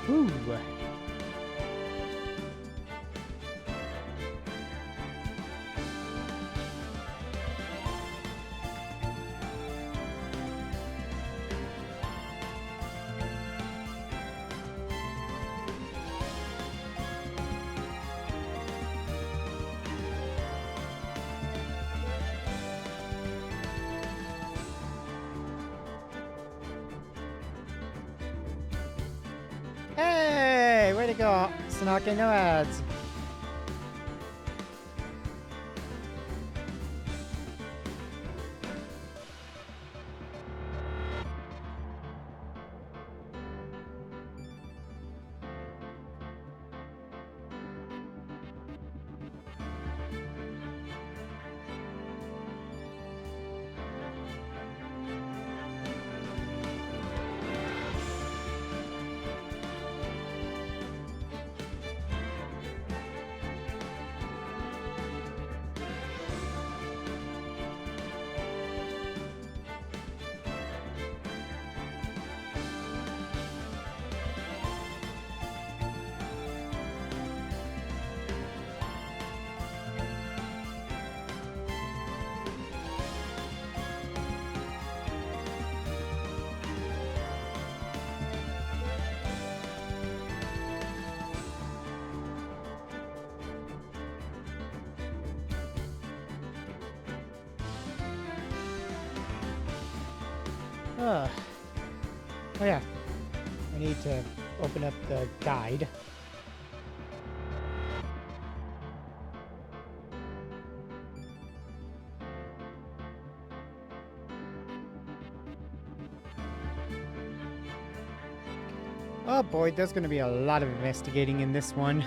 Woo. Hey, way to go, Snarky, no ads. Oh yeah, I need to open up the guide. Oh boy, there's going to be a lot of investigating in this one.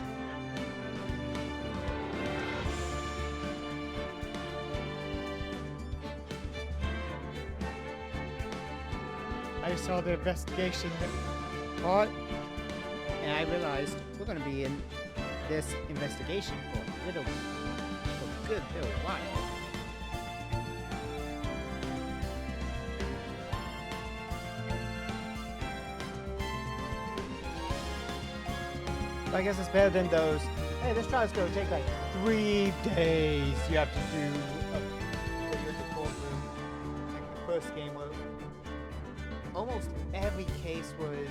I saw the investigation part, and I realized we're going to be in this investigation for a good little while. I guess it's better than those. Hey, this trial's going to take like 3 days. You have to do when you're in the courtroom. Like the first game where almost every case was,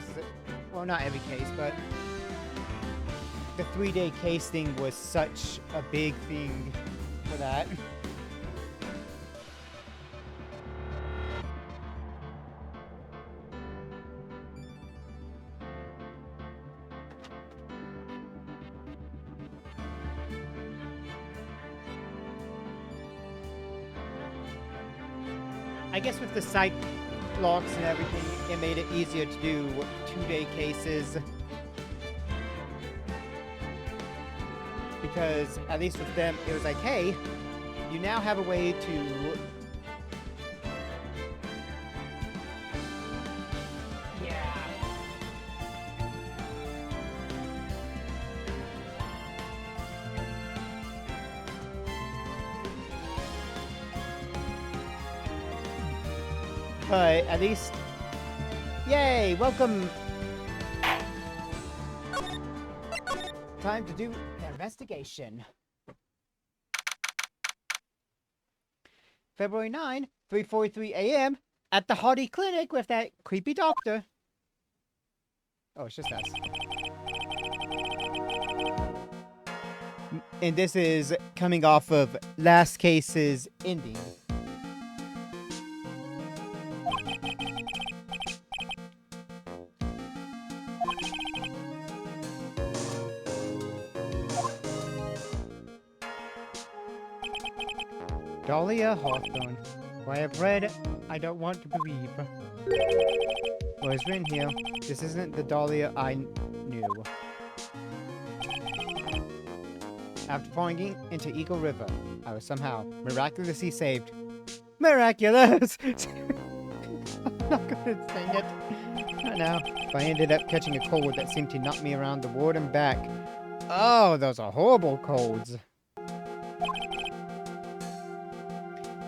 well, not every case, but the 3-day case thing was such a big thing for that. I guess with the site locks and everything, it made it easier to do 2-day cases. Because, at least with them, it was like, hey, you now have a way to... Yeah. But at least, yay, welcome. Time to do the investigation. February 9, 3:43 a.m. at the Hardy Clinic with that creepy doctor. Oh, it's just us. And this is coming off of last case's ending. Dahlia Hawthorne. What I have read, I don't want to believe. Well, it's written here. This isn't the Dahlia I knew. After falling into Eagle River, I was somehow miraculously saved. Miraculous! I'm not gonna sing it. Not now. But I ended up catching a cold that seemed to knock me around the ward and back. Oh, those are horrible colds.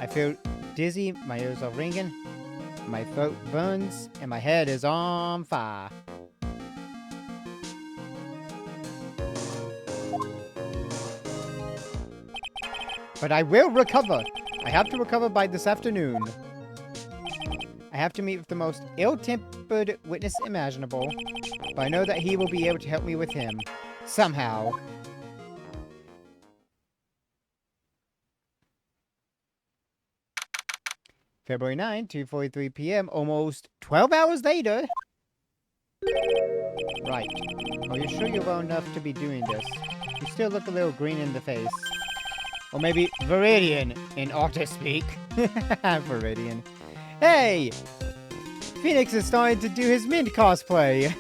I feel dizzy, my ears are ringing, my throat burns, and my head is on fire. But I will recover. I have to recover by this afternoon. I have to meet with the most ill-tempered witness imaginable. But I know that he will be able to help me with him. Somehow. February 9, 2:43 p.m. Almost 12 hours later. Right. Are you sure you're well enough to be doing this? You still look a little green in the face. Or maybe Viridian in artist speak. Viridian. Hey! Phoenix is starting to do his mint cosplay.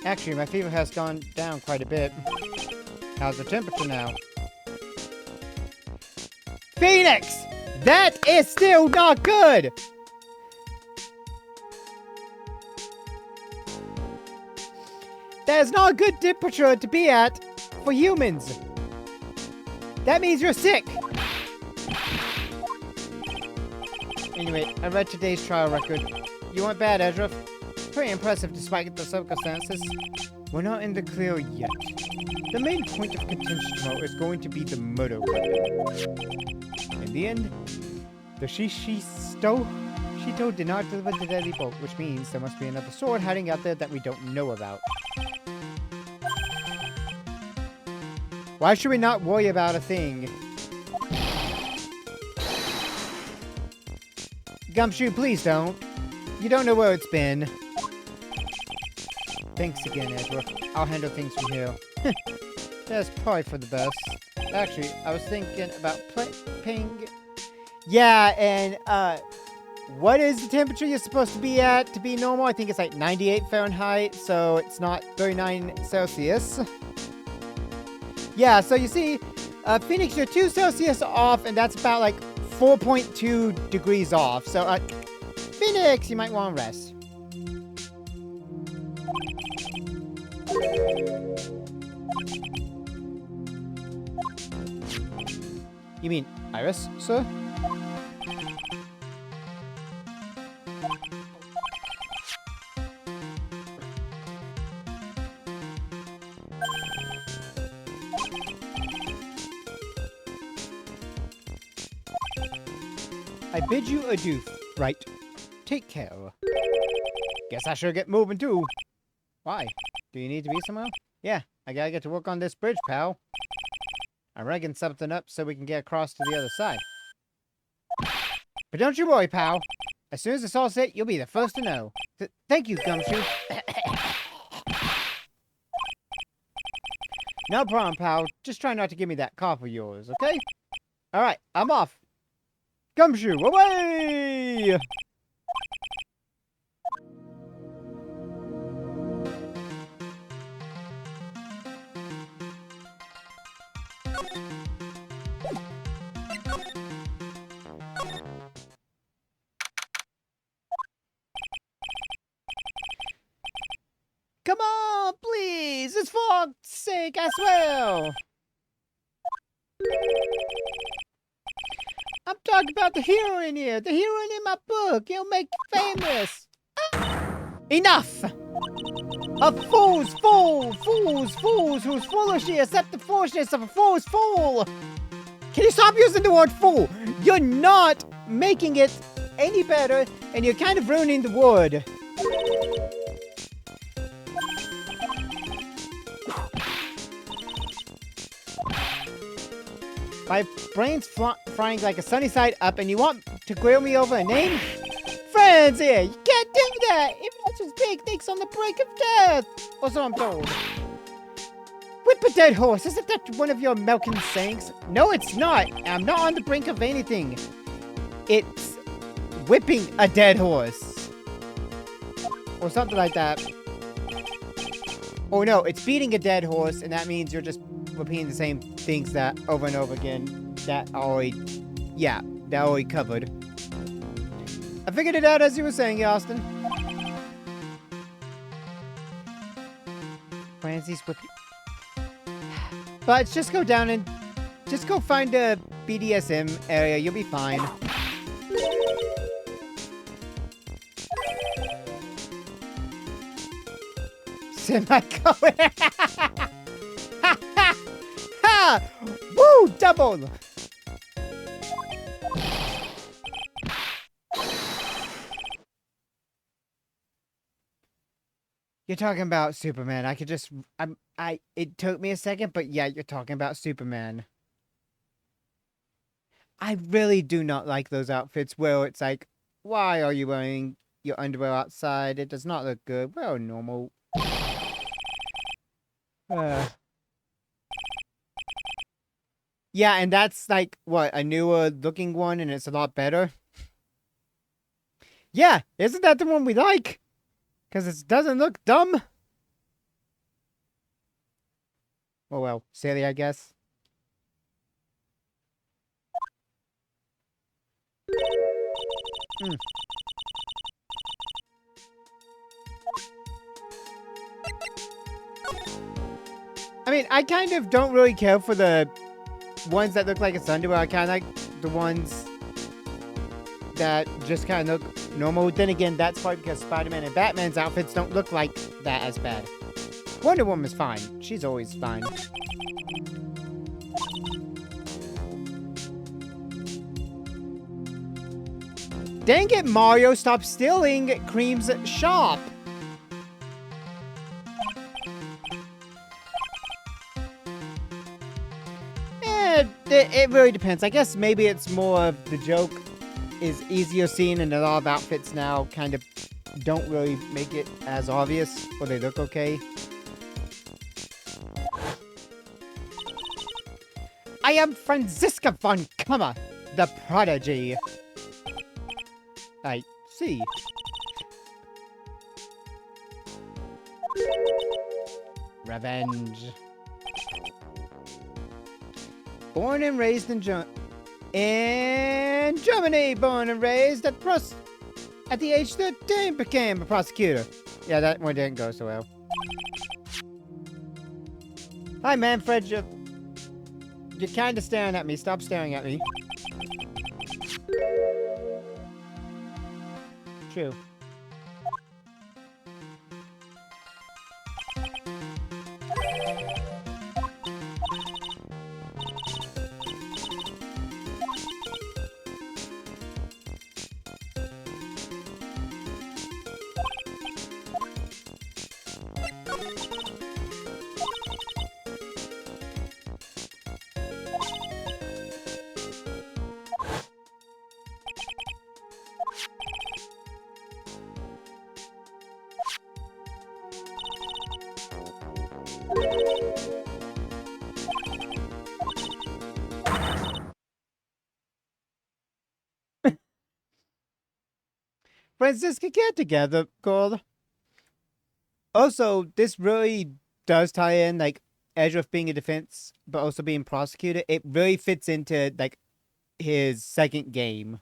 Actually, my fever has gone down quite a bit. How's the temperature now? Phoenix! That is still not good! That is not a good temperature to be at for humans. That means you're sick. Anyway, I read today's trial record. You weren't bad, Ezra. Pretty impressive despite the circumstances. We're not in the clear yet. The main point of contention tomorrow is going to be the murder weapon. In the end, the Shito did not deliver the deadly bolt, which means there must be another sword hiding out there that we don't know about. Why should we not worry about a thing? Gumshoe, please don't. You don't know where it's been. Thanks again, Ezra. I'll handle things from here. That's probably for the best. Actually, I was thinking about ping. Yeah, and, what is the temperature you're supposed to be at to be normal? I think it's like 98 Fahrenheit, so it's not 39 Celsius. Yeah, so you see, Phoenix, you're 2 Celsius off, and that's about like 4.2 degrees off. So, Phoenix, you might want to rest. You mean Iris, sir? I bid you adieu, right? Take care. Guess I should get moving too. Why? Do you need to be somewhere? Yeah, I gotta get to work on this bridge, pal. I'm rigging something up so we can get across to the other side. But don't you worry, pal. As soon as it's all set, you'll be the first to know. Thank you, Gumshoe. No problem, pal. Just try not to give me that cough of yours, okay? Alright, I'm off. Gumshoe, away! Come on, please! It's for sake, I swear! I'm talking about the heroine here! The heroine in my book! You'll make you famous! Enough! A fool's fool! Fools whose foolishly accept the foolishness of a fool's fool! Can you stop using the word fool? You're not making it any better, and you're kind of ruining the word. My brain's frying like a sunny side up, and you want to grill me over a name? Friends here, you can't do that! Everyone's big thinks on the brink of death! Or so I'm told. Whip a dead horse, isn't that one of your milking sayings? No, it's not. I'm not on the brink of anything. It's whipping a dead horse. Or something like that. Oh no, it's beating a dead horse, and that means you're just repeating the same things that over and over again that already covered. I figured it out as you were saying, Austin. Francie's whipping. But just go down and just go find a BDSM area. You'll be fine. Semicolon. Yeah! Woo! Double! You're talking about Superman. I could just... It took me a second, but yeah, you're talking about Superman. I really do not like those outfits where it's like, why are you wearing your underwear outside? It does not look good. Well, normal. Yeah, and that's like, what, a newer looking one and it's a lot better? Yeah, isn't that the one we like? Because it doesn't look dumb. Oh well, silly, I guess. Mm. I mean, I kind of don't really care for the ones that look like it's underwear. I kind of like the ones that just kind of look normal. Then again, that's probably because Spider-Man and Batman's outfits don't look like that as bad. Wonder Woman's fine. She's always fine. Dang it, Mario, stop stealing Cream's shop! It really depends. I guess maybe it's more of the joke is easier seen, and a lot of outfits now kind of don't really make it as obvious, or they look okay. I am Franziska von Kammer, the prodigy. I see. Revenge. Born and raised in Germany, born and raised at the age 13 became a prosecutor. Yeah, that one didn't go so well. Hi, Manfred. You're kind of staring at me. Stop staring at me. True. Franziska, get together, girl. Also, this really does tie in, like, Edgeworth being a defense, but also being prosecutor. It really fits into, like, his second game.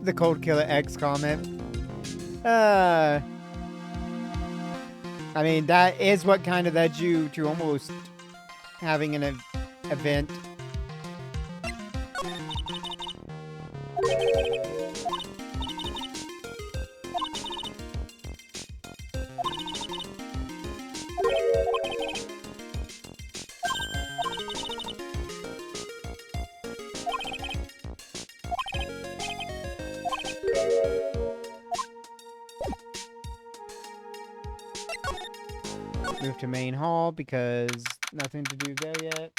The Cold Killer X comment. I mean, that is what kind of led you to almost having an event. Move to main hall because nothing to do there yet.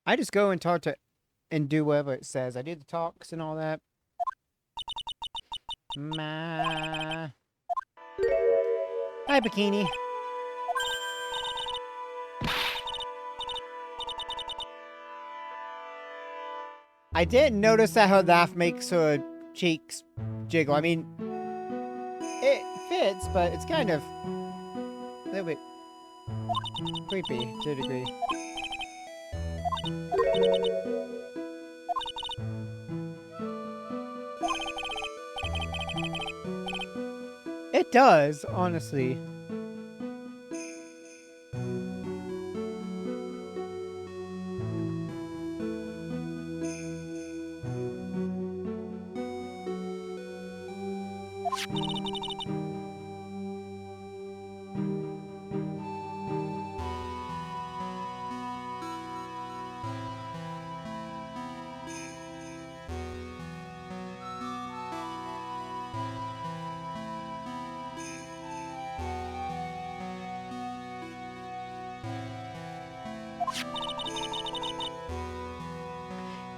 I just go and talk to and do whatever it says. I do the talks and all that. Hi, Bikini. I didn't notice that her laugh makes her cheeks jiggle. I mean, it fits, but it's kind of a little bit creepy to a degree. It does, honestly.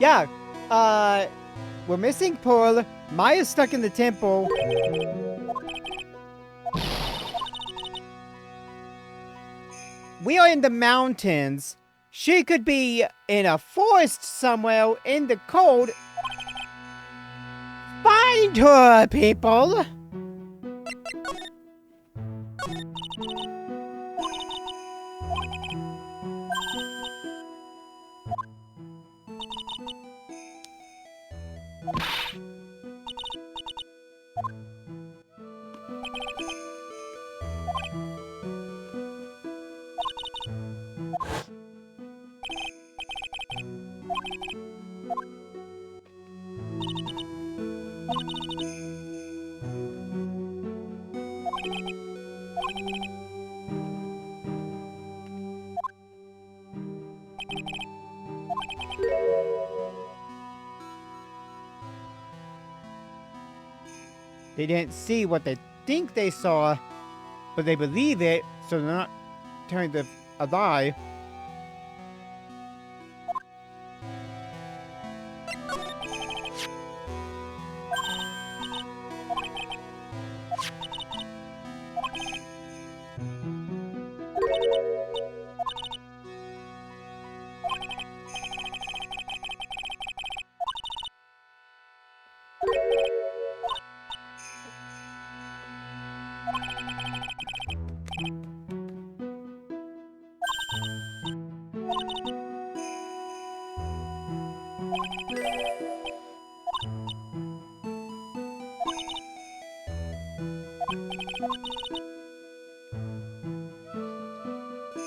Yeah, we're missing Pearl. Maya's stuck in the temple. We are in the mountains. She could be in a forest somewhere in the cold. Find her, people! They didn't see what they think they saw, but they believe it, so they're not turning a lie.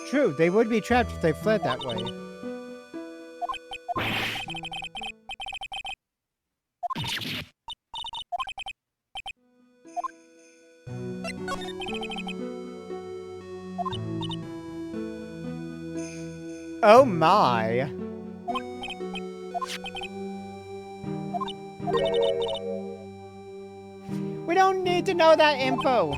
True, they would be trapped if they fled that way. Oh my. We don't need to know that info.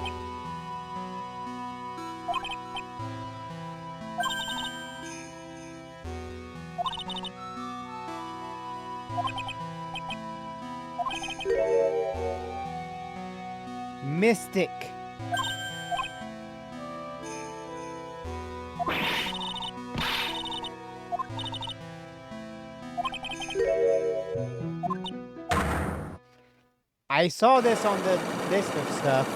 Mystic. I saw this on the list of stuff.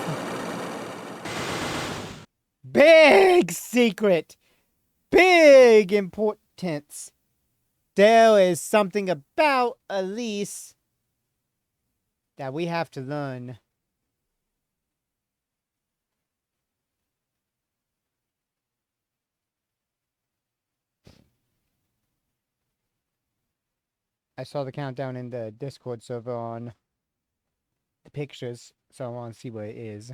Big secret! Big importance! There is something about Elise that we have to learn. I saw the countdown in the Discord server on the pictures, so I want to see what it is.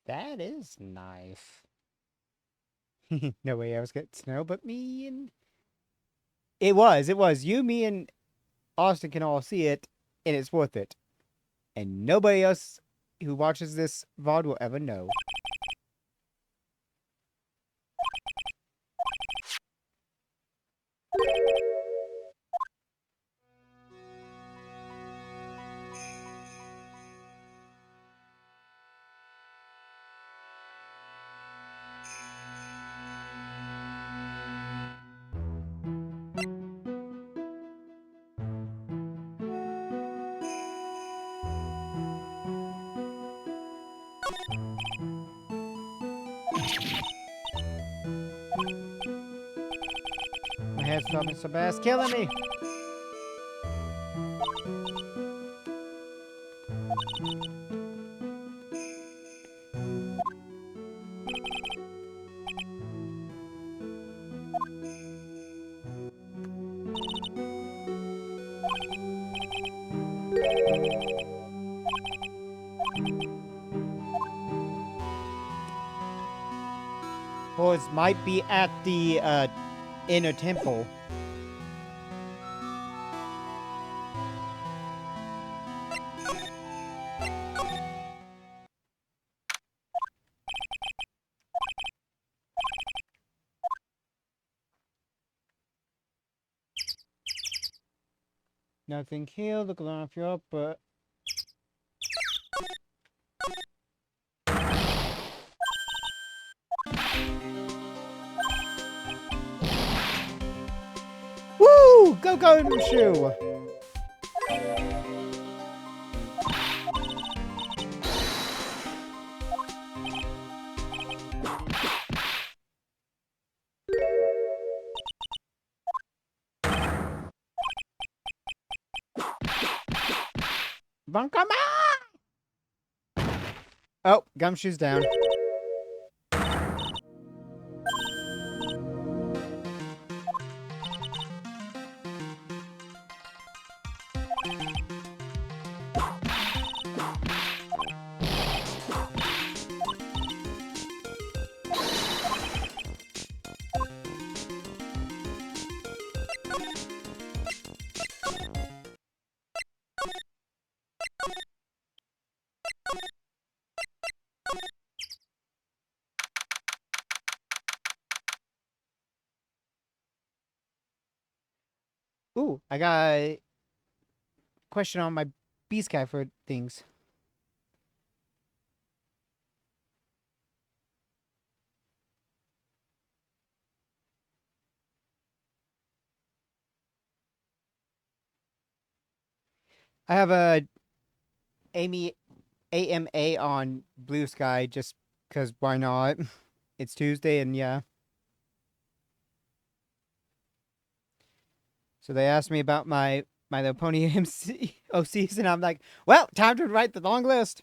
That is nice. No way I was getting snow, but me and... It was. You, me, and Austin can all see it, and it's worth it. And nobody else who watches this VOD will ever know. dropping so fast, killing me. Boys might be at the inner temple. Nothing here. Look around if you're up, but woo! Go shoe. Bunkama! Oh, gumshoe's down. Ooh, I got a question on my Beast Guy for things. I have a AMA on Blue Sky just because why not? It's Tuesday and yeah. So they asked me about my Little Pony MC OCs and I'm like, well, time to write the long list.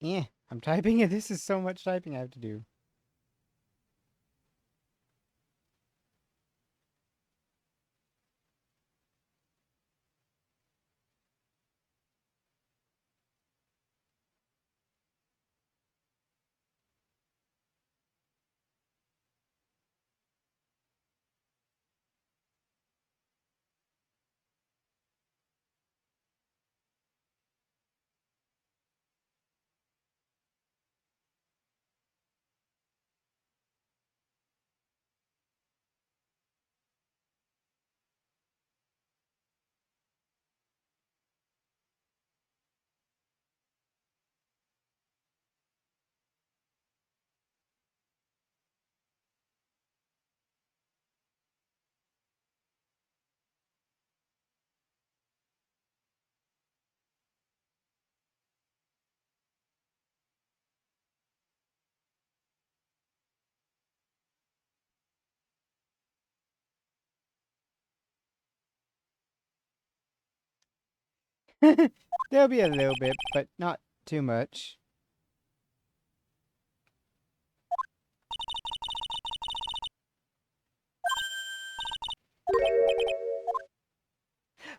Yeah, I'm typing it. This is so much typing I have to do. There'll be a little bit, but not too much.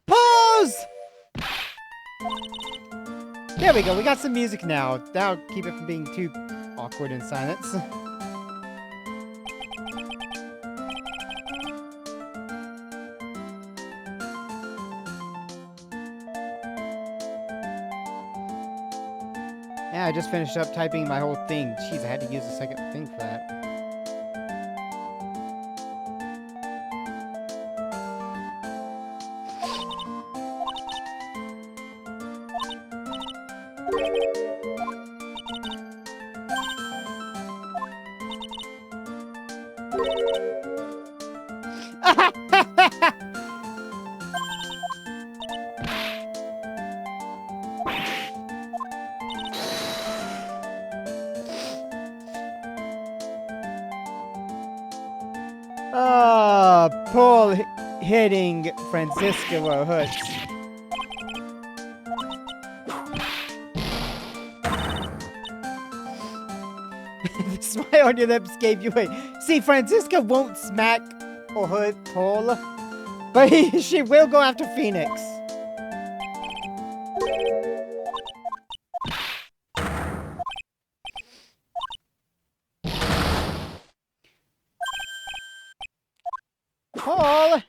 Pause! There we go, we got some music now. That'll keep it from being too awkward in silence. Yeah, I just finished up typing my whole thing. Jeez, I had to use a second thing for that. Ah, Paul hitting Francisco hurts. The smile on your lips gave you away. See, Francisco won't smack or hurt Paul, but she will go after Phoenix. Paul!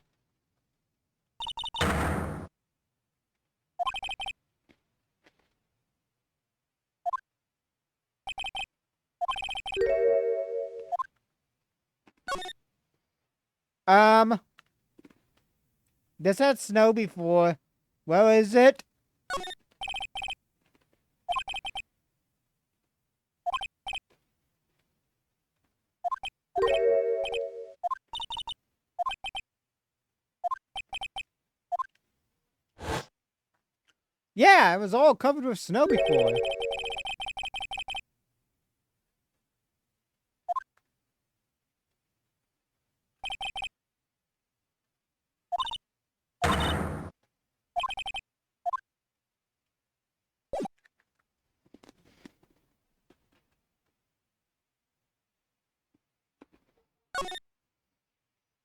This had snow before. Where is it? Yeah, it was all covered with snow before.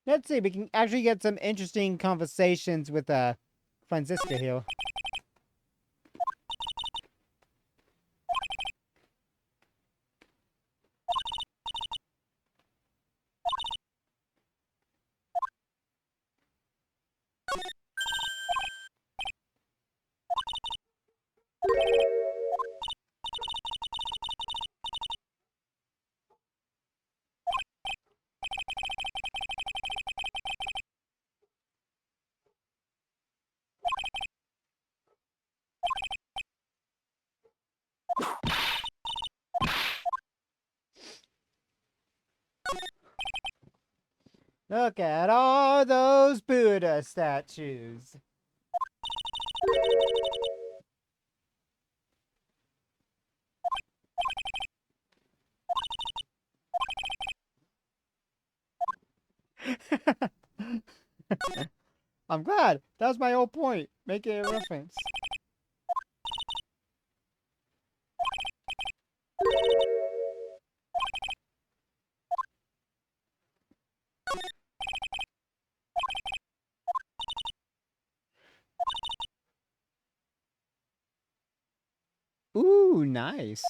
Let's see, we can actually get some interesting conversations with Francisca here. Look at all those Buddha statues. I'm glad. That was my whole point. Make it a reference. Ooh, nice.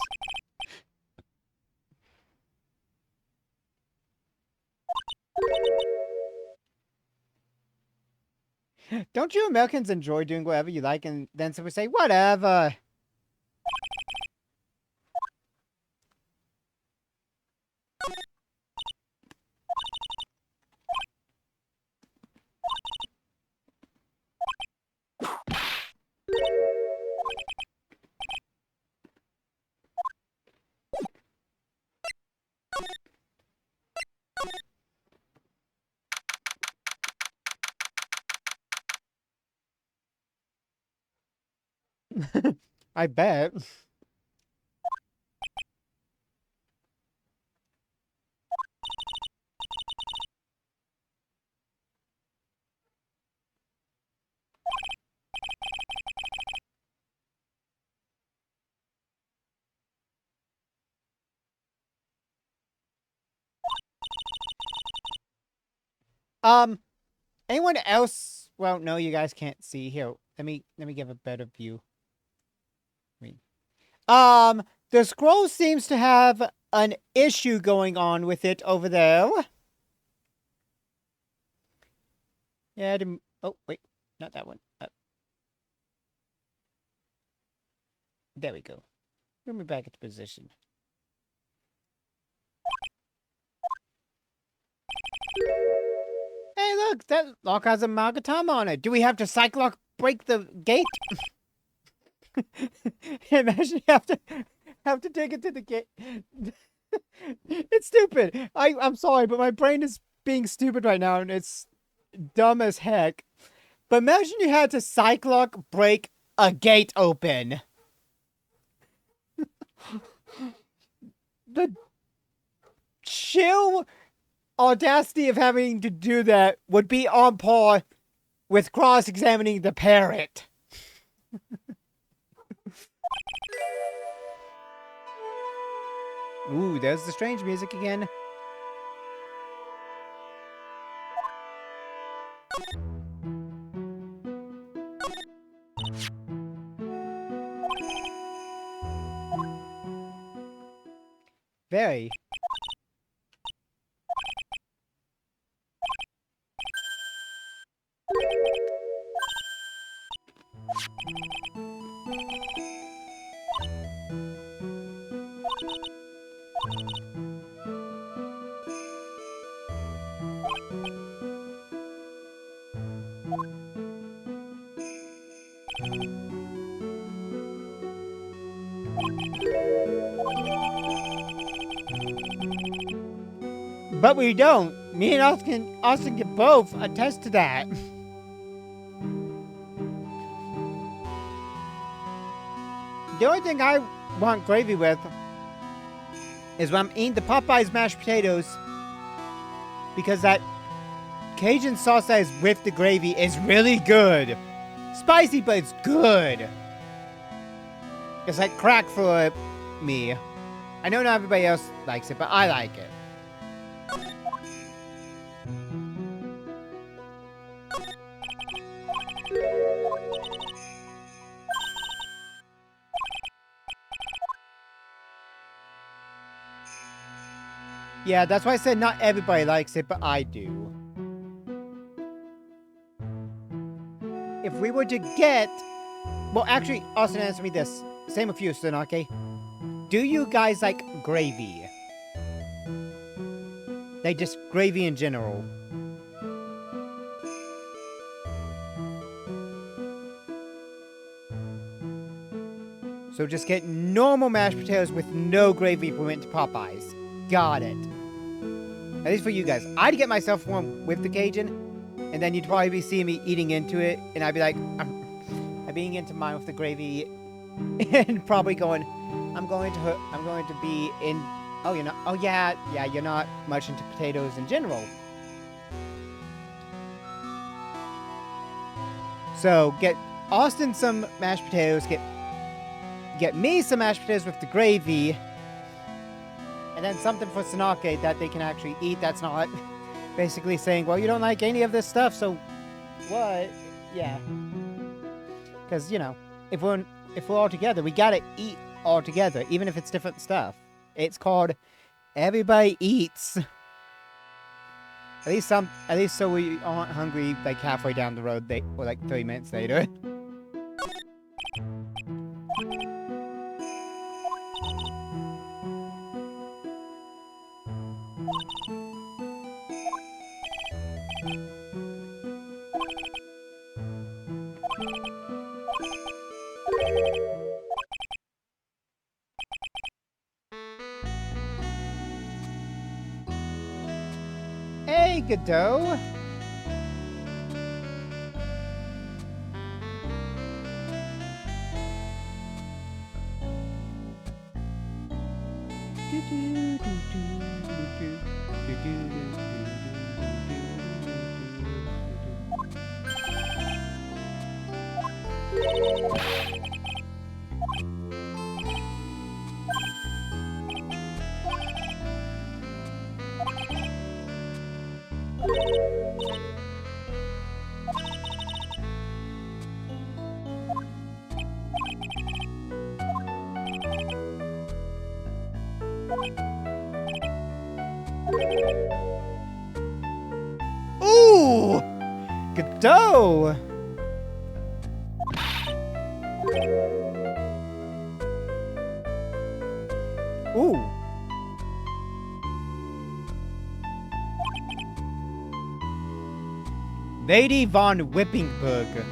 Don't you Americans enjoy doing whatever you like and then simply say, whatever? I bet. Anyone else? Well, no, you guys can't see. Here, let me give a better view. The scroll seems to have an issue going on with it over there. Yeah, oh, wait. Not that one. There we go. Bring me back into position. Hey, look! That lock has a Magatama on it. Do we have to Cyclock break the gate? Imagine you have to take it to the gate. It's stupid. I'm sorry, but my brain is being stupid right now, and it's dumb as heck. But imagine you had to Cyclock break a gate open. The chill audacity of having to do that would be on par with cross-examining the parrot. Ooh, there's the strange music again. Very. But we don't. Me and Austin can both attest to that. The only thing I want gravy with is when I'm eating the Popeyes mashed potatoes, because that Cajun sauce that is with the gravy is really good. Spicy, but it's good. It's like crack for me. I know not everybody else likes it, but I like it. Yeah, that's why I said not everybody likes it, but I do. If we were to get... Well, actually, Austin, answer me this. Same with you, Sunake. Do you guys like gravy? Like, just gravy in general. So just get normal mashed potatoes with no gravy if we went to Popeyes. Got it. At least for you guys. I'd get myself one with the Cajun, and then you'd probably be seeing me eating into it, and I'd be like, I'm being into mine with the gravy, and probably going, I'm going to be in, oh, you're not, oh yeah, you're not much into potatoes in general. So, get Austin some mashed potatoes, get me some mashed potatoes with the gravy, and then something for Sanake that they can actually eat that's not basically saying, well, you don't like any of this stuff, so what? Yeah. Because, you know, if we're all together, we gotta eat all together, even if it's different stuff. It's called Everybody Eats. At least so we aren't hungry like halfway down the road, or like 30 minutes later. Hey, Godot! dough! Ooh. Lady von Whippingburg.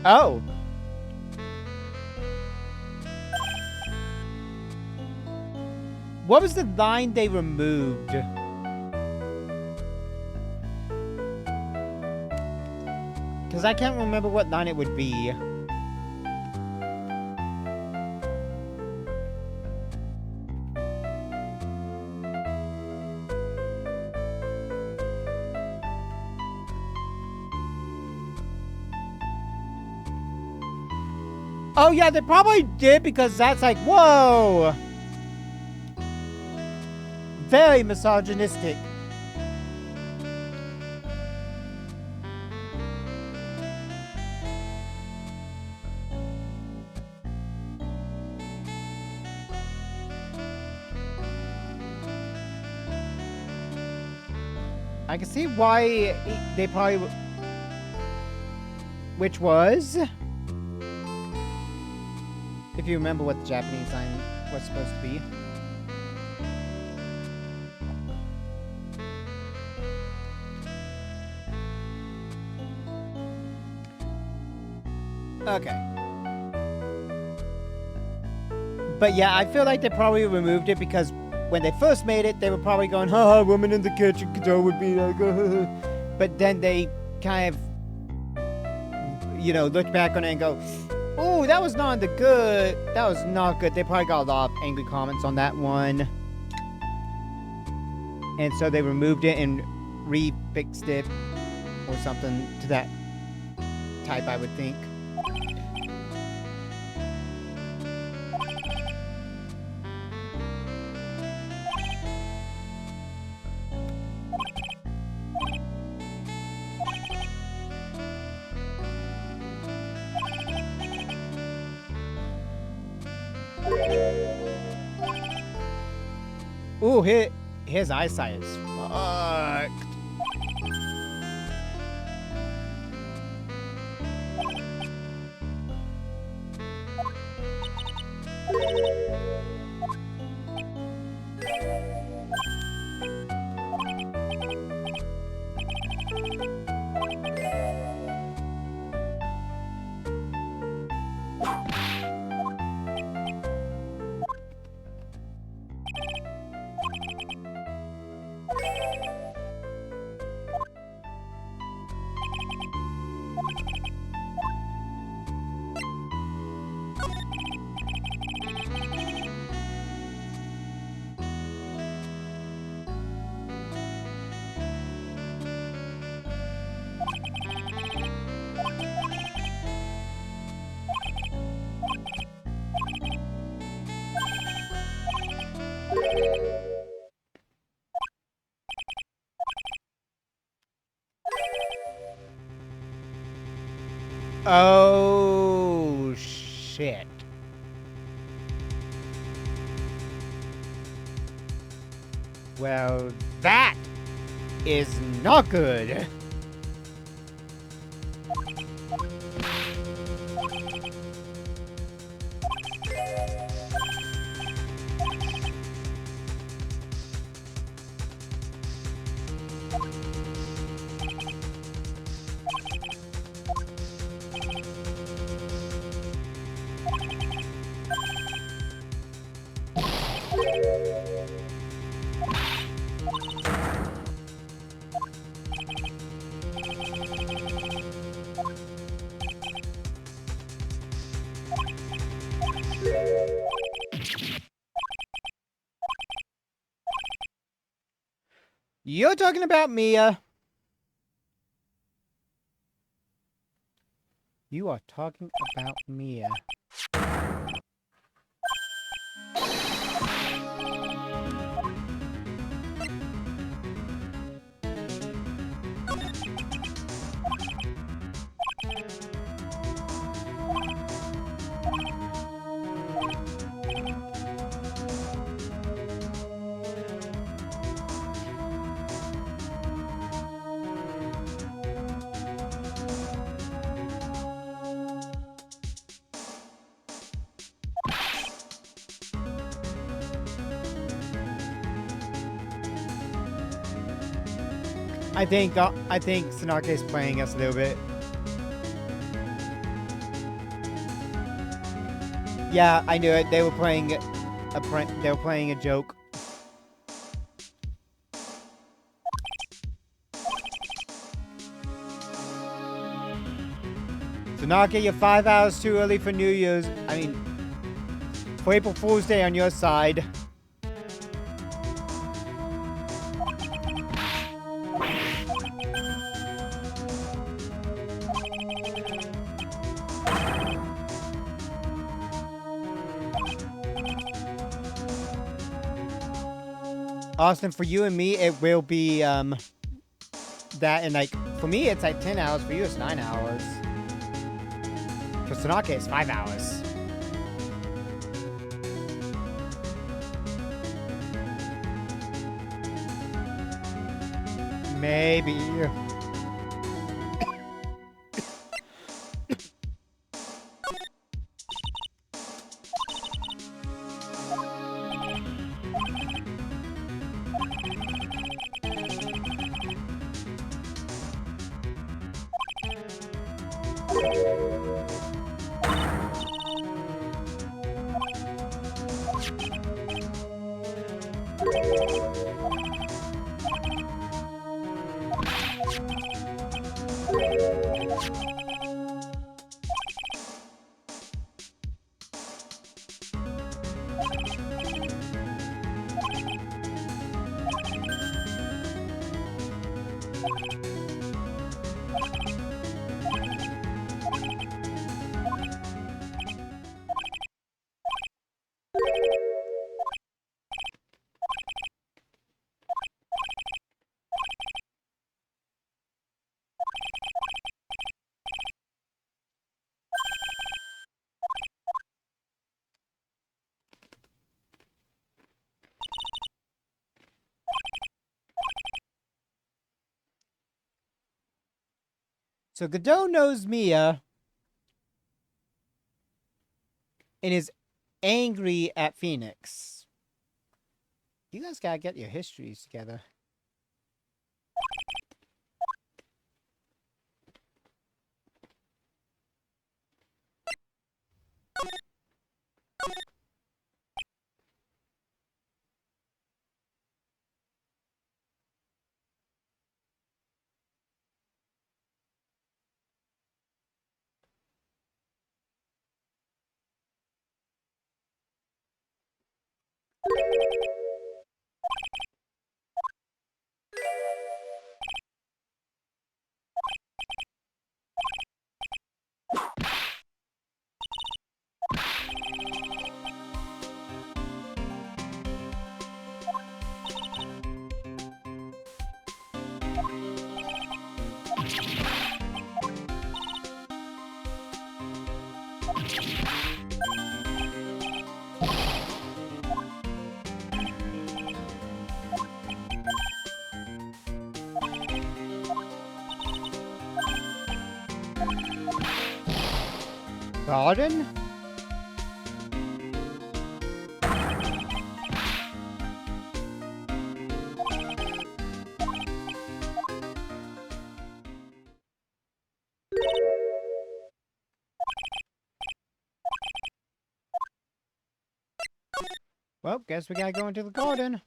Oh. What was the line they removed? Because I can't remember what line it would be. Oh yeah, they probably did because that's like, whoa! Very misogynistic. I can see why they probably... Which was... If you remember what the Japanese sign was supposed to be. Okay. But yeah, I feel like they probably removed it because when they first made it, they were probably going, haha, woman in the kitchen, Godot would be like, but then they kind of, you know, looked back on it and go, oh, that was not the good. That was not good. They probably got a lot of angry comments on that one. And so they removed it and refixed it or something to that type, I would think. Ooh, his eyesight is fucked. Oh, shit. Well, that is not good. You're talking about Mia. You are talking about Mia. I think Sanake is playing us a little bit. Yeah, I knew it. They were playing a prank. They were playing a joke. Sanake, you're 5 hours too early for New Year's. I mean, for April Fool's Day on your side. Austin, for you and me, it will be, that, and, like, for me, it's, like, 10 hours. For you, it's 9 hours. For Sanake, it's 5 hours. Maybe. So Godot knows Mia and is angry at Phoenix. You guys gotta get your histories together. Garden? Well, guess we gotta go into the garden.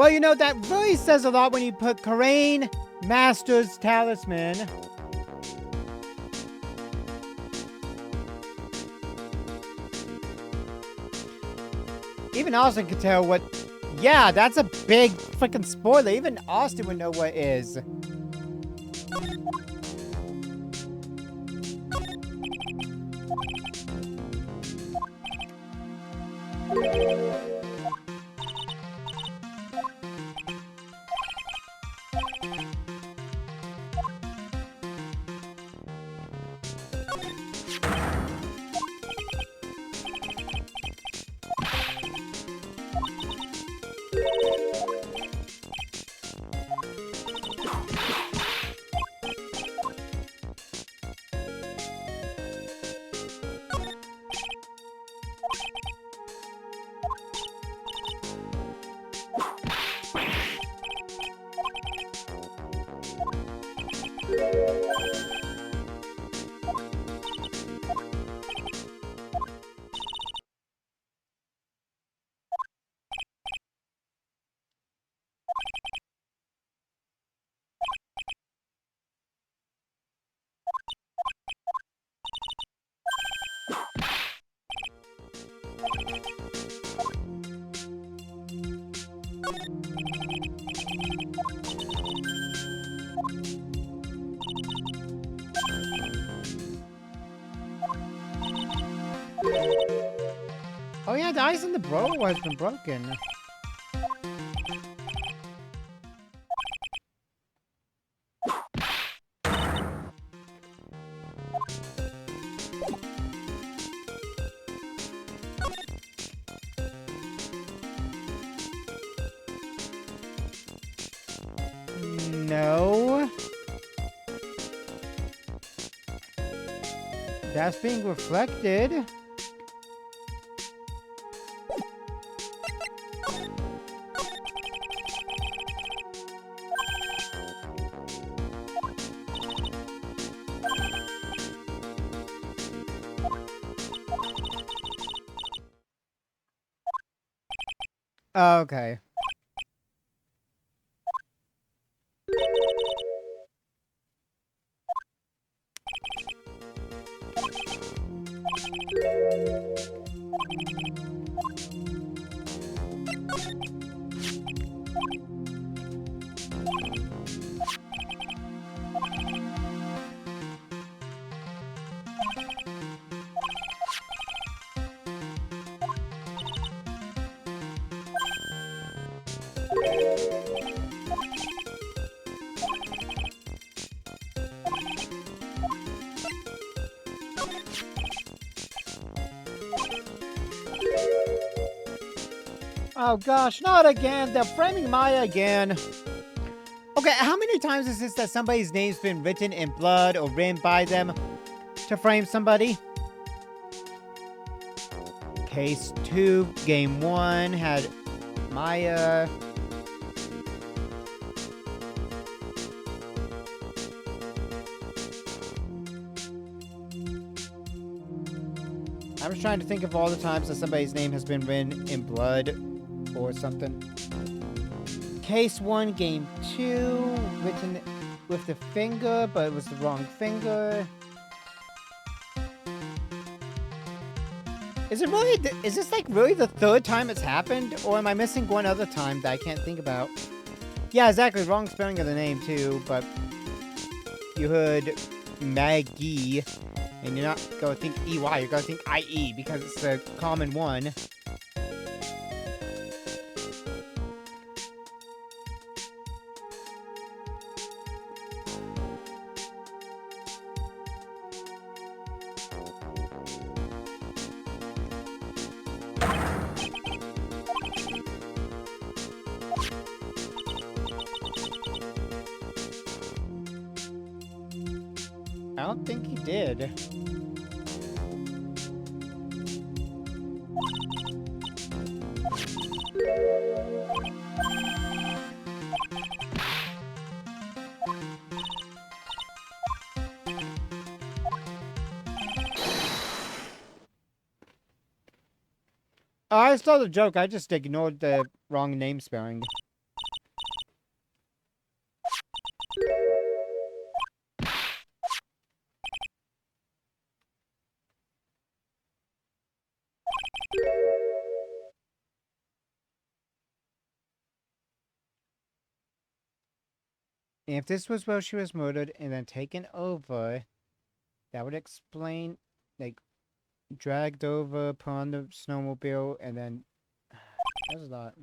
Well, you know, that really says a lot when you put Karain Master's Talisman. Even Austin could tell what... Yeah, that's a big freaking spoiler. Even Austin would know what it is. Oh yeah, the ice in the bro has been broken. No. That's being reflected. Okay. Oh gosh, not again. They're framing Maya again. Okay, how many times is this that somebody's name's been written in blood or written by them to frame somebody? Case 2, game 1 had Maya. I'm just trying to think of all the times that somebody's name has been written in blood or something. Case 1, game 2, written with the finger, but it was the wrong finger. Is this like really the third time it's happened? Or am I missing one other time that I can't think about? Yeah, exactly, wrong spelling of the name too, but you heard Maggie, and you're not gonna think EY, you're gonna think IE, because it's a common one. I don't think he did. Oh, I saw the joke. I just ignored the wrong name spelling. If this was where she was murdered and then taken over, that would explain, like, dragged over upon the snowmobile and then... There's a lot.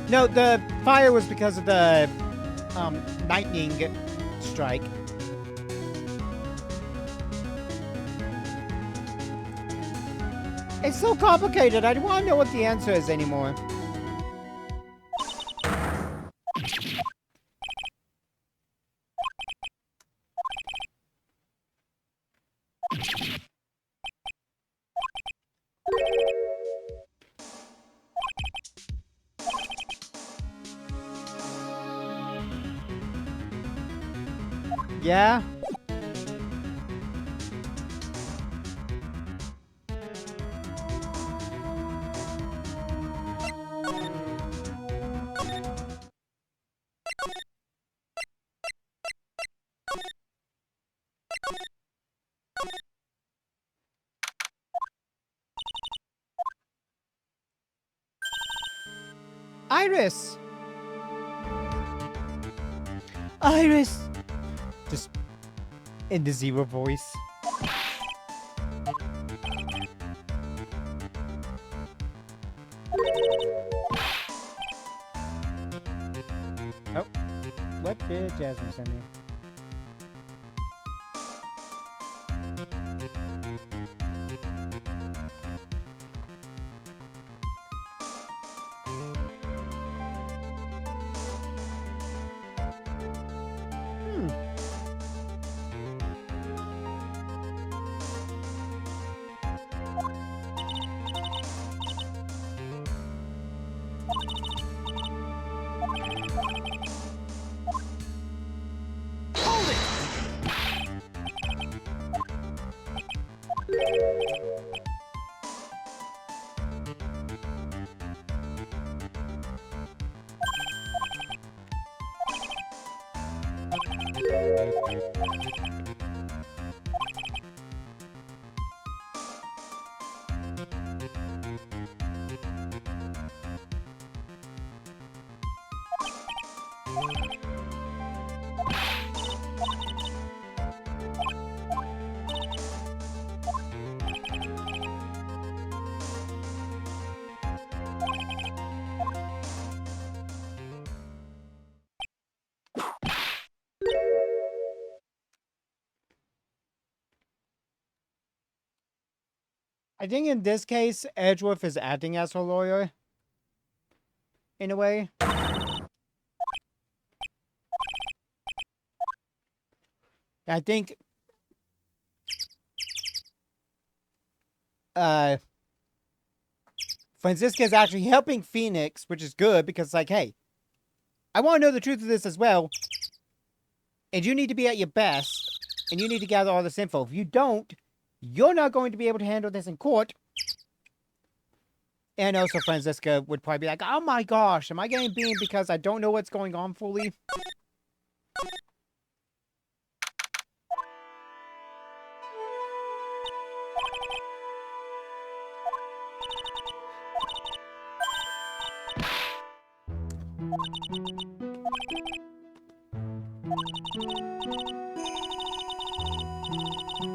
No, the fire was because of the lightning strike. It's so complicated. I don't want to know what the answer is anymore. Yeah? Iris! Iris! Just in the zero voice. Oh, what did Jasmine send me? I think in this case, Edgeworth is acting as her lawyer. In a way. I think... Franziska is actually helping Phoenix, which is good, because, like, hey, I want to know the truth of this as well. And you need to be at your best. And you need to gather all this info. If you don't, you're not going to be able to handle this in court. And also Franziska would probably be like, oh my gosh, am I getting beamed because I don't know what's going on fully?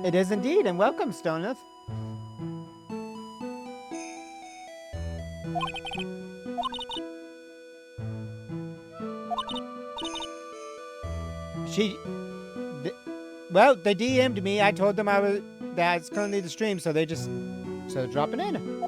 It is indeed, and welcome, Stoneth. Well, they DM'd me. I told them that's currently the stream, so they just started dropping in.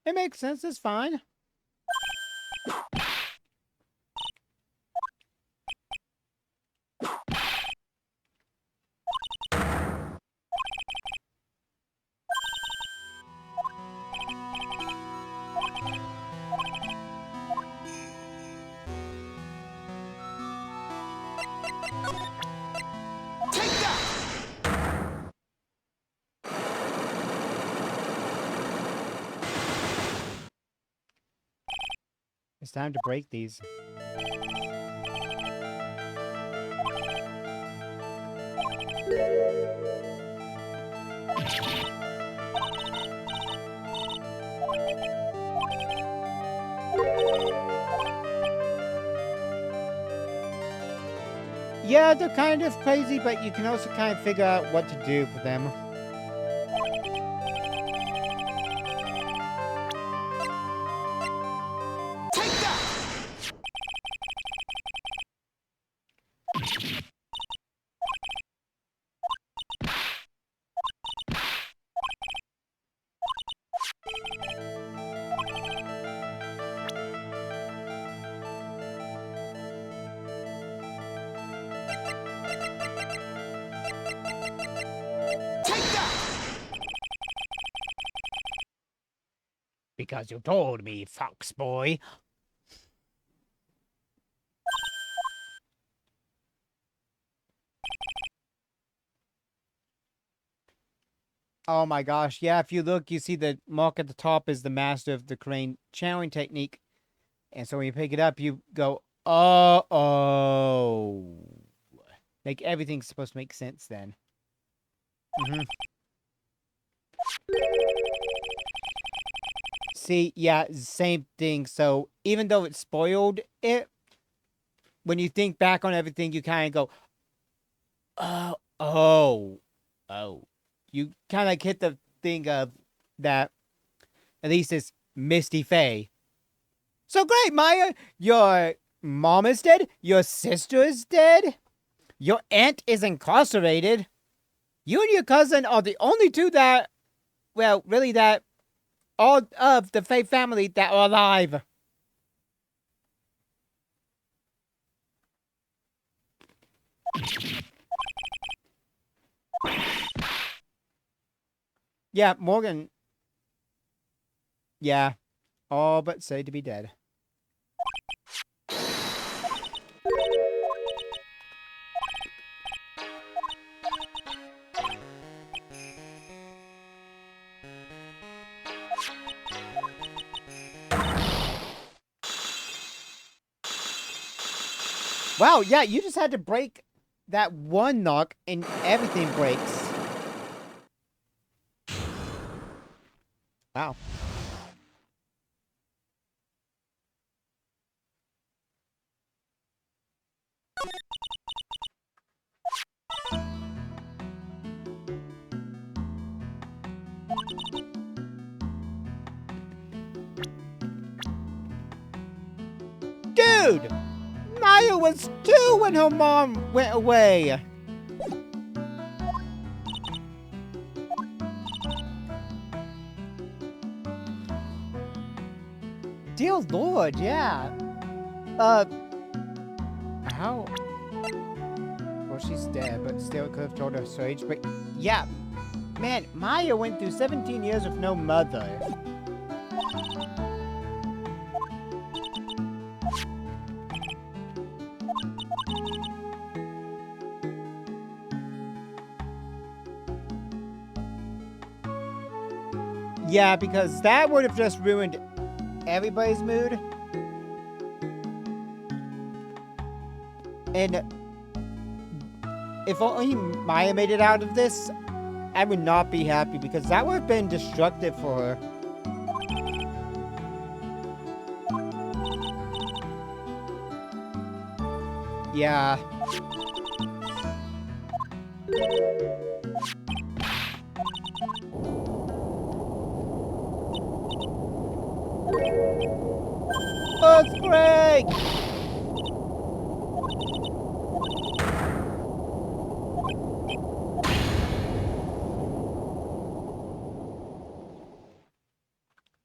It makes sense. It's fine. Take that! It's time to break these. Yeah, they're kind of crazy, but you can also kind of figure out what to do for them. Take that! Take that! Because you told me, fox boy. Oh my gosh, yeah, if you look, you see the mark at the top is the master of the crane channeling technique. And so when you pick it up, you go, oh. Like, everything's supposed to make sense then. See, yeah, same thing. So, even though it spoiled it, when you think back on everything, you kind of go, oh. You kind of like hit the thing of that, at least it's Misty Faye. So great, Maya! Your mom is dead, your sister is dead, your aunt is incarcerated. You and your cousin are the only two that, well, really that, all of the Faye family that are alive. Yeah, Morgan. Yeah, all but said to be dead. Wow, yeah, you just had to break that one knock and everything breaks. Wow. Dude! Maya was 2 when her mom went away. Dear Lord, yeah. How? Well, she's dead, but still could have told her her age. But yeah, man, Maya went through 17 years with no mother. Yeah, because that would have just ruined everybody's mood. And if only Maya made it out of this, I would not be happy because that would have been destructive for her. Yeah. Earthquake!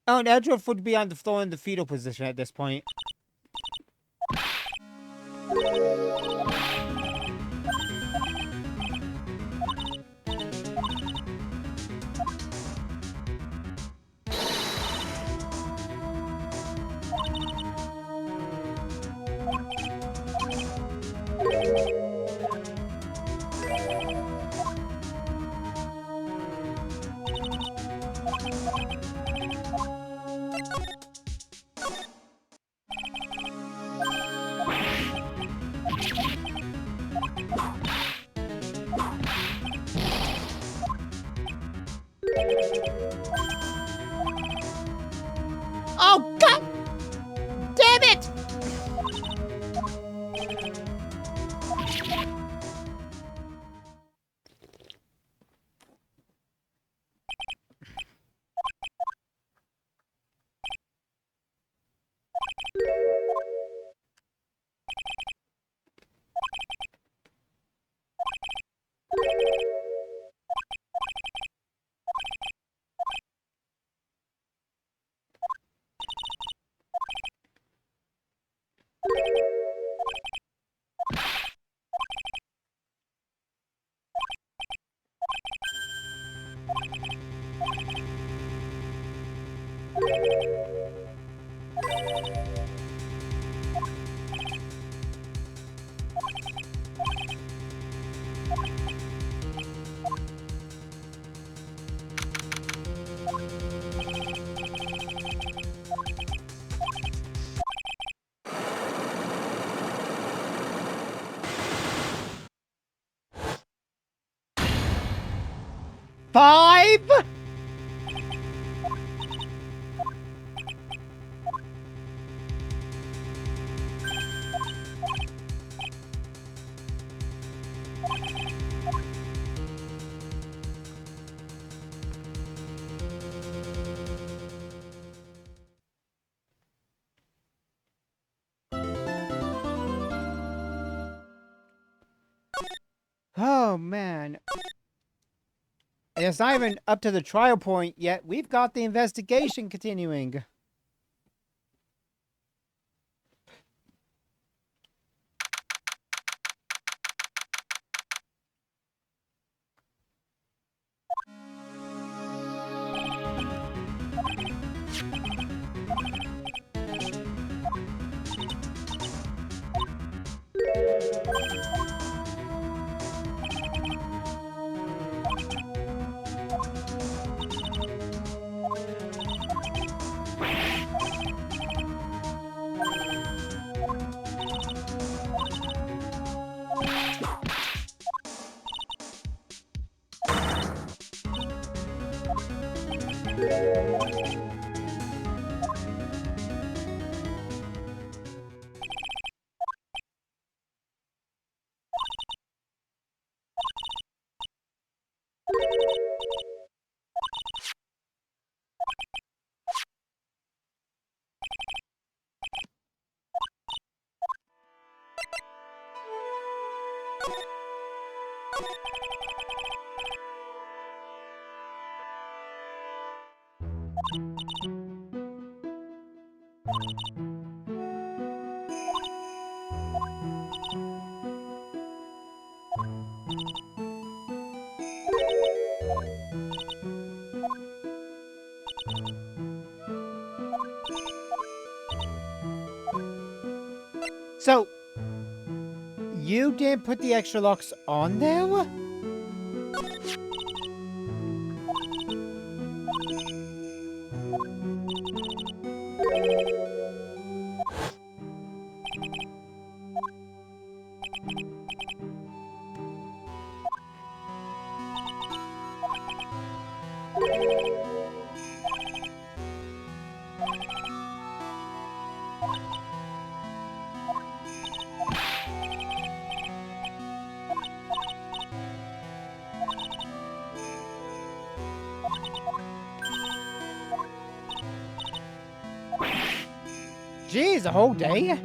Oh, and Edgeworth would be on the floor in the fetal position at this point. 5? Oh, man. And it's not even up to the trial point yet. We've got the investigation continuing. So, you didn't put the extra locks on there? Jeez, a whole day?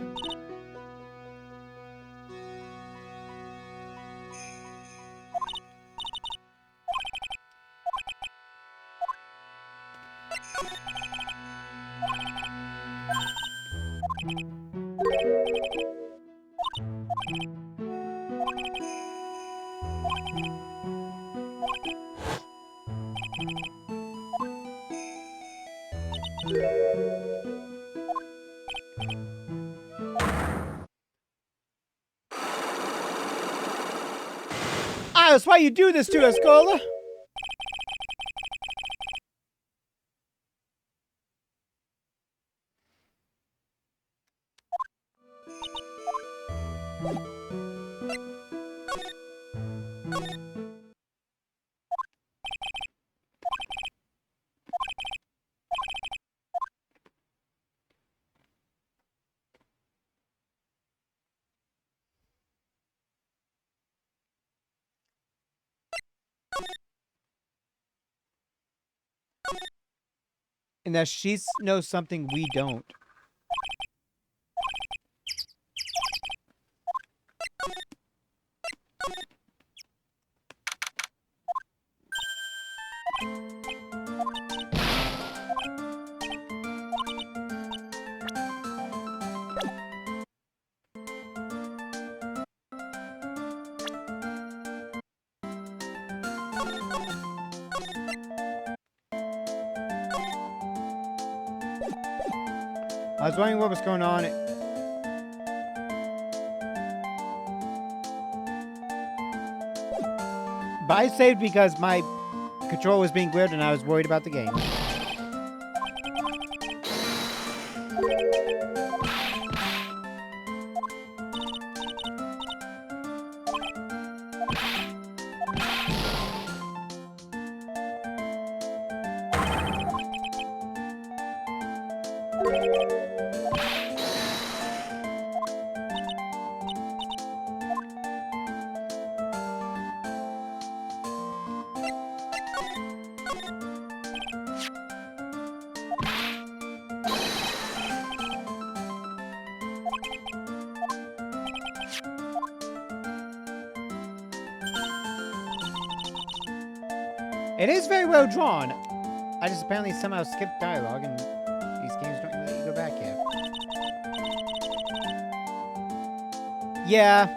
Ah, that's why you do this to us, Cola. And that she knows something we don't. I was wondering what was going on. But I saved because my control was being weird and I was worried about the game. It is very well drawn. I just apparently somehow skipped dialogue, and these games don't let you go back yet. Yeah.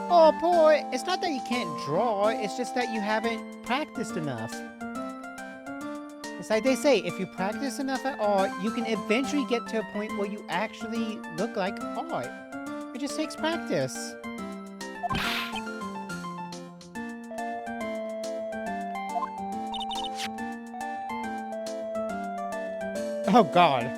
Oh, boy, it's not that you can't draw, it's just that you haven't practiced enough. It's like they say, if you practice enough at art, you can eventually get to a point where you actually look like art. It just takes practice. Oh, God.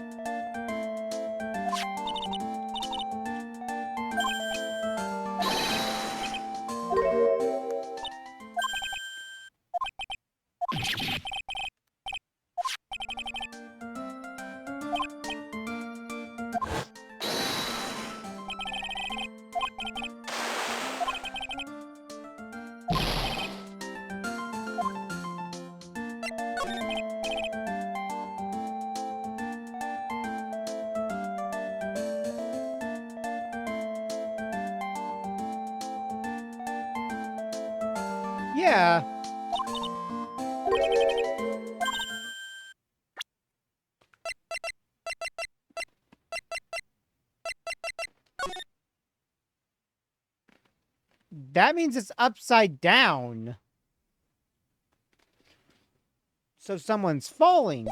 Yeah. That means it's upside down. So someone's falling.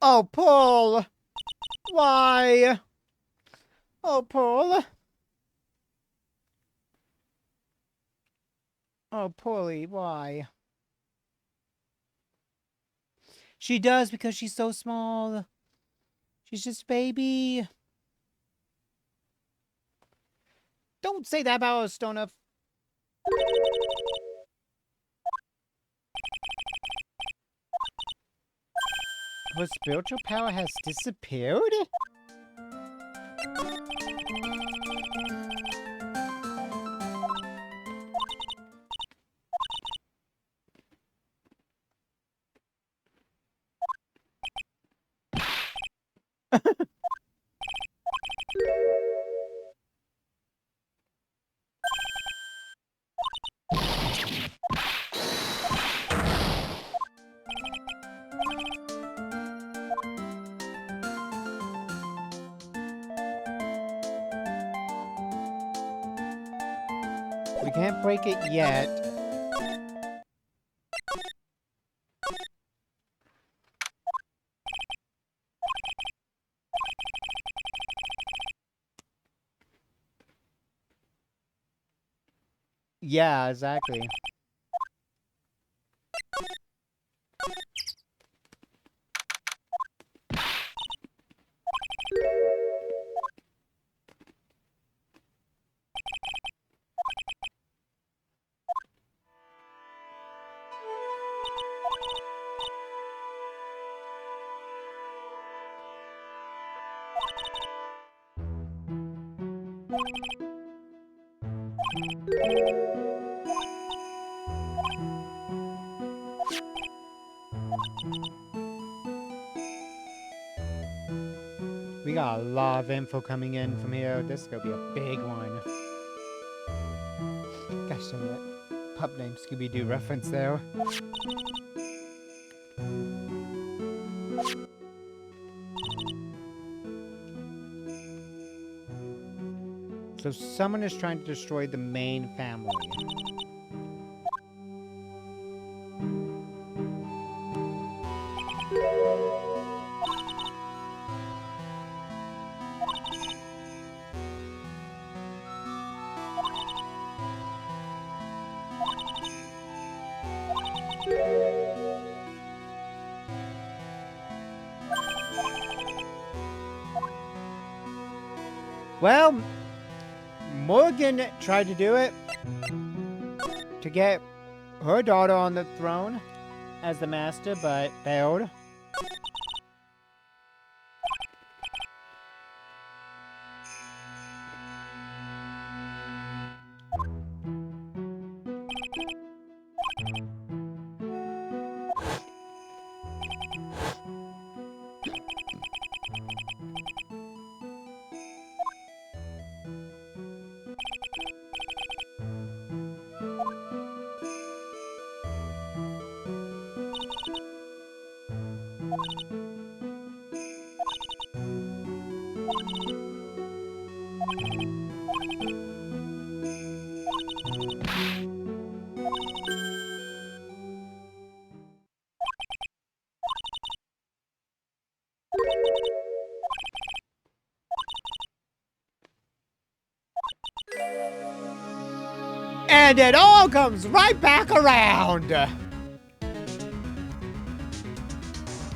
Oh, Paul! Why? Oh, Paul! Oh, Paulie, why? She does because she's so small. She's just a baby. Don't say that about Stona. Her spiritual power has disappeared? We can't break it yet. Yeah, exactly. We got a lot of info coming in from here. This is gonna be a big one. Gosh dang it. Pup name Scooby-Doo reference there. So someone is trying to destroy the main family. Well, Morgan tried to do it to get her daughter on the throne as the master, but failed. And it all comes right back around.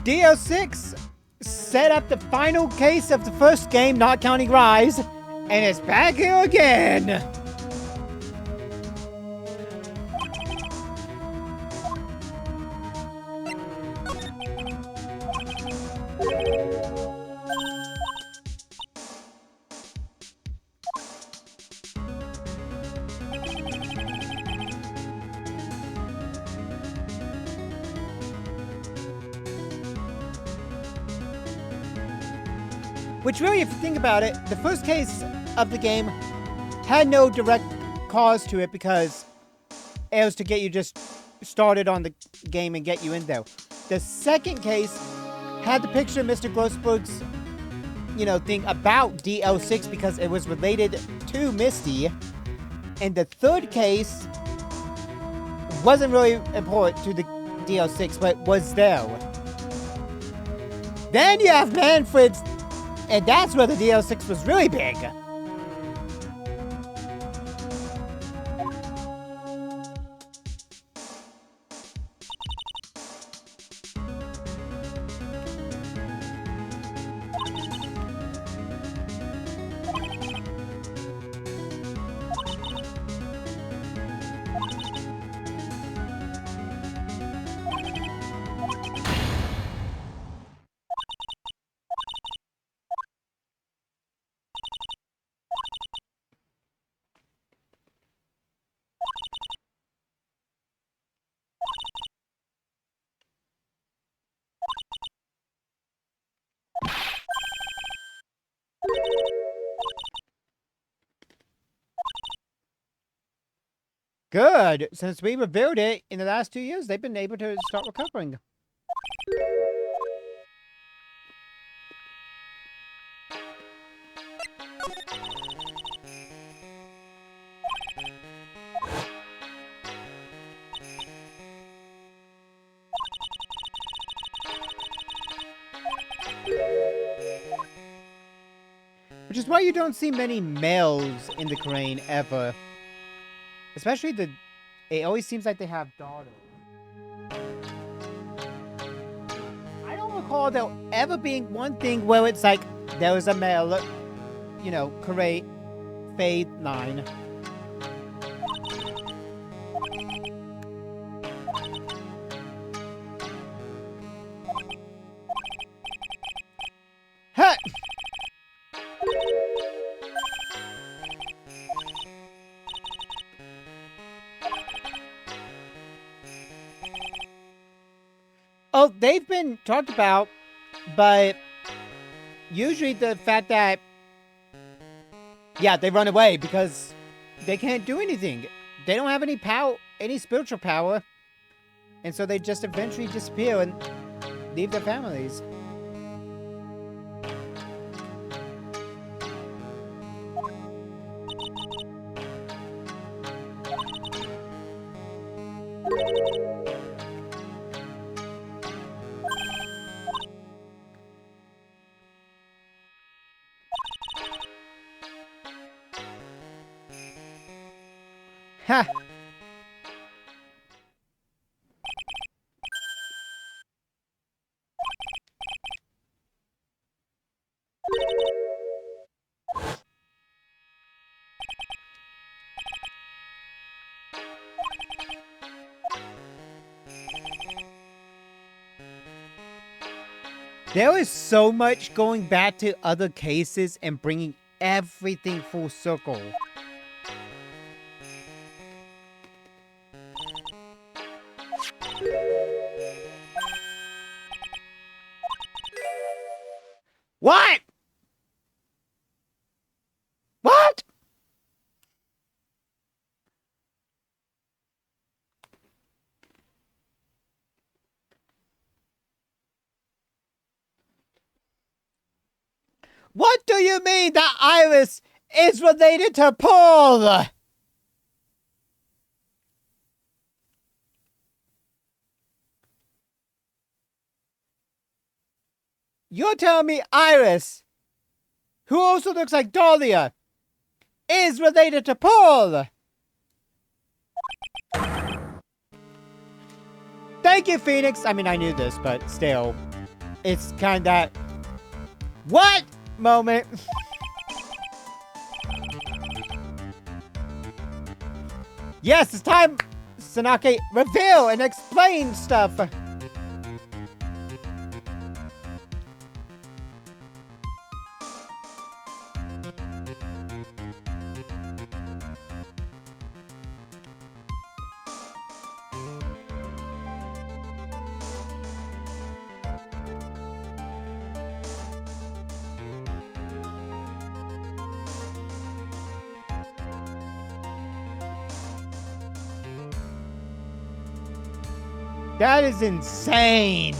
DL6 set up the final case of the first game, not counting Rise, and it's back here again. Which really, if you think about it, the first case of the game had no direct cause to it because it was to get you just started on the game and get you in there. The second case had the picture of Mr. Grossberg's, thing about DL6 because it was related to Misty. And the third case wasn't really important to the DL6, but was there. Then you have Manfred's. And that's where the DL6 was really big. Good. Since we revealed it in the last 2 years, they've been able to start recovering. Which is why you don't see many males in the Crane ever. Especially it always seems like they have daughters. I don't recall there ever being one thing where it's like, there was a male, Correct, Fade 9. Huh! Oh, they've been talked about, but usually the fact that, they run away because they can't do anything. They don't have any power, any spiritual power, and so they just eventually disappear and leave their families. Ha! There is so much going back to other cases and bringing everything full circle. What? What? What do you mean that Iris is related to Paul? You're telling me Iris, who also looks like Dahlia, is related to Paul? Thank you, Phoenix. I mean, I knew this, but still. It's kind of that... What? Moment. Yes, it's time, Sanake, reveal and explain stuff. That is insane.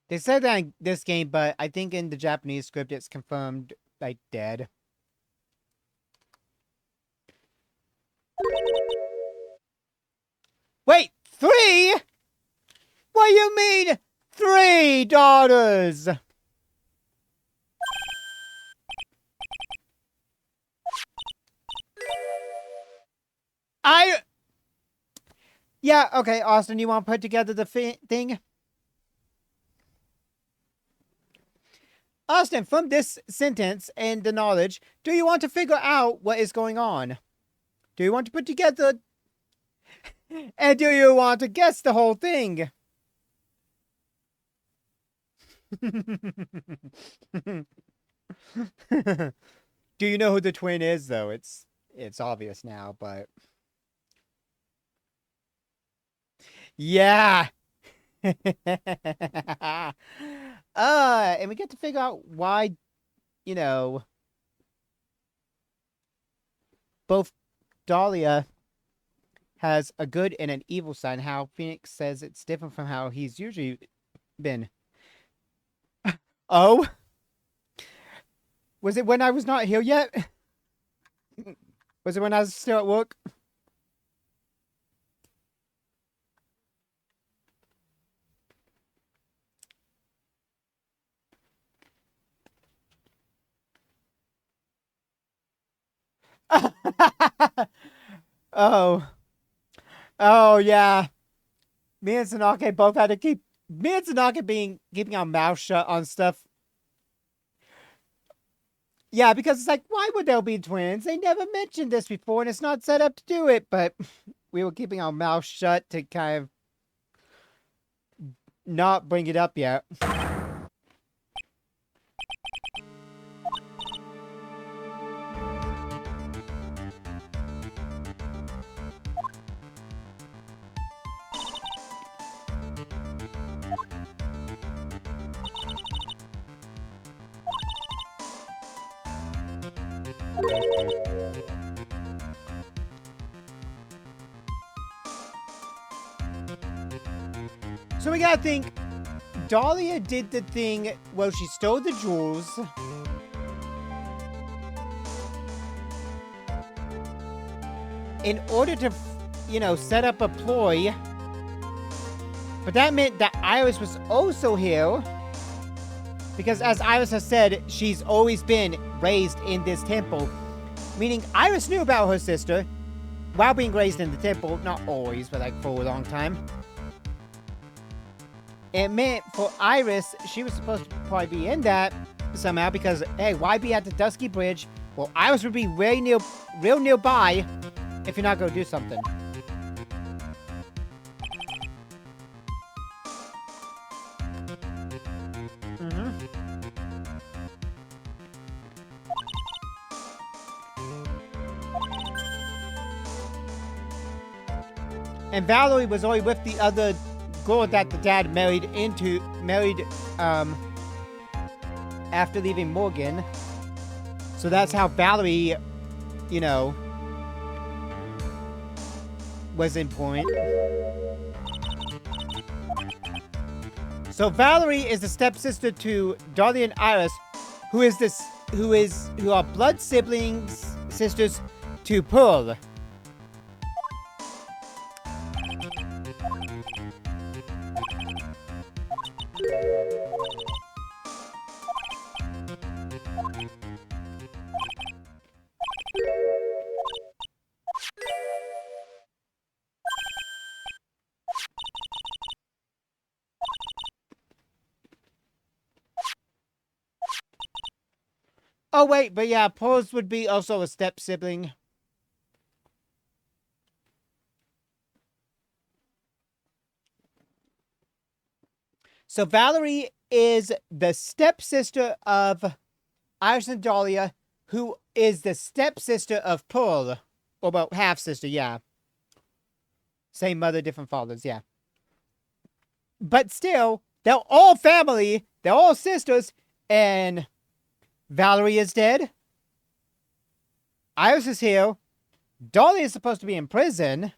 They said that in this game, but I think in the Japanese script it's confirmed, like, dead. Wait, 3? What do you mean, 3 daughters? Yeah, okay, Austin, you want to put together the thing? Austin, from this sentence and the knowledge, do you want to figure out what is going on? Do you want to put together... And do you want to guess the whole thing? Do you know who the twin is, though? It's obvious now, but... Yeah! And we get to figure out why, you know, both Dahlia has a good and an evil side. How Phoenix says it's different from how he's usually been. Oh? Was it when I was not here yet? Was it when I was still at work? Oh. Oh, yeah. Me and Sanake both had to keep... Me and Sanake keeping our mouth shut on stuff. Yeah, because it's like, why would there be twins? They never mentioned this before, and it's not set up to do it. But we were keeping our mouth shut to kind of not bring it up yet. So we gotta think, Dahlia did the thing, well, she stole the jewels. In order to, you know, set up a ploy. But that meant that Iris was also here. Because as Iris has said, she's always been raised in this temple. Meaning Iris knew about her sister while being raised in the temple. Not always, but like for a long time. It meant for Iris, she was supposed to probably be in that somehow because, hey, why be at the Dusky Bridge? Well, Iris would be real nearby if you're not going to do something. And Valerie was already with the other girl that the dad married after leaving Morgan. So that's how Valerie, you know, was important. So Valerie is the stepsister to Dahlia and Iris, who are blood sisters to Pearl. Oh wait, but yeah, Pearl's would be also a step sibling. So Valerie is the stepsister of Iris and Dahlia, who is the stepsister of Pearl. Or about half-sister, yeah. Same mother, different fathers, yeah. But still, they're all family, they're all sisters, and Valerie is dead. Iris is here. Dahlia is supposed to be in prison.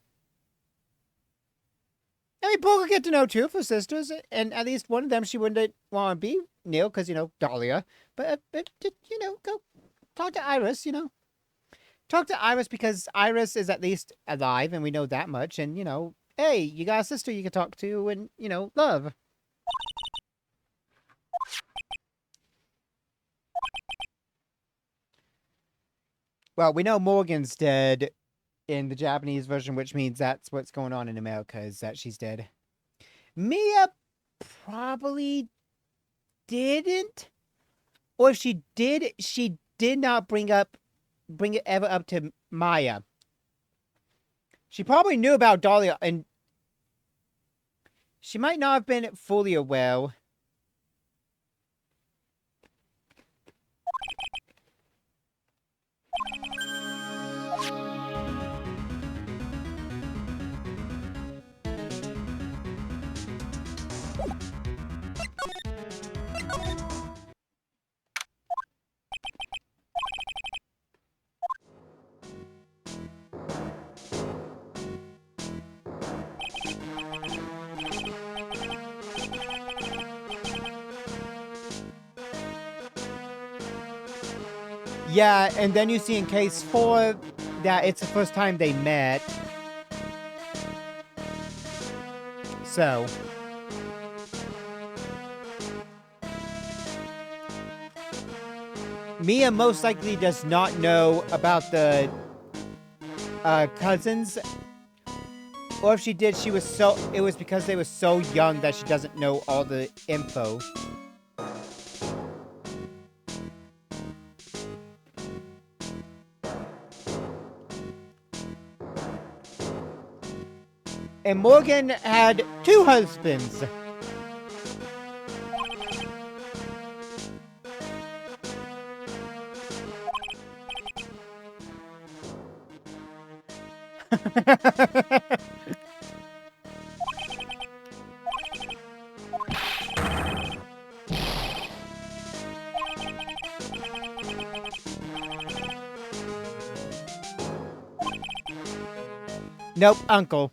I mean, Pearl could get to know two of her sisters, and at least one of them she wouldn't want to be near, because, you know, Dahlia. But, you know, go talk to Iris, you know. Talk to Iris because Iris is at least alive, and we know that much, and, you know, hey, you got a sister you can talk to and, you know, love. Well, we know Morgan's dead in the Japanese version, which means that's what's going on in America, is that she's dead. Mia probably didn't. Or if she did not bring it ever up to Maya. She probably knew about Dahlia, and she might not have been fully aware. Yeah, and then you see in case 4 that it's the first time they met. So. Mia most likely does not know about the cousins. Or if she did, it was because they were so young that she doesn't know all the info. And Morgan had 2 husbands. Nope, uncle.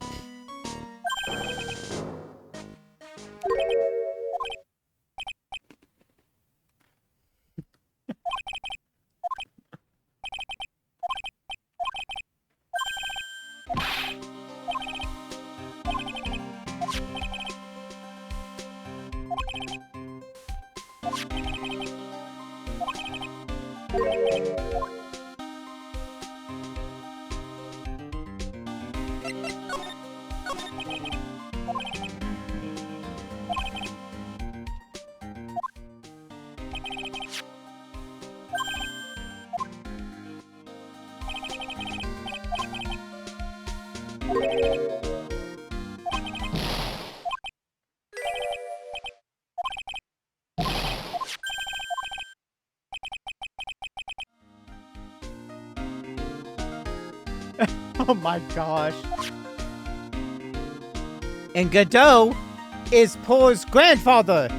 Oh my gosh. And Godot is Paul's grandfather.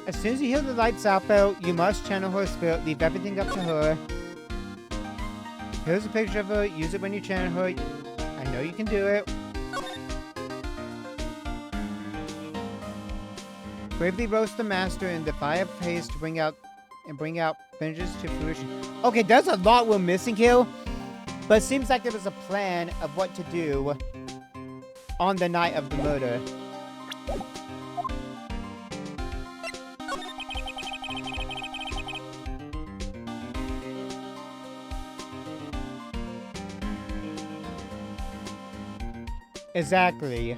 As soon as you hear the lights out, Belle, you must channel her spirit. Leave everything up to her. Here's a picture of her. Use it when you channel her. I know you can do it. Bravely roast the master in the fireplace to bring out vengeance to fruition. Okay, there's a lot we're missing here, but it seems like there was a plan of what to do on the night of the murder. Exactly.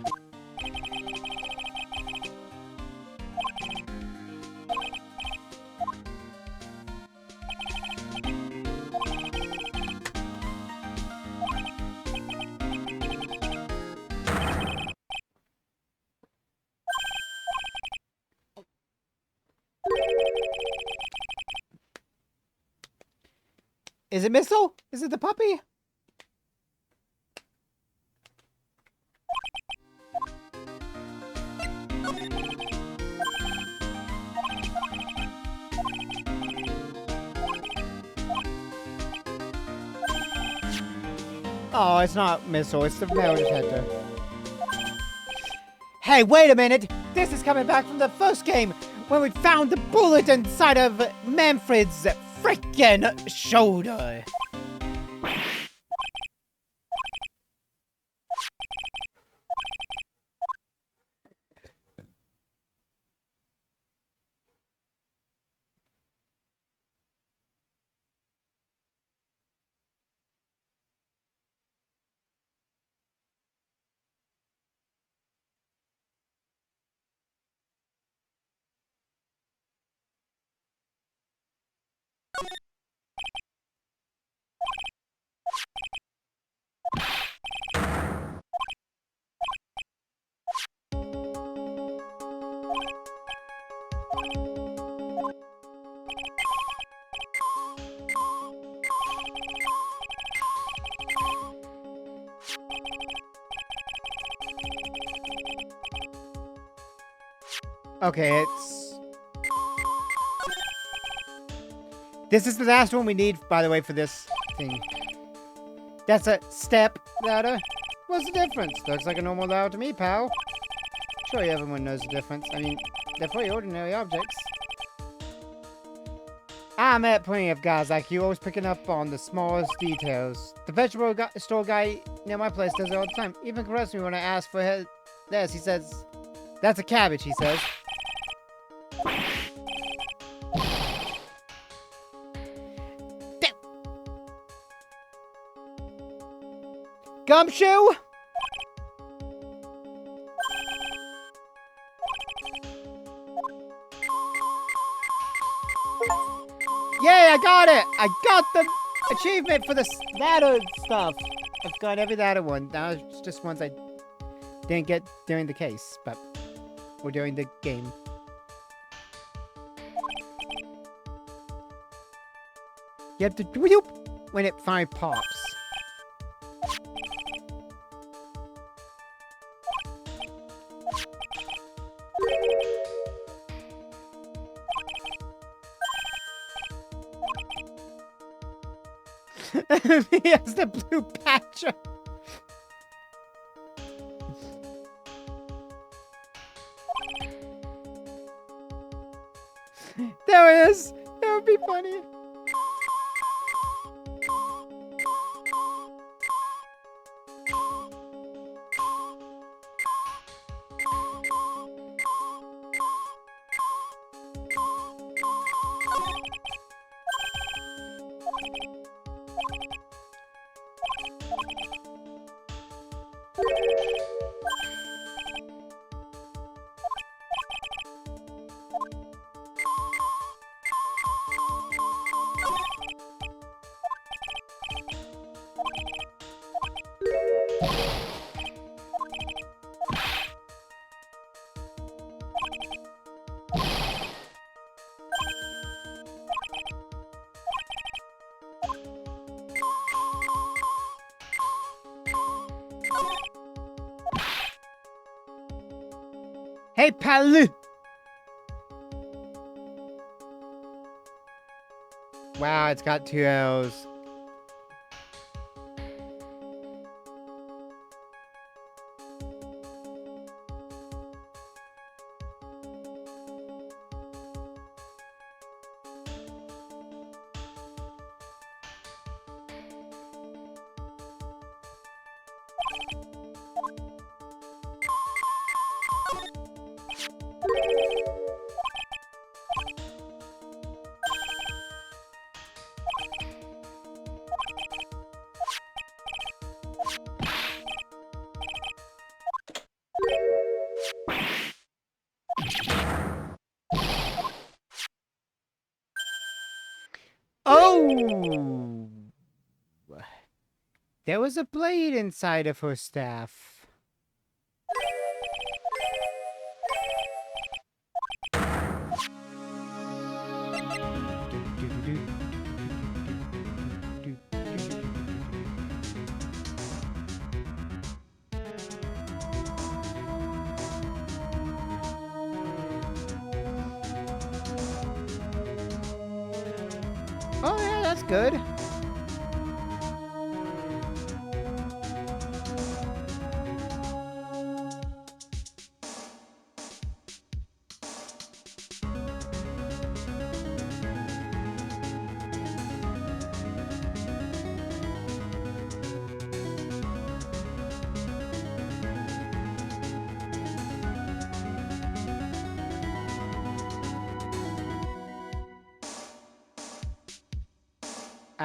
Is it Missile? Is it the puppy? Oh, it's not Missile, it's the male detector. Hey, wait a minute! This is coming back from the first game, when we found the bullet inside of Manfred's frickin' shoulder. Okay, this is the last one we need, by the way, for this thing. That's a step ladder. What's the difference? Looks like a normal ladder to me, pal. Surely everyone knows the difference. I mean, they're pretty ordinary objects. I met plenty of guys like you, always picking up on the smallest details. The vegetable store guy near my place does it all the time. Even corrects me when I ask for this. He says, "That's a cabbage," he says. Gumshoe? Yay, I got it! I got the achievement for the ladder stuff. I've got every ladder one. Now it's just ones I didn't get during the case, but or during the game. You have to whoop when it finally pops. He has the blue patch. There it is. That would be funny. Hey, pal! Wow, it's got 2 L's. Oh! There was a blade inside of her staff. Oh yeah, that's good.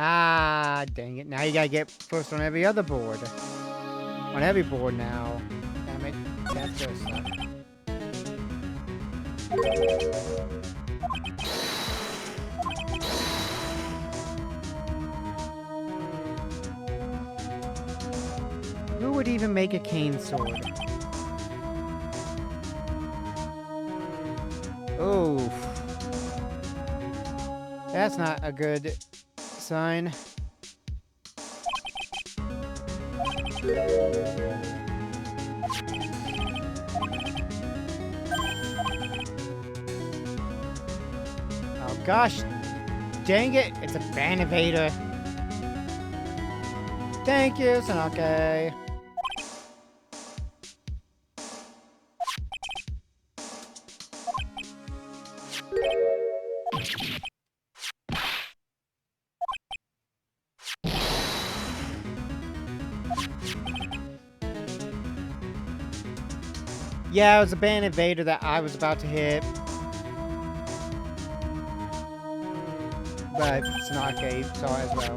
Ah, dang it. Now you gotta get first on every other board. On every board now. Damn it. That's gonna suck. Who would even make a cane sword? Oof. That's not a good sign. Oh gosh. Dang it. It's a ban evader. Thank you, Sanake. Yeah, it was a ban evader that I was about to hit. But Sanake saw it as well.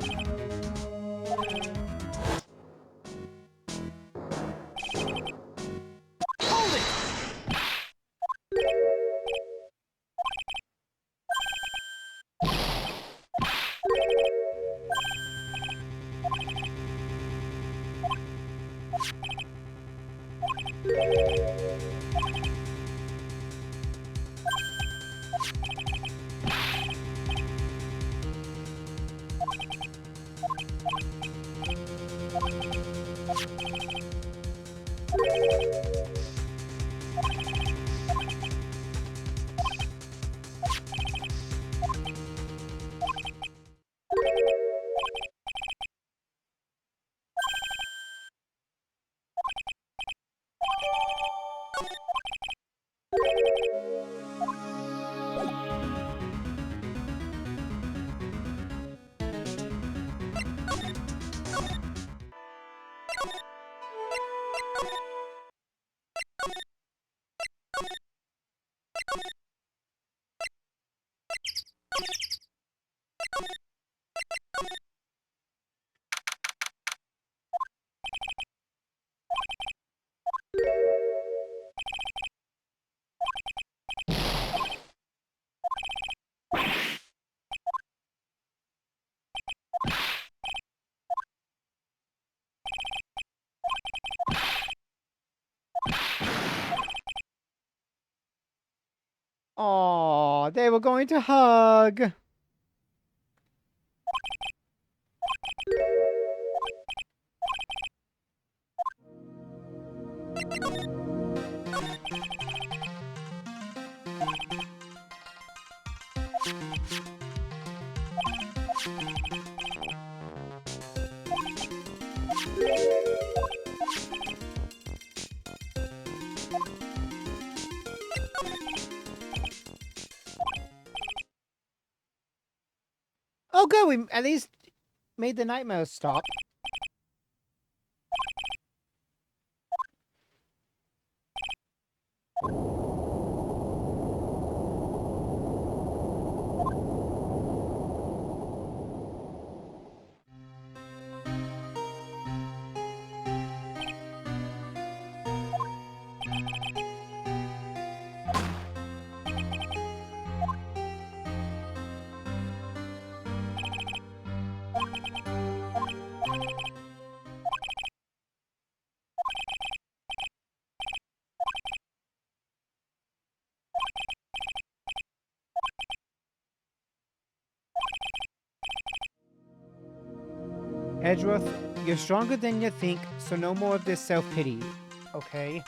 Aw, they were going to hug. Oh, good. We at least made the nightmares stop. Edgeworth, you're stronger than you think, so no more of this self-pity, okay?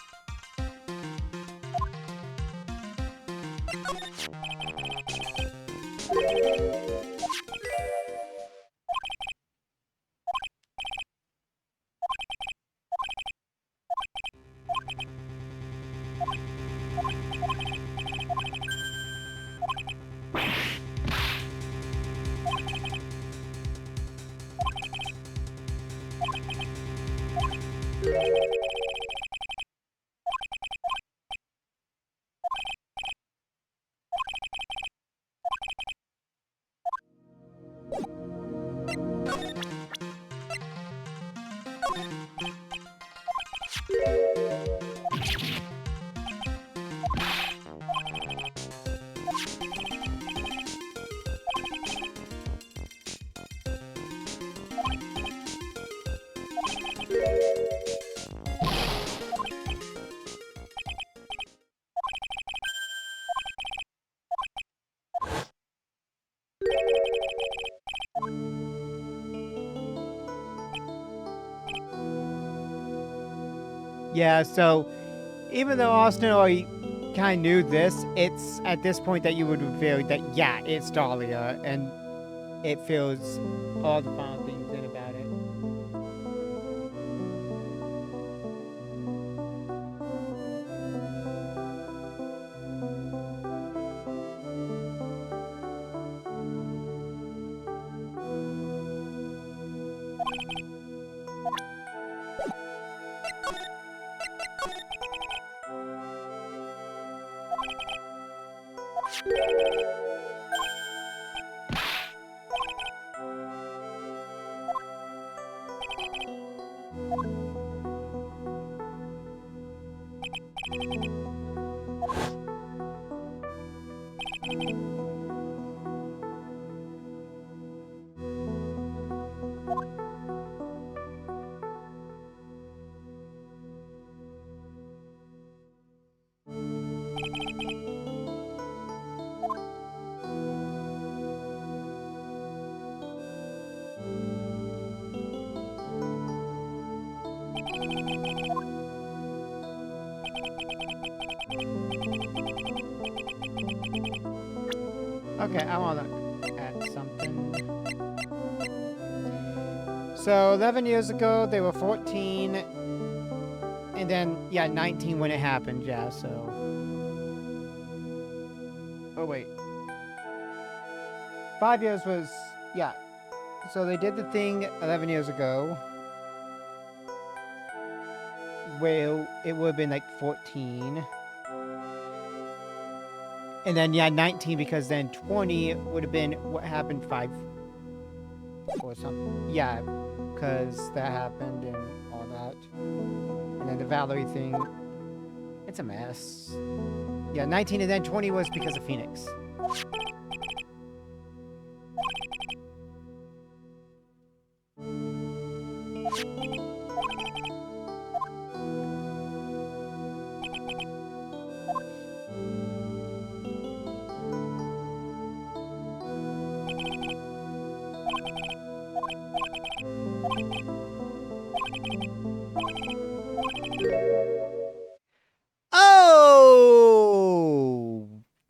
Yeah, so even though Austin already kind of knew this, it's at this point that you would reveal that, yeah, it's Dahlia, and it feels all the final things in about it. Okay, I want to look at something. So 11 years ago, they were 14, and then, yeah, 19 when it happened, yeah, so. Oh, wait. 5 years was, yeah. So they did the thing 11 years ago. Well, it would have been like 14. And then, yeah, 19, because then 20 would have been what happened 5 or something. Yeah, because that happened and all that. And then the Valerie thing. It's a mess. Yeah, 19 and then 20 was because of Phoenix.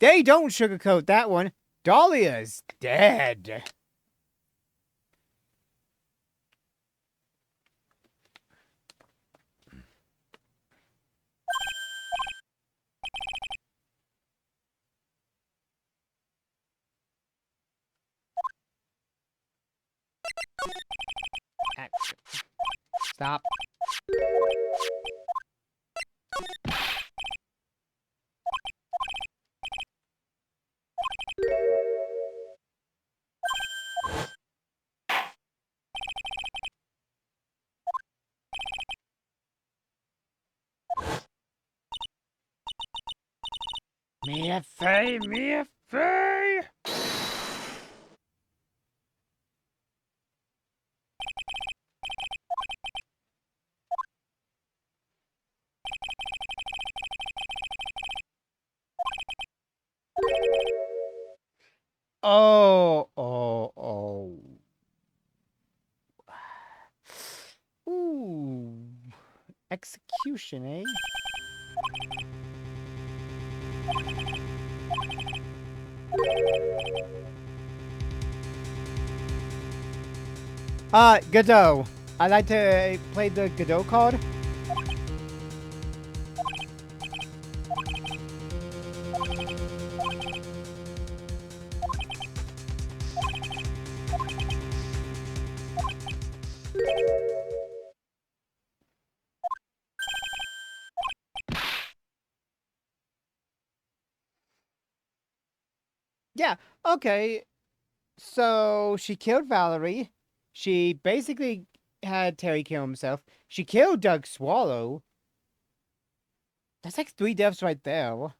They don't sugarcoat that one. Dahlia's dead. Action. Stop. Mia Fey, Mia Fey. Oh, oh, oh. Ooh. Execution, eh? Godot. I like to play the Godot card. Yeah, okay. So she killed Valerie. She basically had Terry kill himself. She killed Doug Swallow. That's like 3 deaths right there.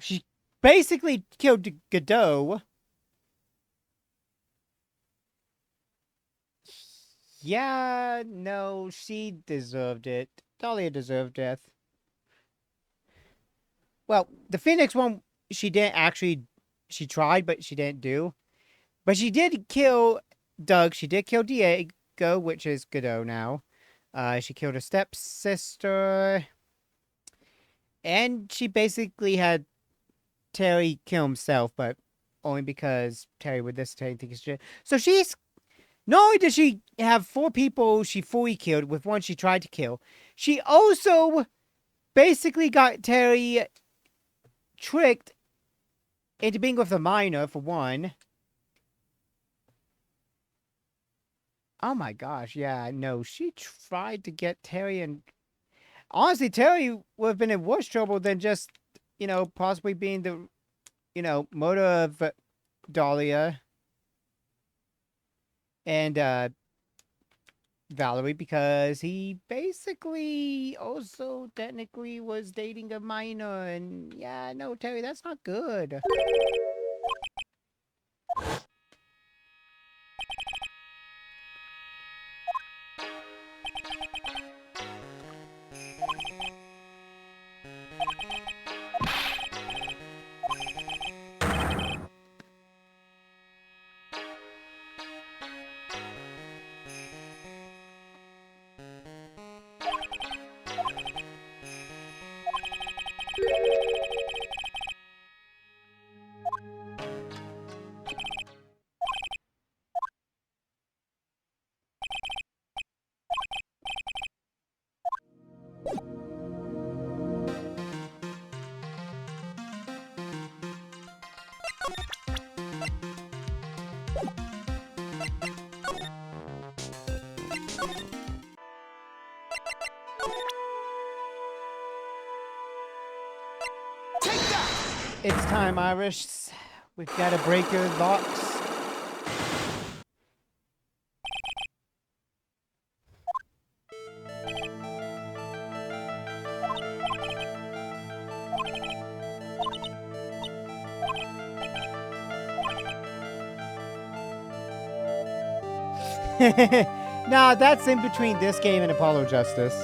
She basically killed Godot. Yeah, no, she deserved it. Dahlia deserved death. Well, the Phoenix one, she didn't actually. She tried, but she didn't do. But she did kill Doug. She did kill Diego, which is Godot now. She killed her stepsister. And she basically had Terry kill himself, but only because Terry would listen to anything. So she's. Not only did she have 4 people she fully killed with one she tried to kill, she also basically got Terry tricked into being with a minor, for one. Oh my gosh, yeah, no, she tried to get Terry, and honestly, Terry would have been in worse trouble than just, possibly being the, murder of Dahlia and, Valerie, because he basically also technically was dating a minor, and yeah, no, Terry, that's not good. It's time, Irish. We've got to break your locks. Nah, that's in between this game and Apollo Justice.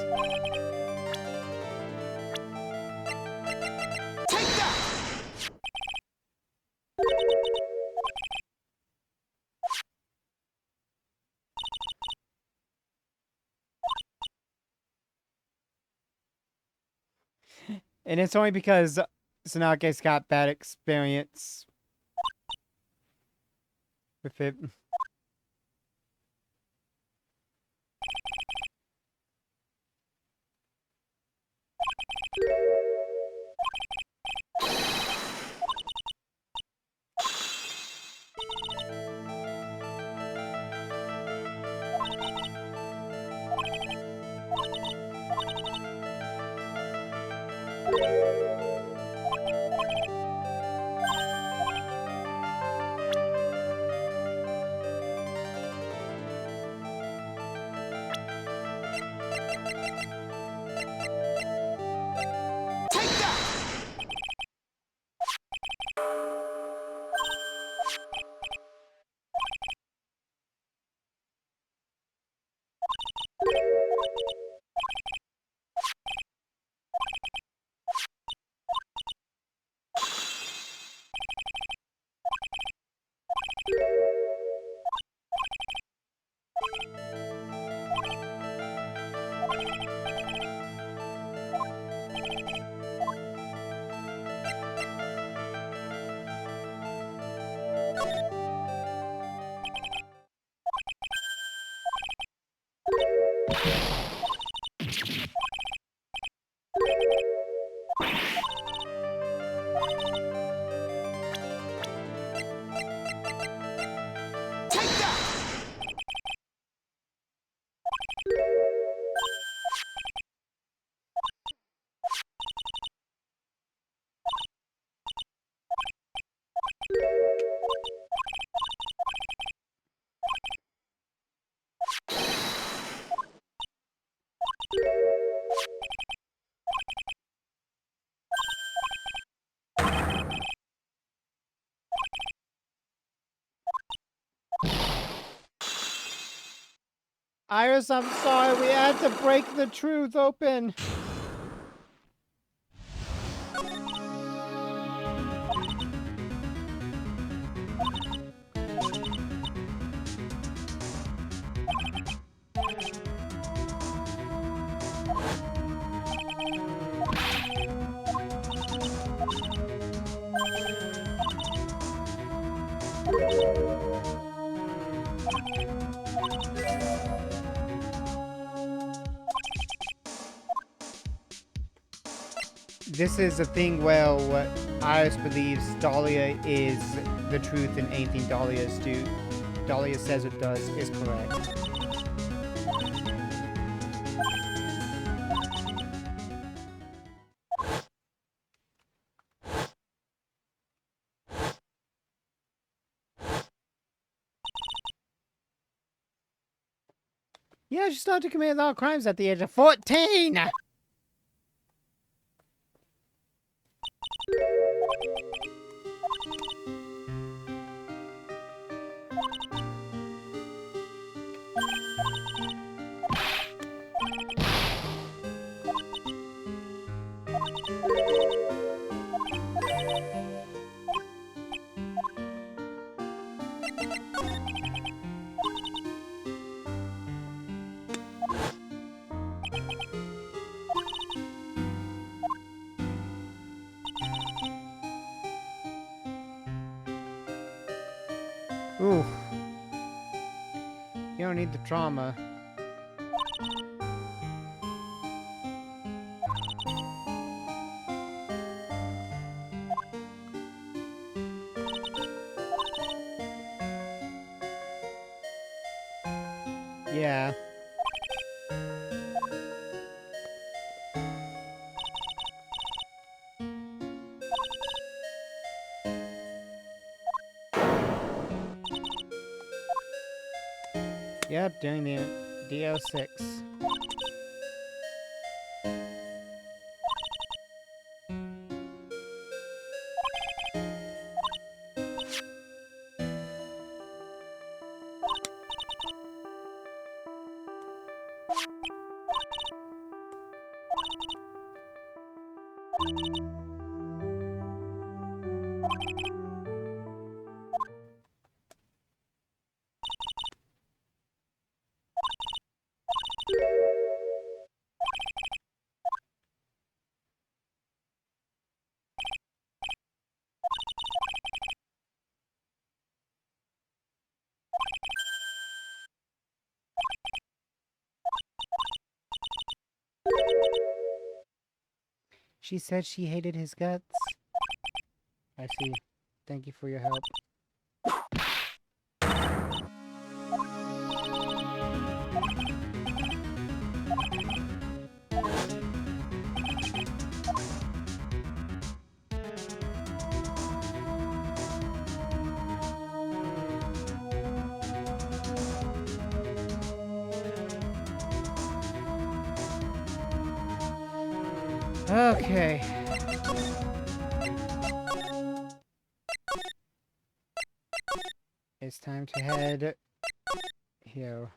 And it's only because So now Gabe's got bad experience with it. Iris, I'm sorry, we had to break the truth open. This is a thing where what Iris believes Dahlia is the truth and anything Dahlia says it does is correct. Yeah, she started to commit a lot of crimes at the age of 14! Oof. You don't need the trauma. Yeah. Yep, doing the DO6. She said she hated his guts. I see. Thank you for your help. Okay. It's time to head here.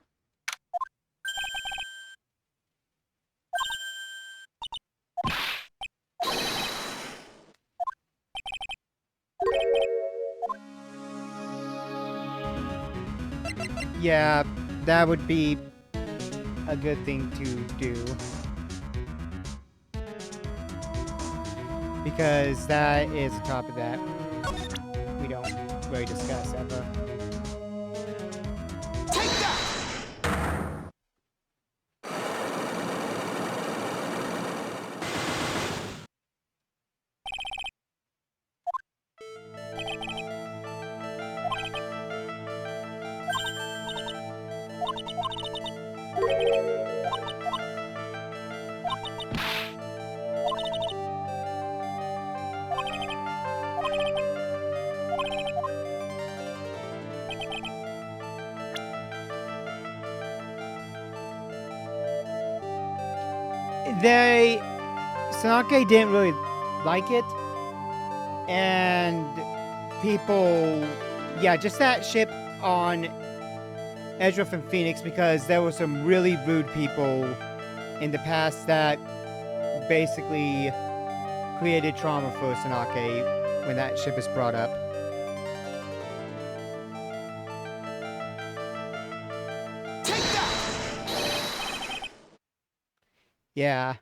Yeah, that would be a good thing to do. Because that is a topic that we don't really discuss ever. Take that! Sanake didn't really like it. And people, yeah, just that ship on Edgeworth and Phoenix, because there were some really rude people in the past that basically created trauma for Sanake when that ship is brought up. Take that! Yeah.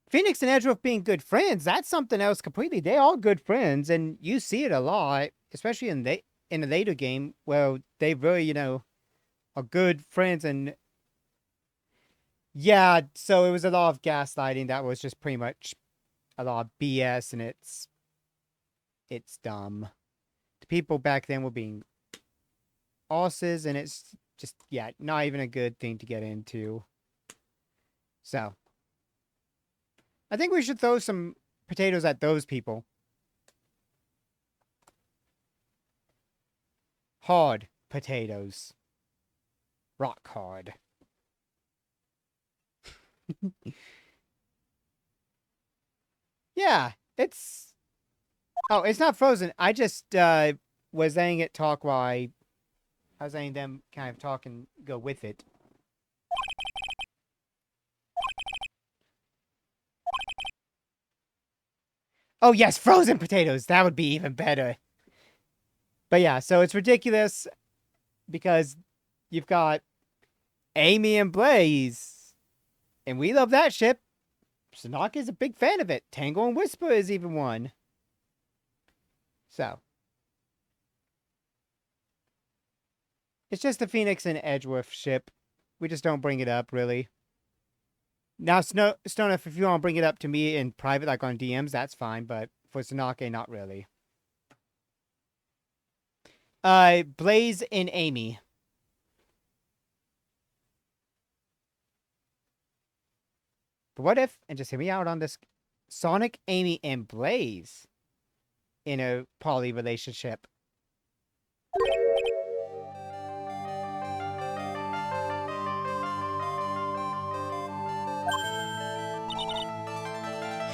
Phoenix and Edgeworth being good friends, that's something else completely. They are good friends, and you see it a lot, especially in the later game, where they really, you know, are good friends. And yeah, so it was a lot of gaslighting that was just pretty much a lot of BS, and it's dumb. The people back then were being asses, and it's just, yeah, not even a good thing to get into. So I think we should throw some potatoes at those people. Hard potatoes. Rock hard. Yeah, it's... Oh, it's not frozen. I just was letting it talk while I was letting them kind of talk and go with it. Oh, yes, frozen potatoes. That would be even better. But yeah, so it's ridiculous because you've got Amy and Blaze, and we love that ship. Sanaka's a big fan of it. Tangle and Whisper is even one. So it's just the Phoenix and Edgeworth ship. We just don't bring it up, really. Now, Stone, if you want to bring it up to me in private, like on DMs, that's fine. But for Sanake, not really. Blaze and Amy. But what if, and just hear me out on this, Sonic, Amy, and Blaze in a poly relationship?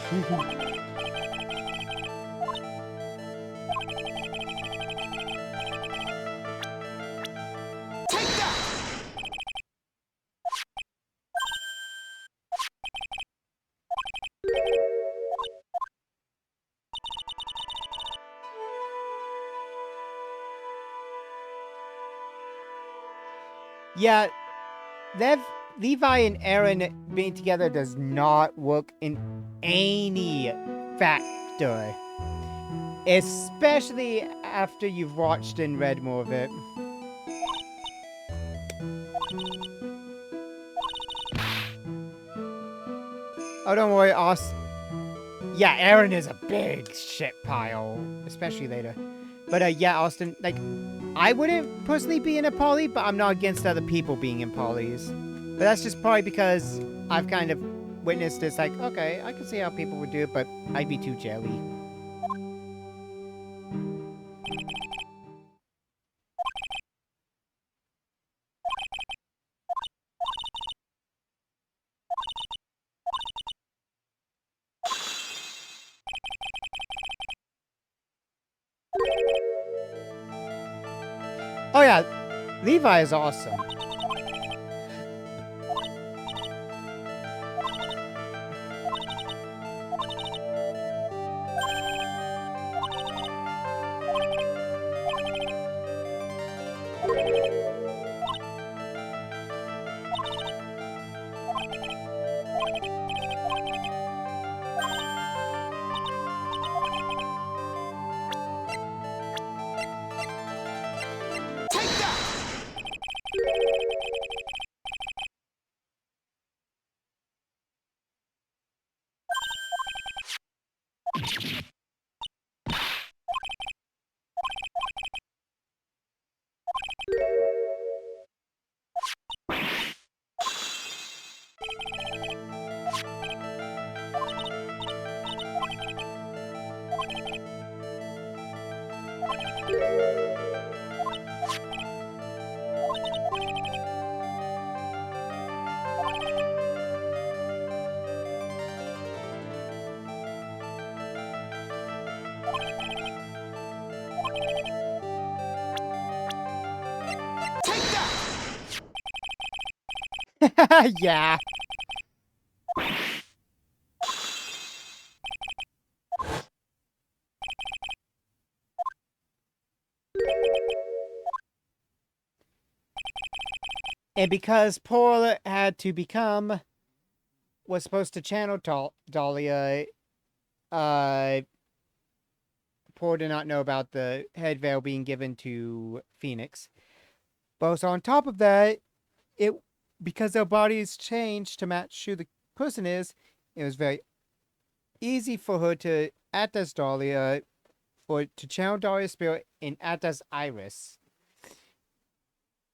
Take that! Yeah, Levi and Aaron being together does not work in any factor. Especially after you've watched and read more of it. Oh, don't worry, Yeah, Aaron is a big shit pile, especially later. But yeah, Austin, like, I wouldn't personally be in a poly, but I'm not against other people being in polys. But that's just probably because I've kind of witnessed this, like, okay, I can see how people would do it, but I'd be too jelly. Oh yeah, Levi is awesome. Take that! Take that! Yeah. And because Paul had to become, was supposed to channel Dahlia, Paul did not know about the head veil being given to Phoenix. But also on top of that, it because their bodies changed to match who the person is, it was very easy for her to act as Dahlia, or to channel Dahlia's spirit and act as Iris,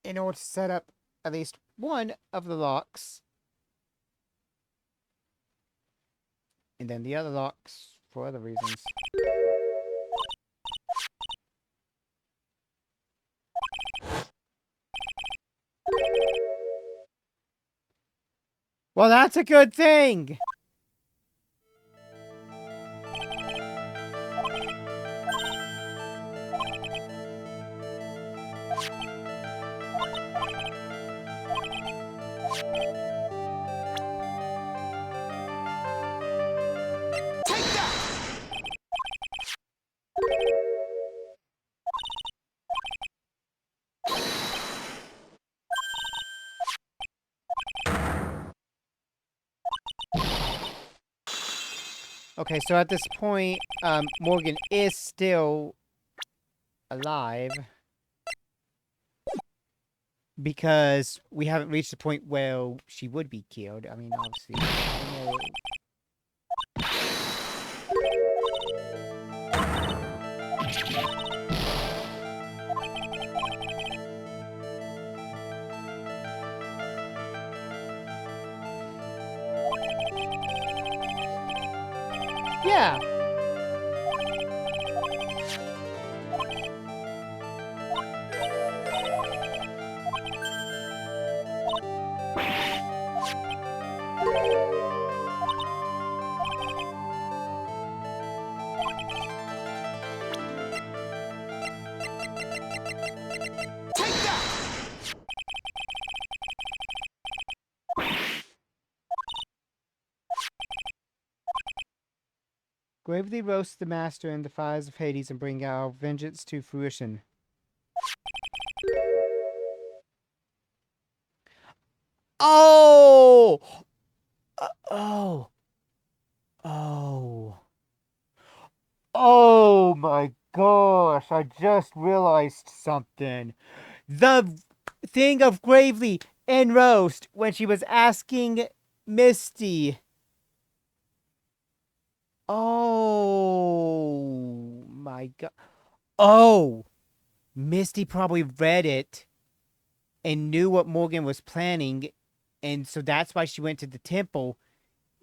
in order to set up at least one of the locks, and then the other locks for other reasons. Well, that's a good thing! Take that! Okay, so at this point, Morgan is still alive. Because we haven't reached the point where she would be killed. I mean, obviously. I know. Yeah. Take that! Gravely roast the master in the fires of Hades and bring our vengeance to fruition. Oh! Oh! Oh! Oh my gosh, I just realized something. The thing of Gravely and Roast when she was asking Misty. Oh my god. Oh! Misty probably read it and knew what Morgan was planning, and so that's why she went to the temple,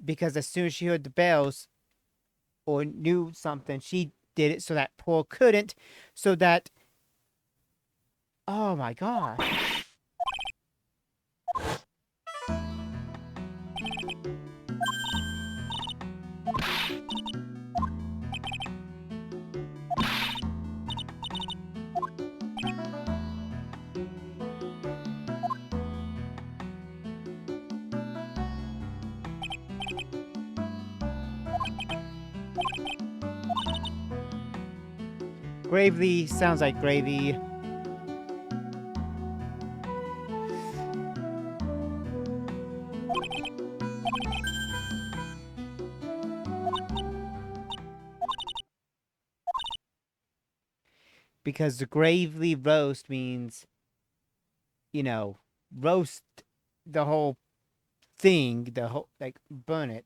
because as soon as she heard the bells or knew something, she did it so that Paul couldn't, so that... Oh my god. Gravely sounds like gravy. Because the gravely roast means, you know, roast the whole thing, the whole, like, burn it.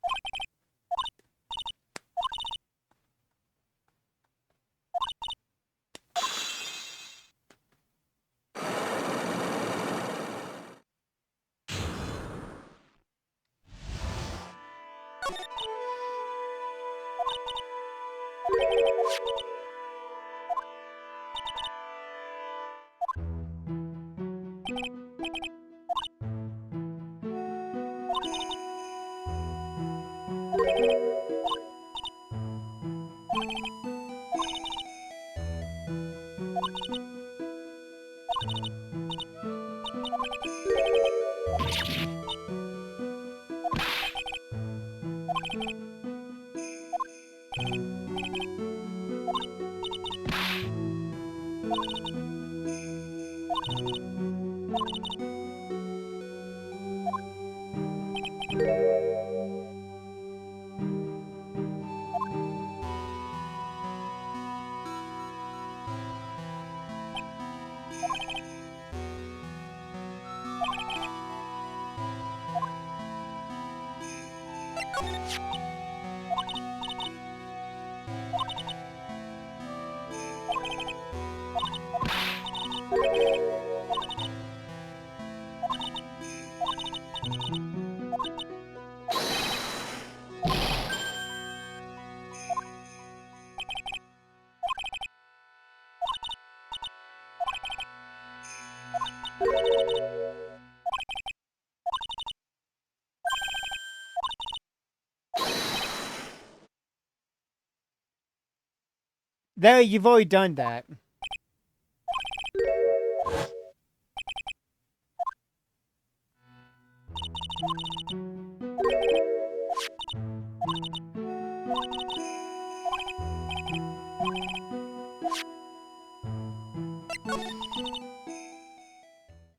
There, you've already done that.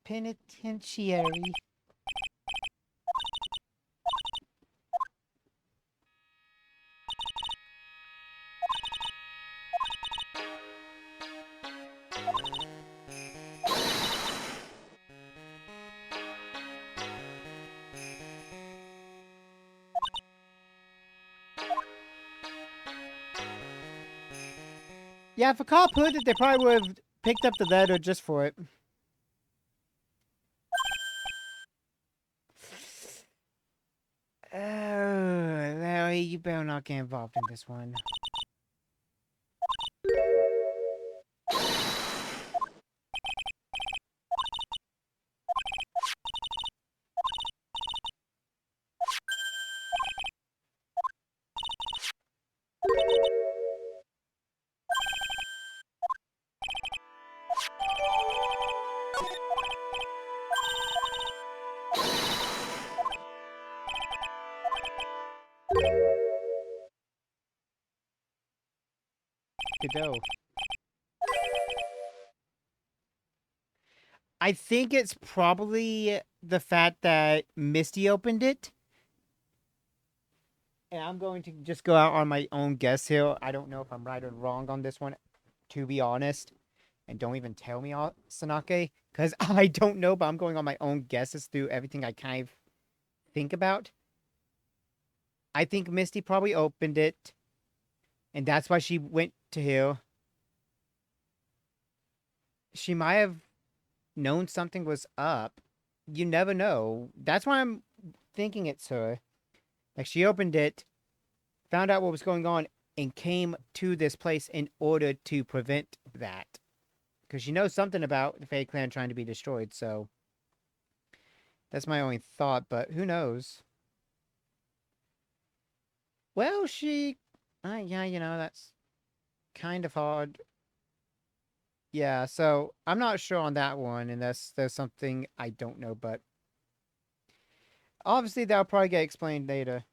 Penitentiary. Yeah, if a cop heard it, they probably would have picked up the letter just for it. Oh, Larry, you better not get involved in this one. Good-o. I think it's probably the fact that Misty opened it. And I'm going to just go out on my own guess here. I don't know if I'm right or wrong on this one, to be honest. And don't even tell me, Sanake, because I don't know, but I'm going on my own guesses through everything I kind of think about. I think Misty probably opened it, and that's why she went to here. she might have known something was up. You never know. That's why I'm thinking it's her. Like, she opened it, found out what was going on, and came to this place in order to prevent that. Because she knows something about the Fae Clan trying to be destroyed, so that's my only thought, but who knows? Well, yeah, that's kind of hard. Yeah, so I'm not sure on that one, and there's something I don't know, but obviously that'll probably get explained later.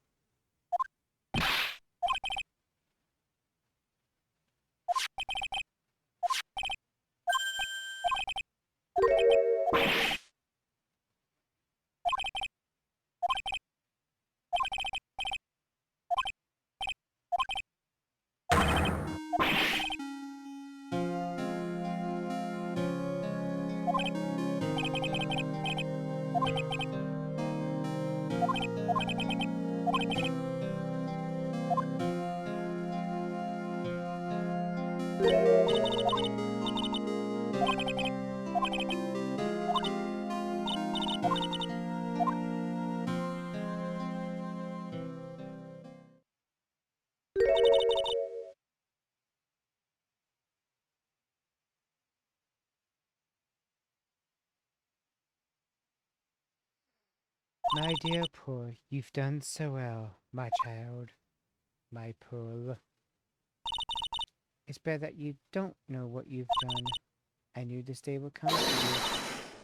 My dear Pearl, you've done so well, my child. My Pearl. It's better that you don't know what you've done. I knew this day would come to you.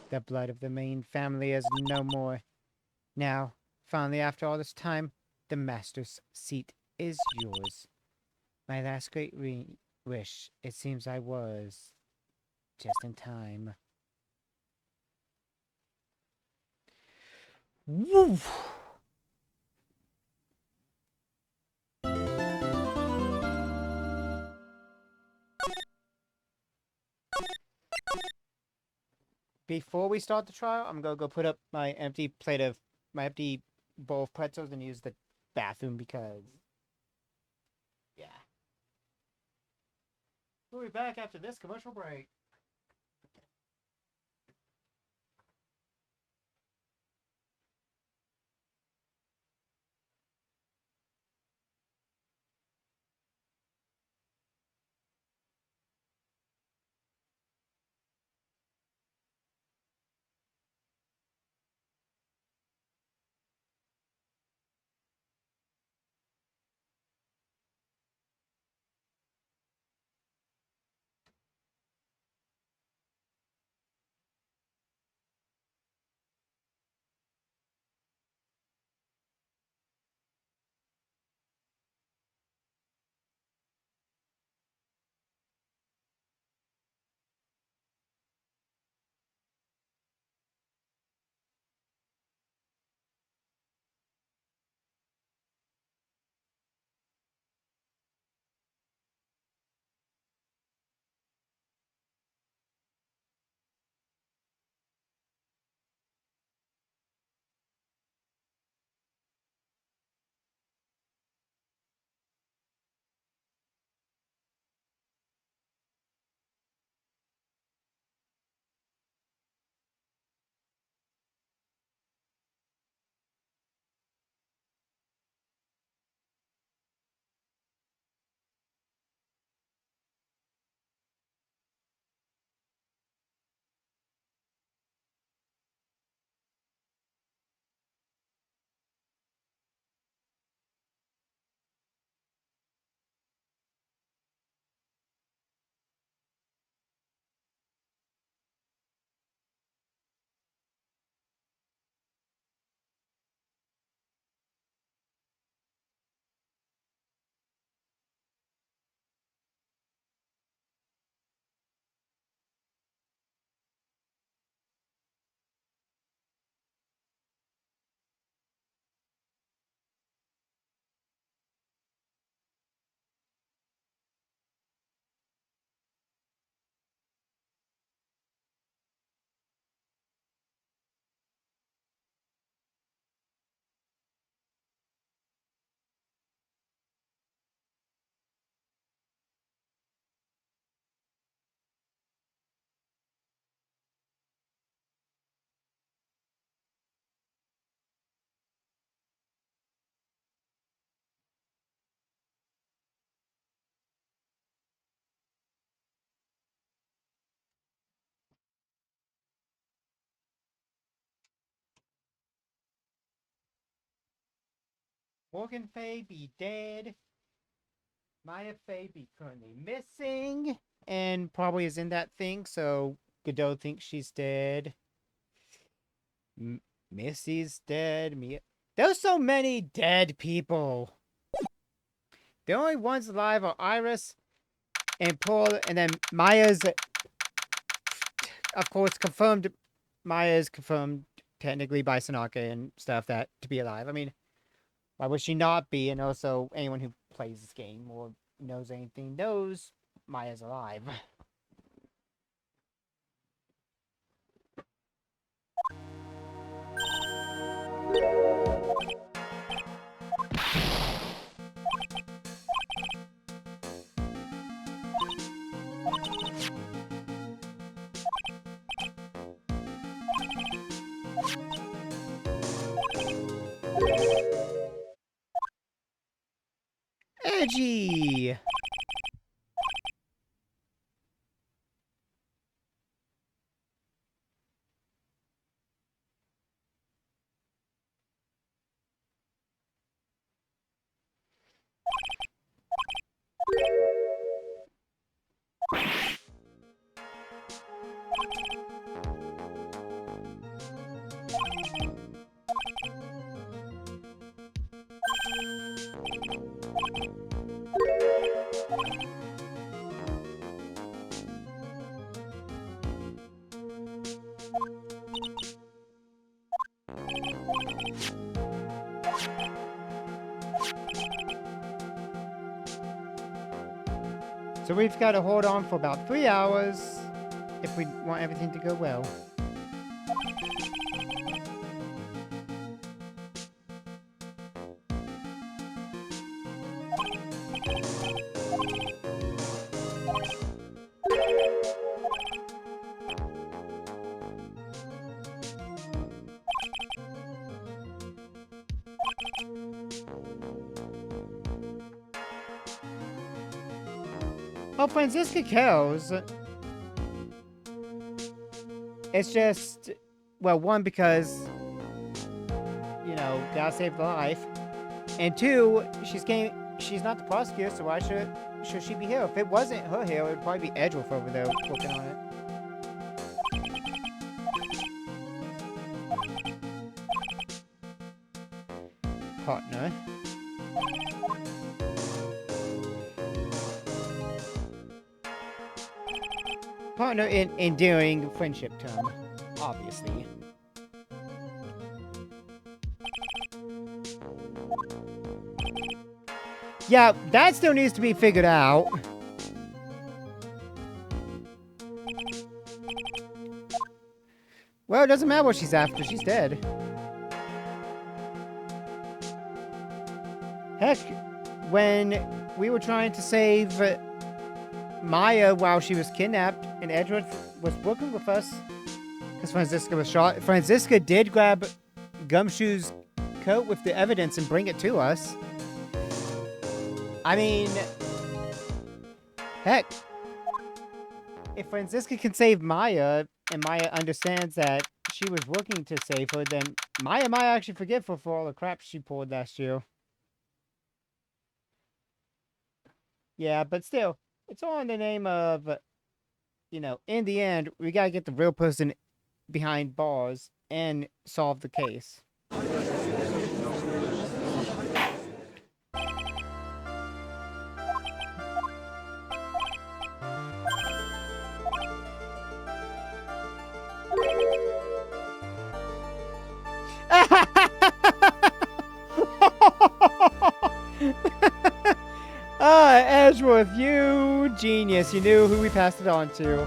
The blood of the main family is no more. Now, finally, after all this time, the master's seat is yours. My last great wish. It seems I was just in time. Woo! Before we start the trial, I'm gonna go put up my empty bowl of pretzels and use the bathroom because, yeah. We'll be back after this commercial break. Morgan Fay be dead. Maya Fey be currently missing. And probably is in that thing, so Godot thinks she's dead. Missy's dead. There's so many dead people. The only ones alive are Iris and Paul, and then Maya's, of course, confirmed. Maya's confirmed technically by Sanaka and stuff that to be alive. I mean, why would she not be? And also, anyone who plays this game or knows anything knows Maya's alive. Edgy! So we've got to hold on for about 3 hours if we want everything to go well. Oh, Franziska kills. It's just, well, one, because, you know, gotta save the life. And two, she's not the prosecutor, so why should she be here? If it wasn't her here, it would probably be Edgeworth over there working on it. Partner. Partner in endearing friendship term, obviously. Yeah, that still needs to be figured out. Well, it doesn't matter what she's after, she's dead. Heck, when we were trying to save Maya while she was kidnapped and Edgeworth was working with us because Franziska was shot. Franziska did grab Gumshoe's coat with the evidence and bring it to us. I mean, heck, if Franziska can save Maya and Maya understands that she was working to save her, then Maya might actually forgive her for all the crap she pulled last year. Yeah, but still, it's all in the name of, you know, in the end, we gotta get the real person behind bars and solve the case. Edgeworth, you genius. You knew who we passed it on to.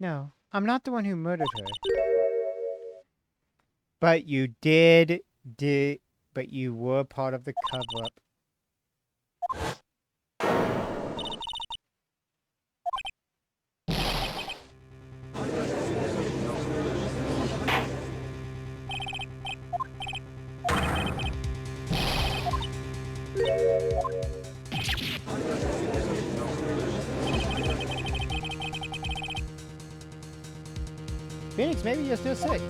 No, I'm not the one who murdered her. But you but you were part of the cover-up. Phoenix, maybe you're still sick.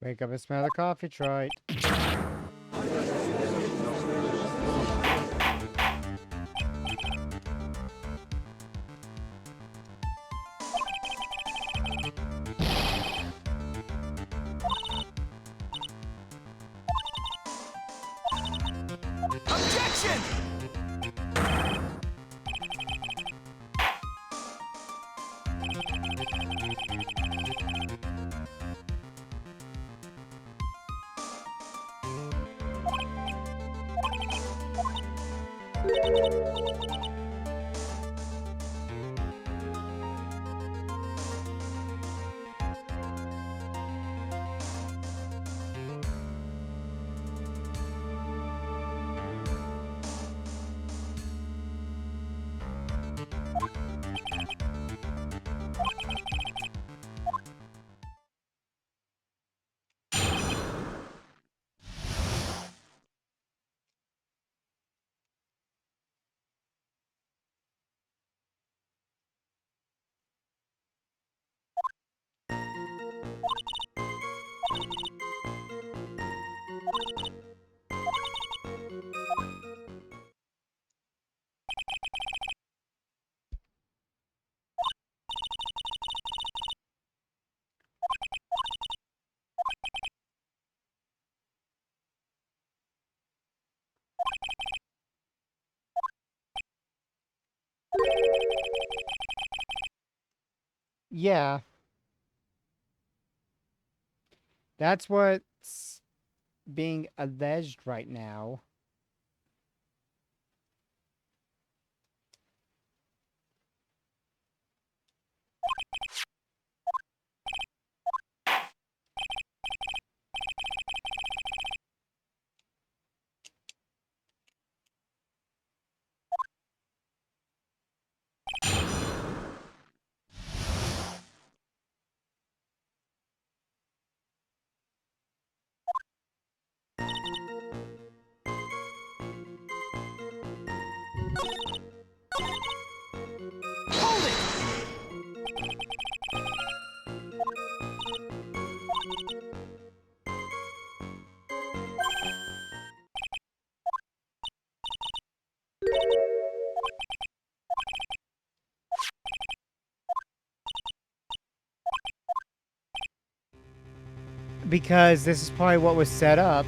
Wake up and smell the coffee, Troy. Objection! Yeah. That's what's being alleged right now. Hold it! Because this is probably what was set up.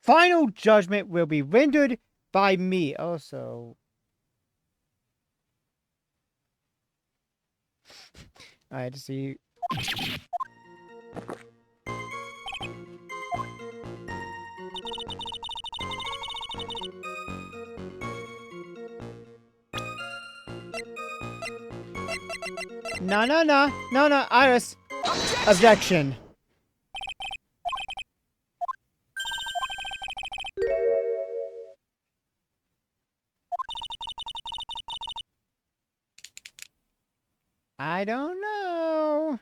Final judgment will be rendered by me. Also, I had to see. No, no, no. No, no, Iris. Objection. I don't know.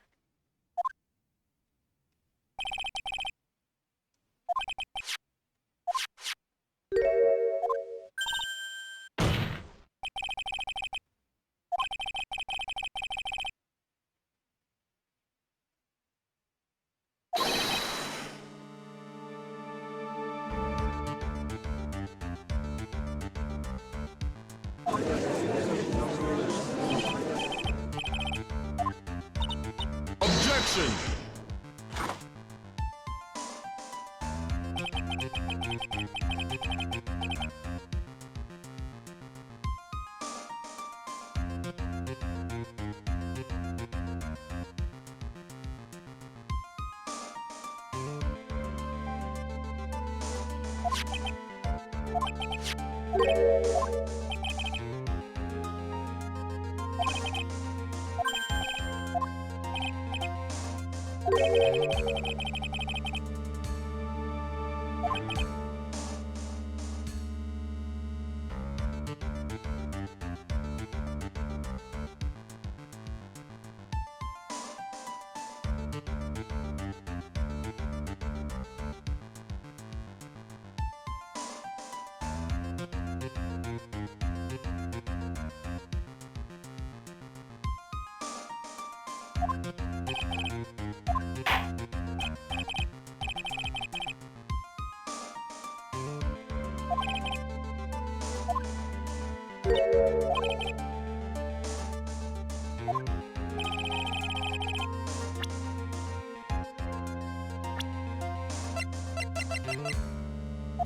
Objection!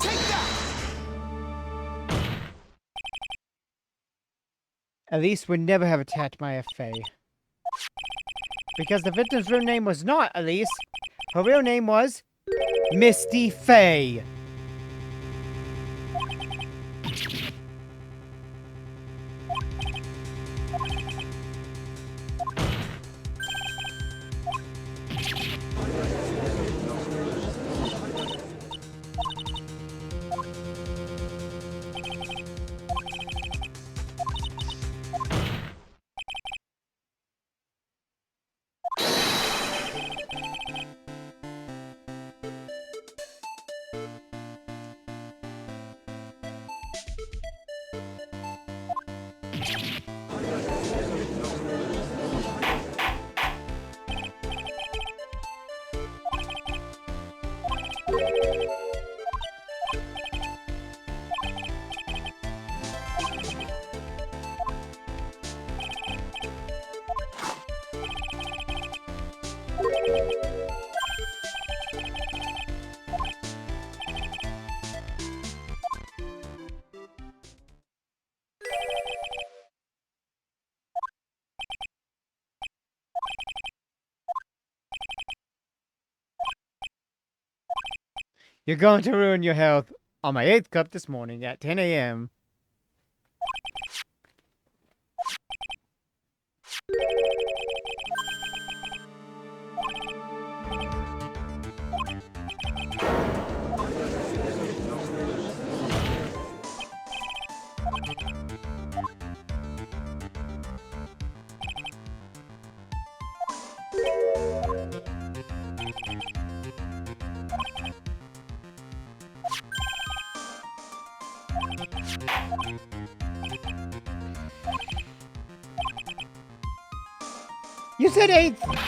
Take that! Elise would never have attacked my FA. Because the victim's real name was not Elise. Her real name was Misty Faye. You're going to ruin your health on my 8th cup this morning at 10 a.m. You said 8th!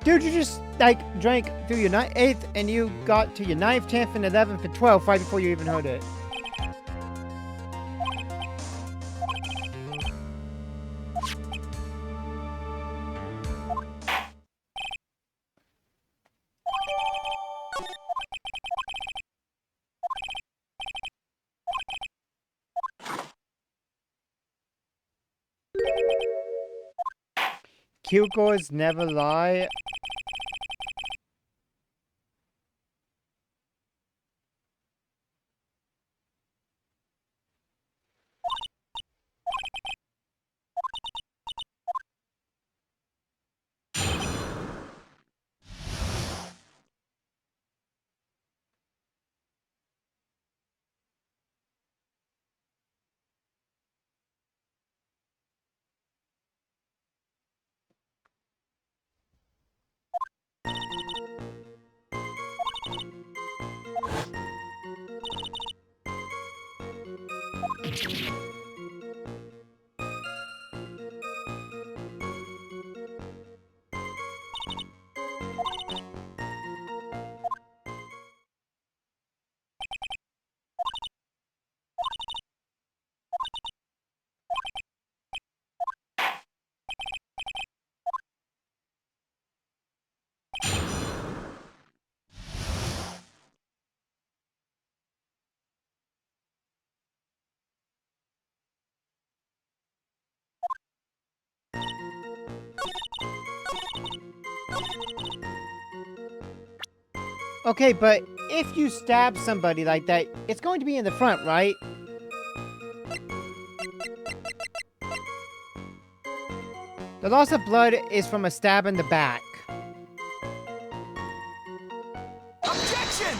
Dude, you just, like, drank through your 8th and you got to your 9th, 10th, and 11th, and 12th right before you even heard it. kill gods never lie. Okay, but if you stab somebody like that, it's going to be in the front, right? The loss of blood is from a stab in the back. Objection!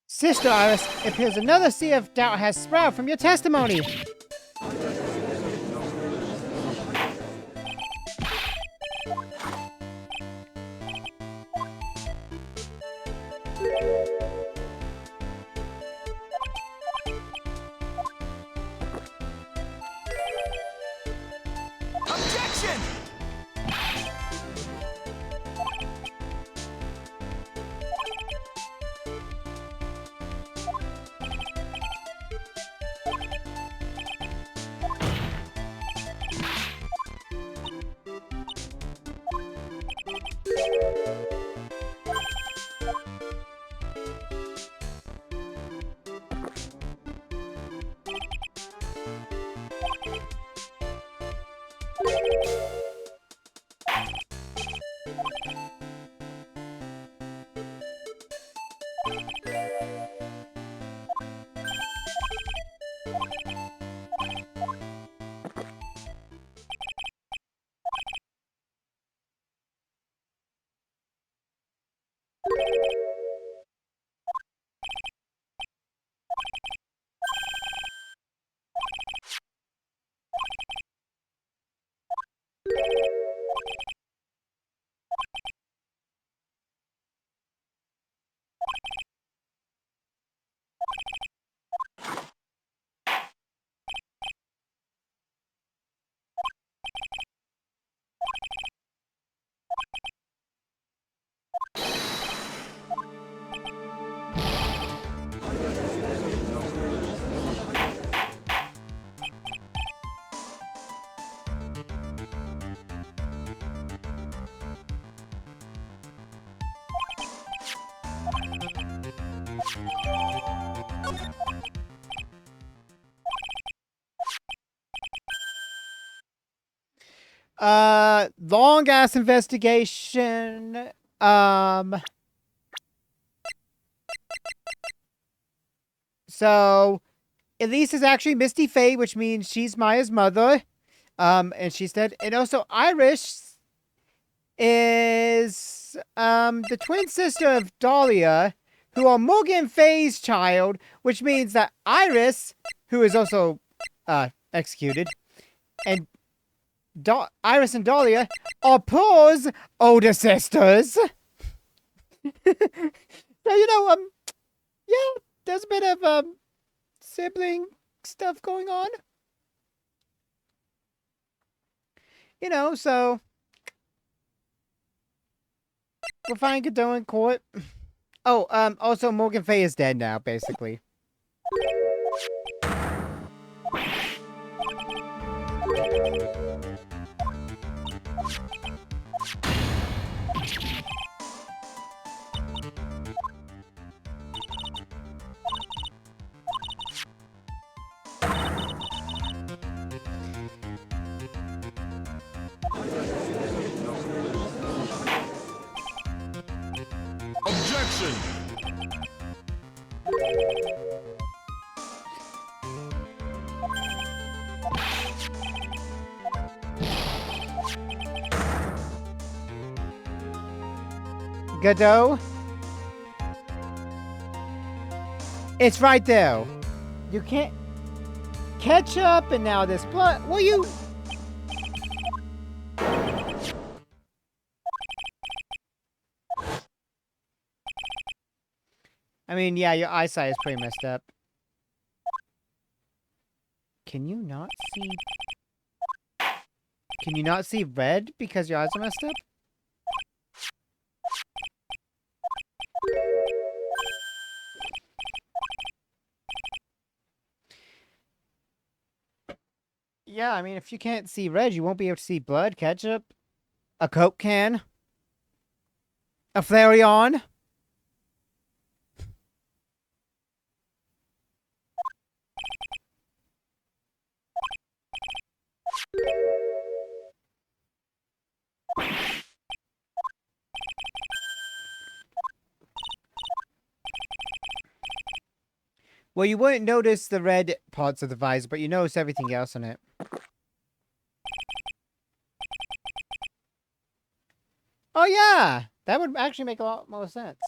Sister Iris, it appears another sea of doubt has sprouted from your testimony. Objection! Long ass investigation. So Elise is actually Misty Faye, which means she's Maya's mother. And she said, and also Iris is the twin sister of Dahlia, who are Morgan Faye's child, which means that Iris, who is also executed, and Iris and Dahlia are Paul's older sisters. So yeah, there's a bit of sibling stuff going on. So we'll find Godot in court. Oh, also Morgan Faye is dead now, basically. Objection! Godot? It's right there. You can't catch up, and now this blood. Will you? I mean, yeah, your eyesight is pretty messed up. Can you not see? Can you not see red because your eyes are messed up? Yeah, I mean, if you can't see red, you won't be able to see blood, ketchup, a Coke can, a Flareon. Well, you wouldn't notice the red parts of the visor, but you notice everything else on it. Oh, yeah! That would actually make a lot more sense.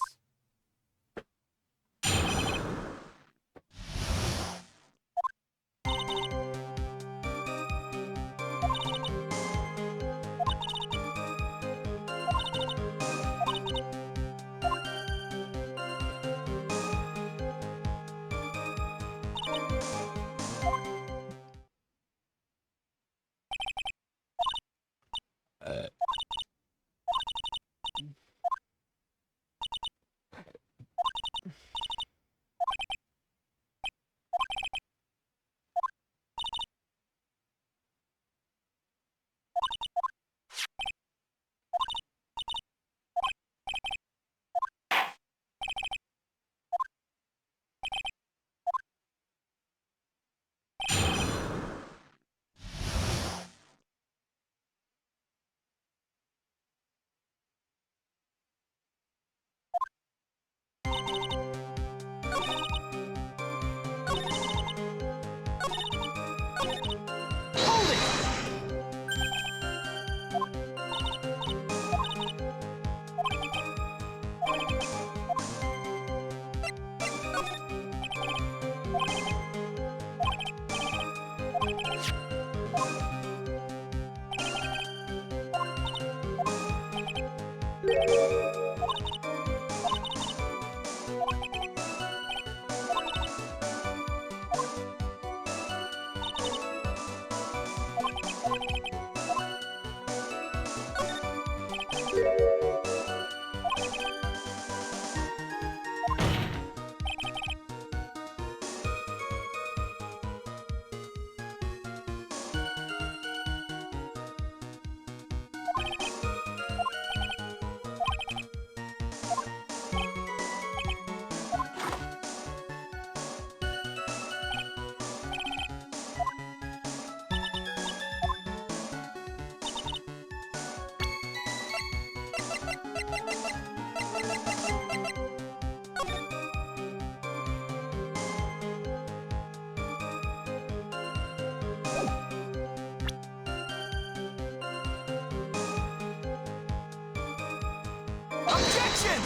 Objection!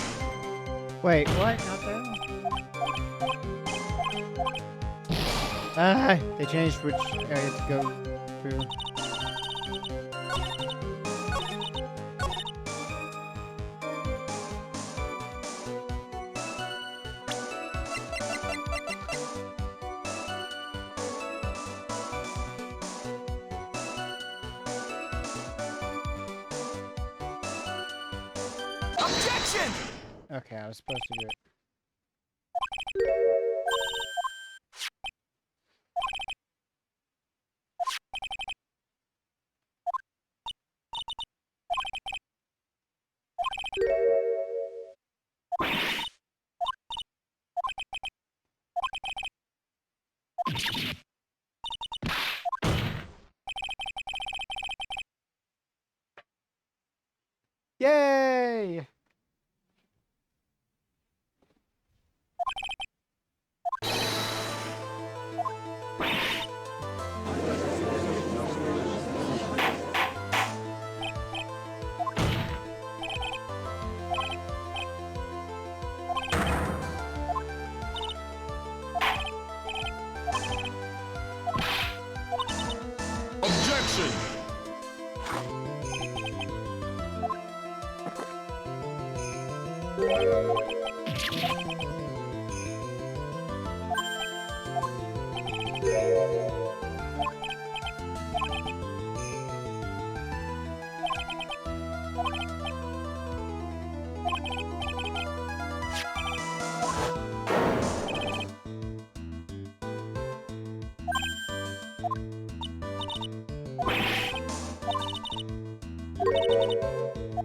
Wait, what? Not there? Ah, they changed which area to go through. Objection! Okay, I was supposed to do it. Yay! Objection!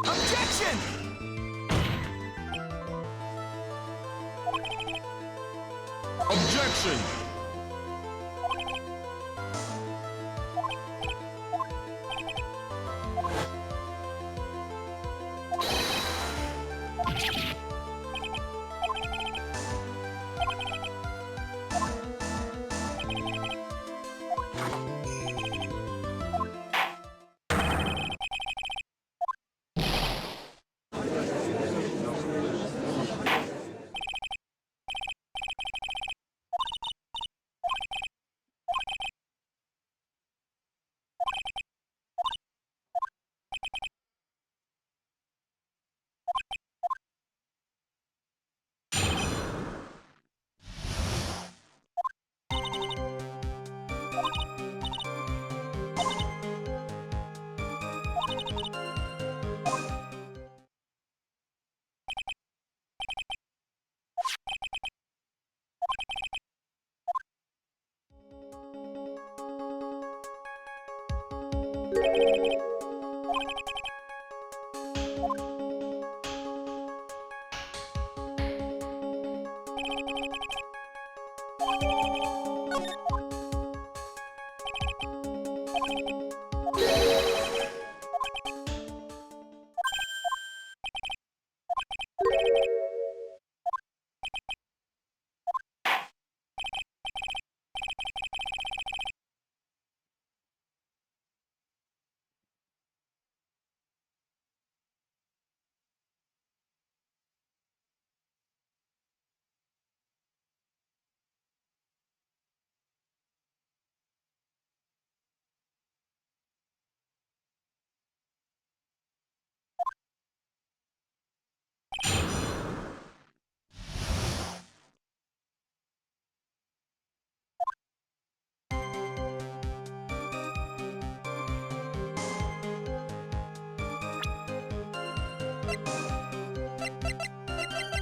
Objection! Objection!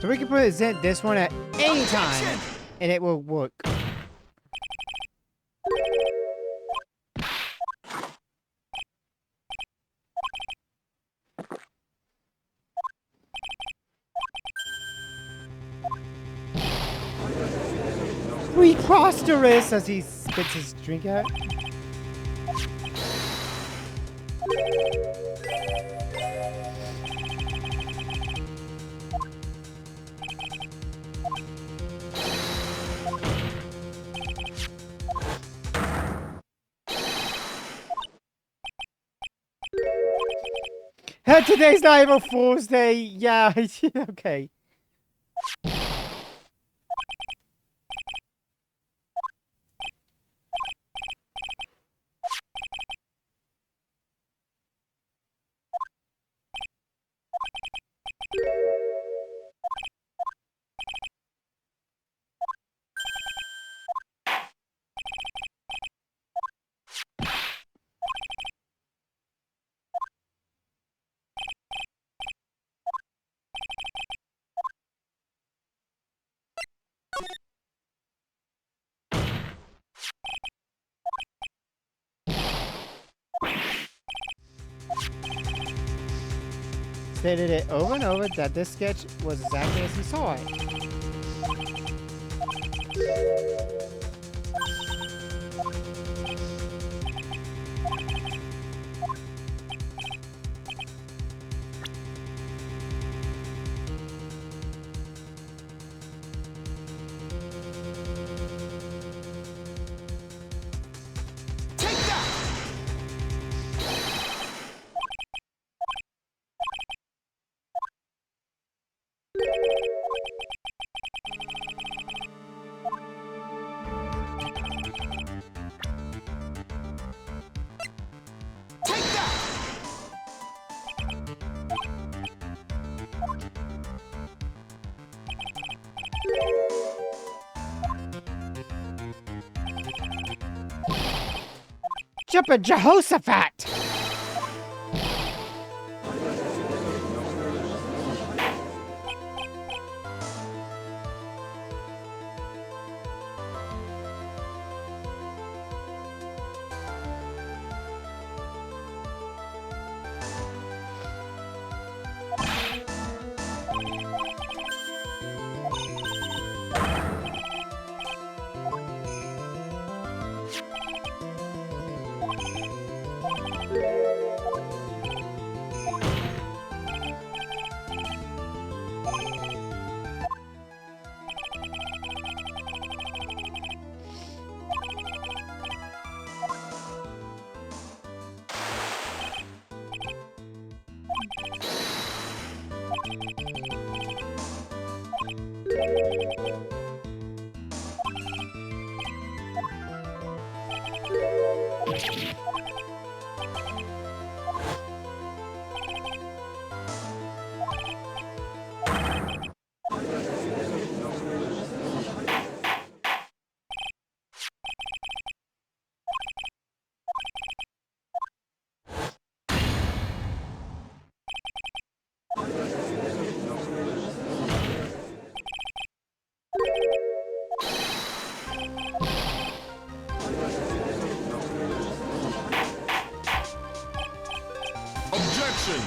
So we can present this one at any time, and it will work. Preposterous as he spits his drink out. Today's not April Fool's Day. Yeah, okay. Stated it over and over that this sketch was exactly as he saw it. Take that! Take that! Jumpin' Jehoshaphat! Objection!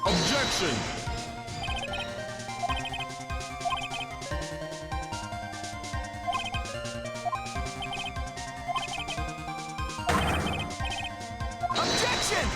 Objection! Objection!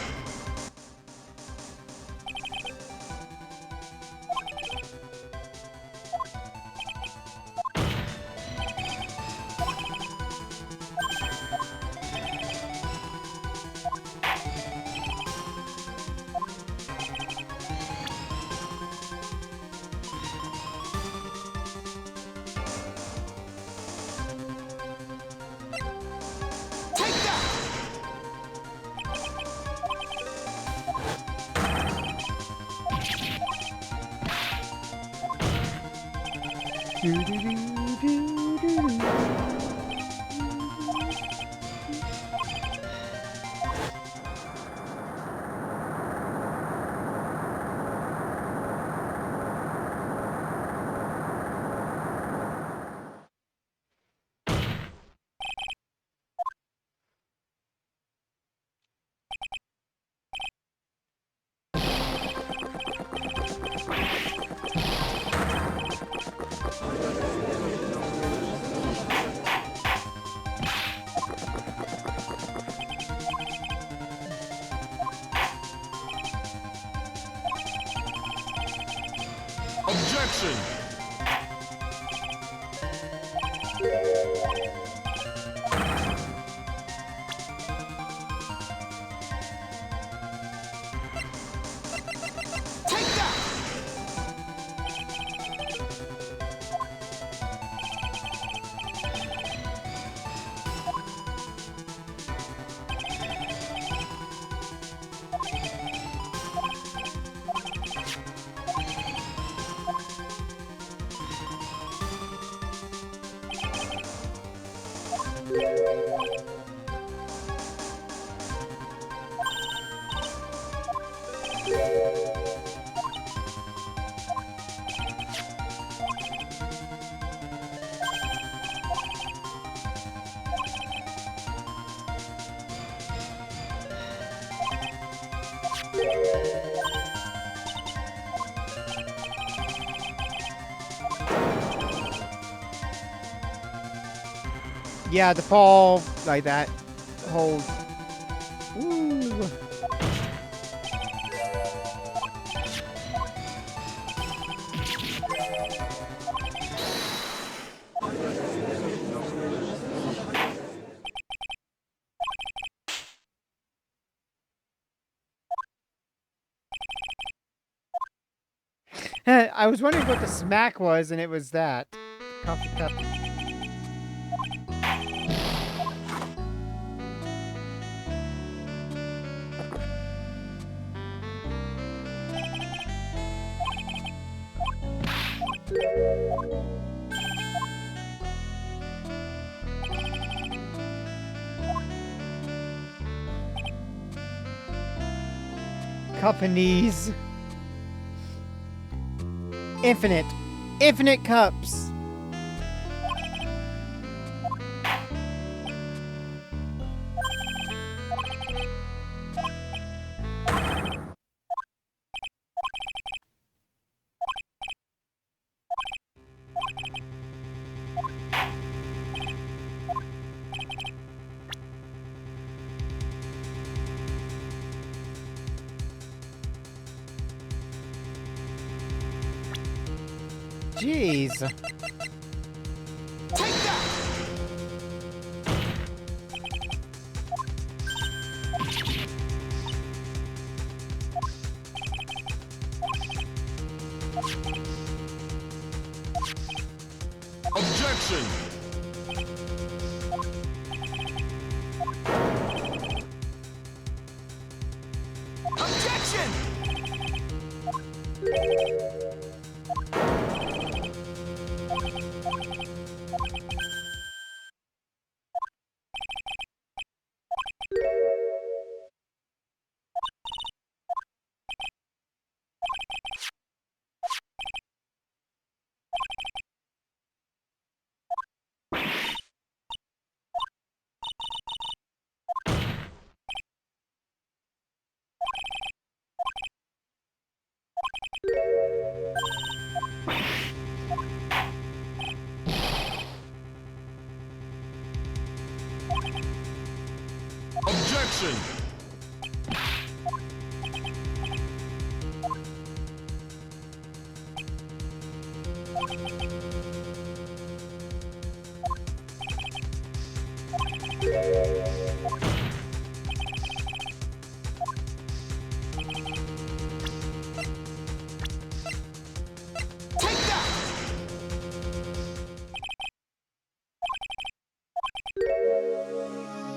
Take that! Objection! Yeah, the fall like that whole. Ooh. I was wondering what the smack was, and it was that. Coffee cup. Cup and knees. Infinite. Infinite cups. Jeez. Take that! Objection! Objection! Objection! Take that!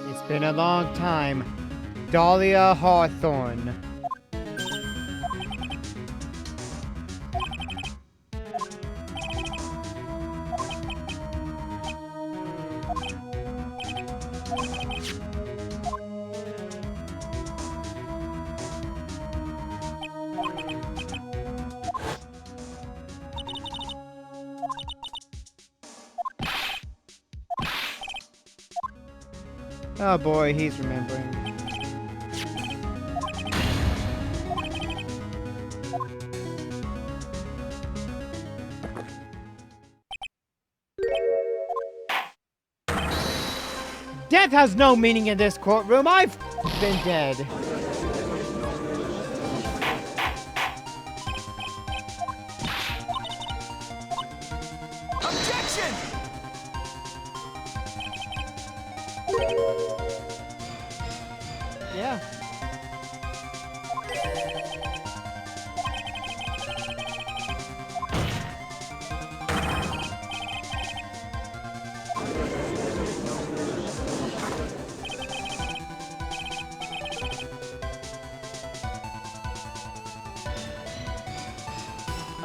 It's been a long time. Dahlia Hawthorne. Oh boy, he's remembering. Death has no meaning in this courtroom. I've been dead. Objection! Yeah.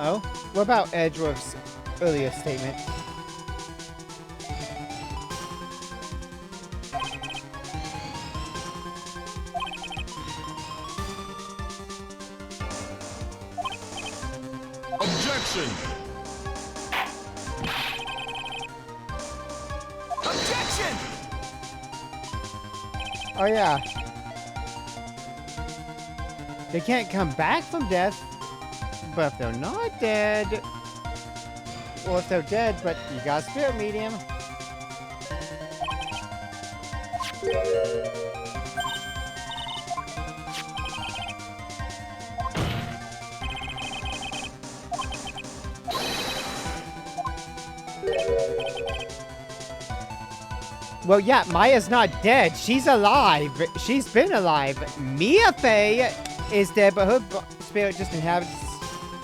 Oh? What about Edgeworth's earlier statement? Objection! Objection! Oh yeah. They can't come back from death, but if they're not dead, or if they're dead, but you got a spirit medium. Well, yeah, Maya's not dead. She's alive. She's been alive. Mia Fey is dead, but her spirit just inhabits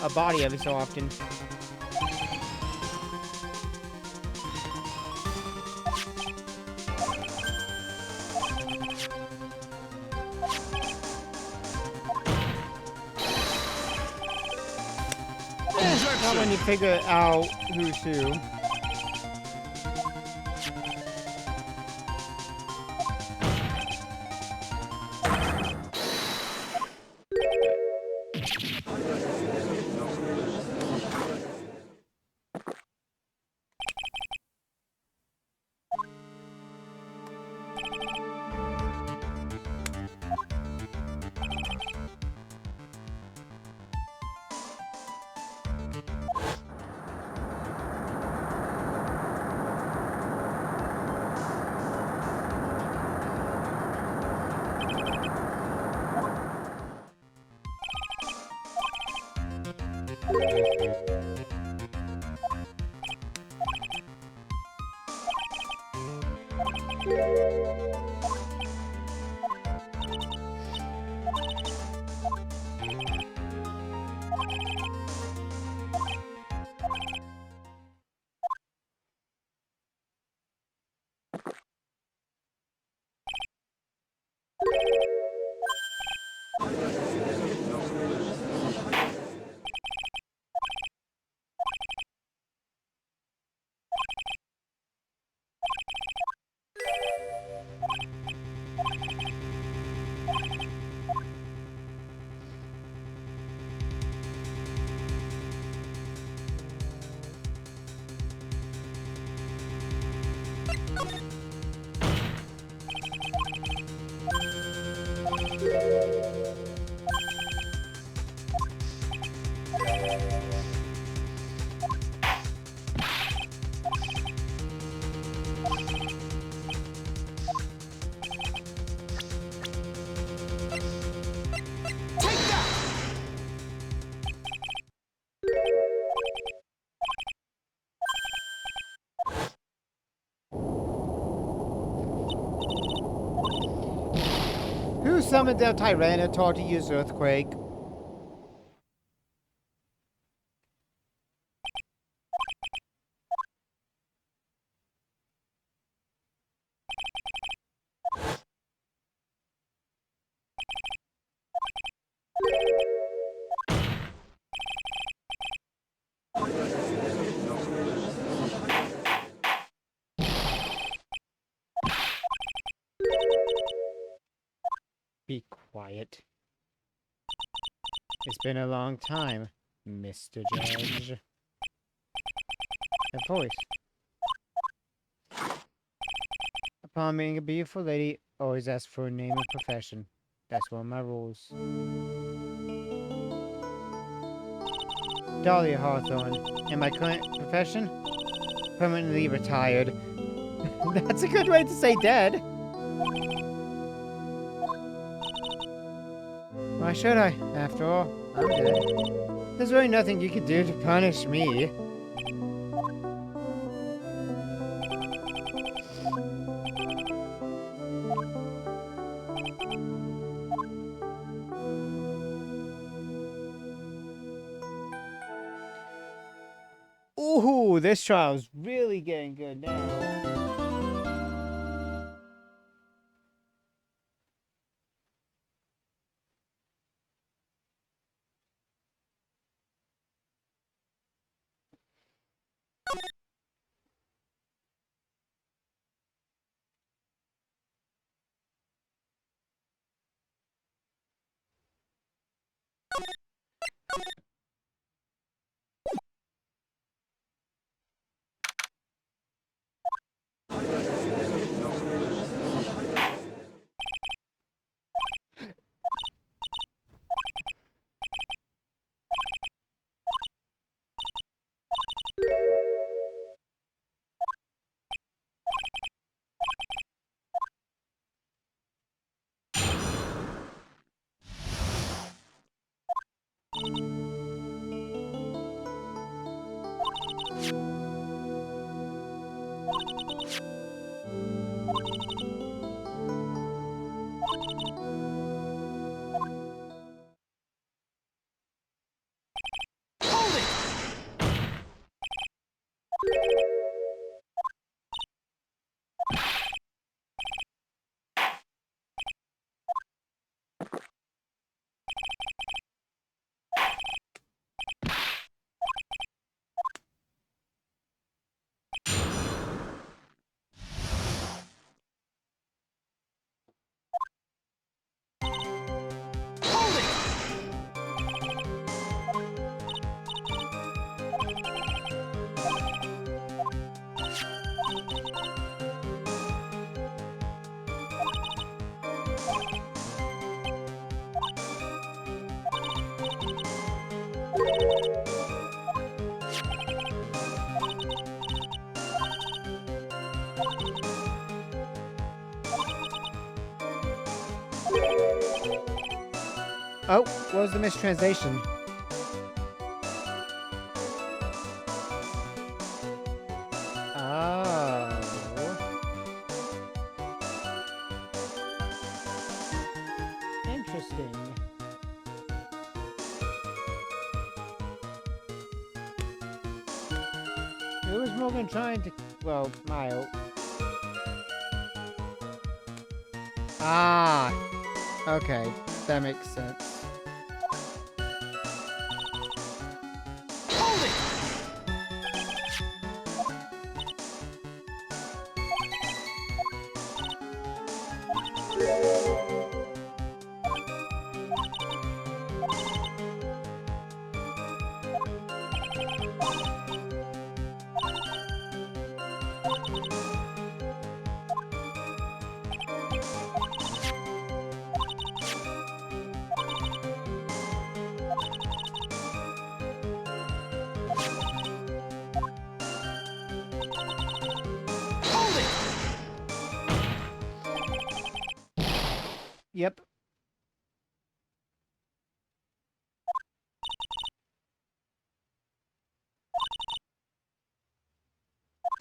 a body every so often. Not when you figure out who's who. Take that! Who summoned their Tyranitar to use Earthquake? Be quiet. It's been a long time, Mr. Judge. A voice. Upon being a beautiful lady, always ask for a name and profession. That's one of my rules. Dahlia Hawthorne. And my current profession? Permanently retired. That's a good way to say dead. Why should I? After all, I'm dead. There's really nothing you can do to punish me. Ooh, this trial's really getting good now. Hold it! Hold it! Oh, what was the mistranslation? Oh. Interesting. Who was Morgan trying to... Well, Mile. Ah! Okay, that makes sense. Hold it! Hold it! Yep.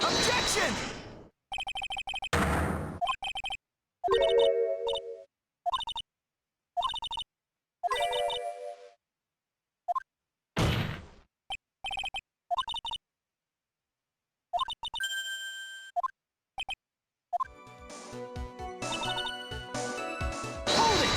Objection! Hold it!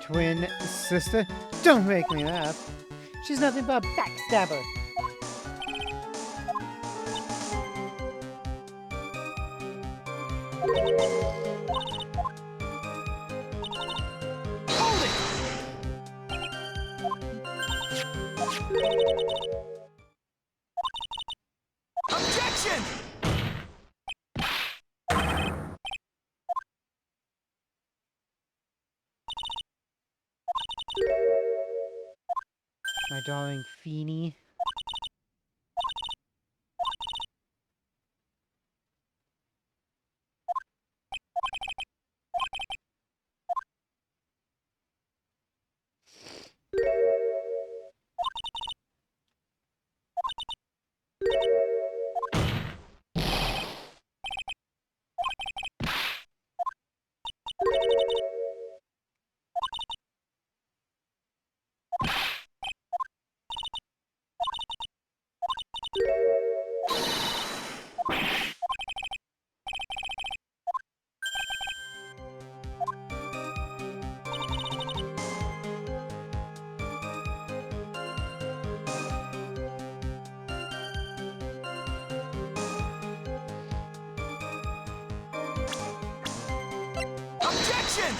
Twin sister? Don't make me laugh. She's nothing but a backstabber. Hold it! Objection! My darling Feeny. Objection!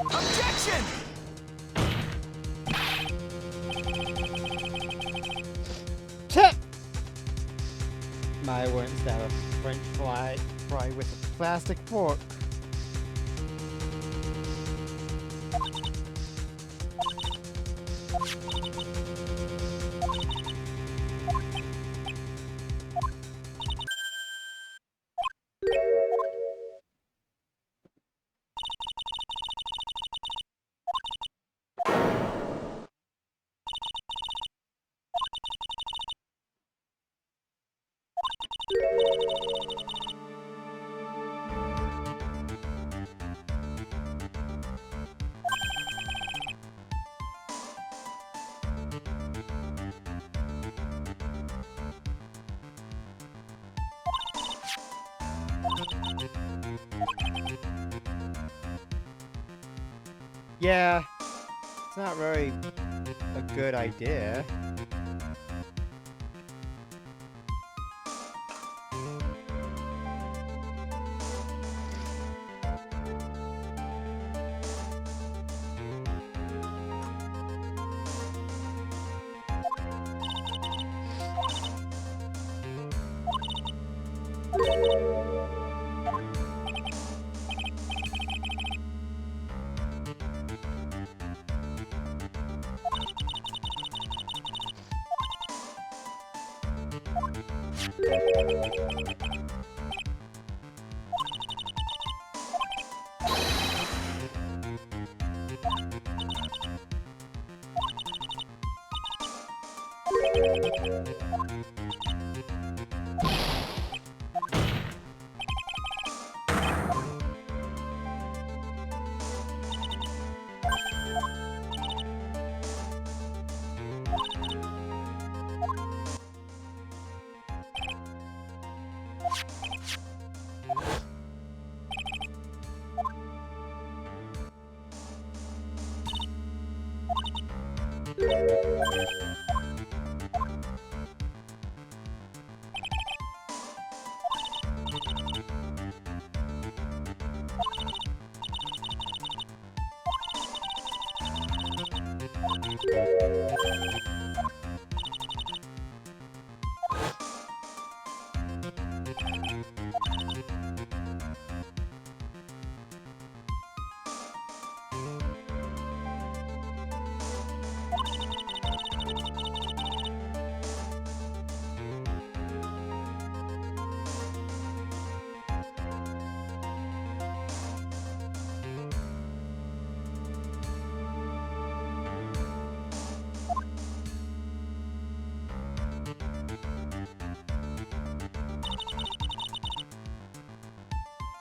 Objection! Tip! My wants to have a French fry with a plastic fork. Yeah, it's not really a good idea.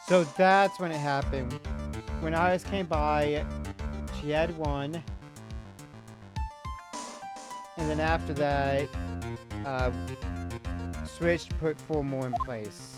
So that's when it happened. When Iris came by, she had one. And then after that, switched, put 4 more in place.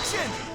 Objection!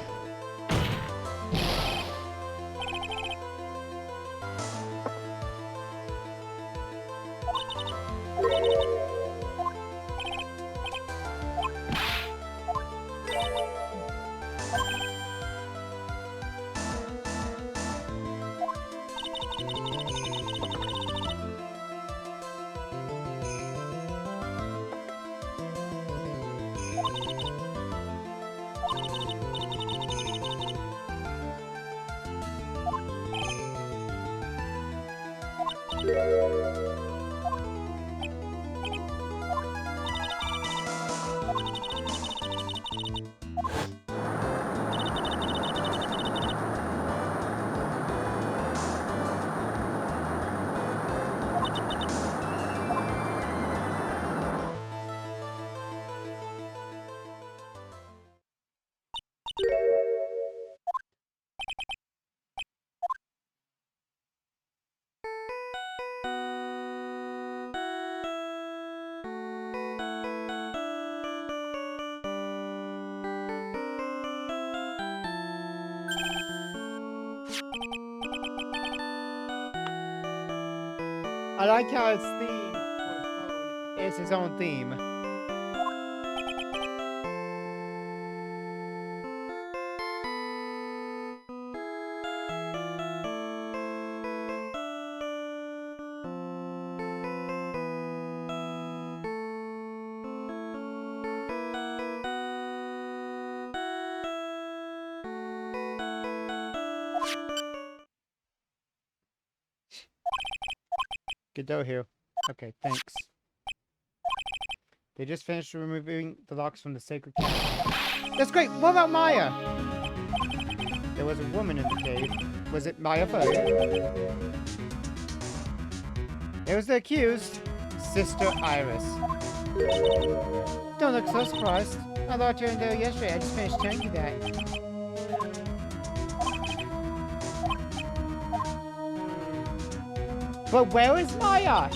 I like how its theme for its phone is his own theme. Good dough here. Okay, thanks. They just finished removing the locks from the sacred cave. That's great! What about Maya? There was a woman in the cave. Was it Maya first? It was the accused, Sister Iris. Don't look so surprised. I locked her in there yesterday. I just finished telling you that. But where is Maya?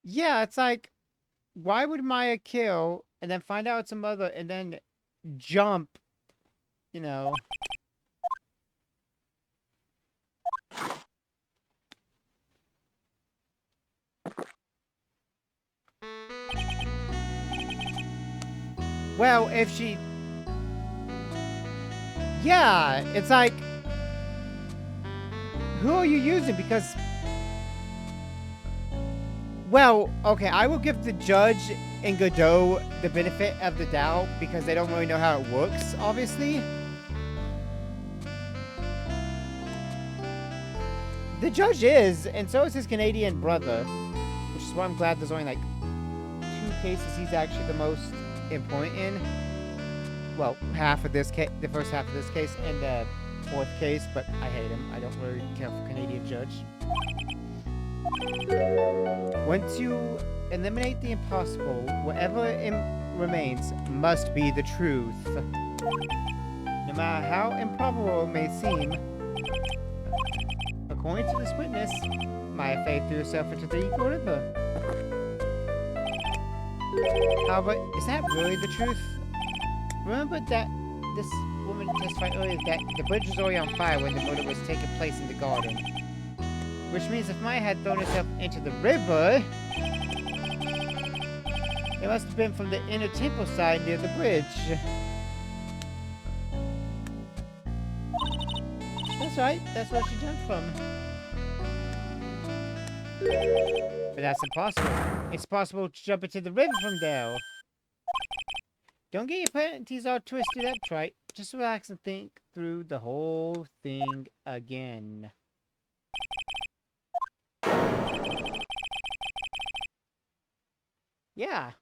Yeah, it's like, why would Maya kill and then find out it's a mother and then jump, you know? Well, if she... Yeah, it's like... Who are you using? Because... Well, okay, I will give the judge and Godot the benefit of the doubt because they don't really know how it works, obviously. The judge is, and so is his Canadian brother, which is why I'm glad there's only like 2 cases he's actually the most important in. Well, half of this case, the first half of this case, and the 4th case, but I hate him. I don't really care for Canadian judge. Once you eliminate the impossible, whatever remains must be the truth. No matter how improbable it may seem, according to this witness, Maya Faye threw herself into the Eagle River. However, is that really the truth? Remember that this woman testified earlier that the bridge was already on fire when the murder was taking place in the garden. Which means if Maya had thrown herself into the river, it must have been from the inner temple side near the bridge. That's right, that's where she jumped from. But that's impossible. It's possible to jump into the river from there. Don't get your panties all twisted up, Trite. Just relax and think through the whole thing again. Yeah.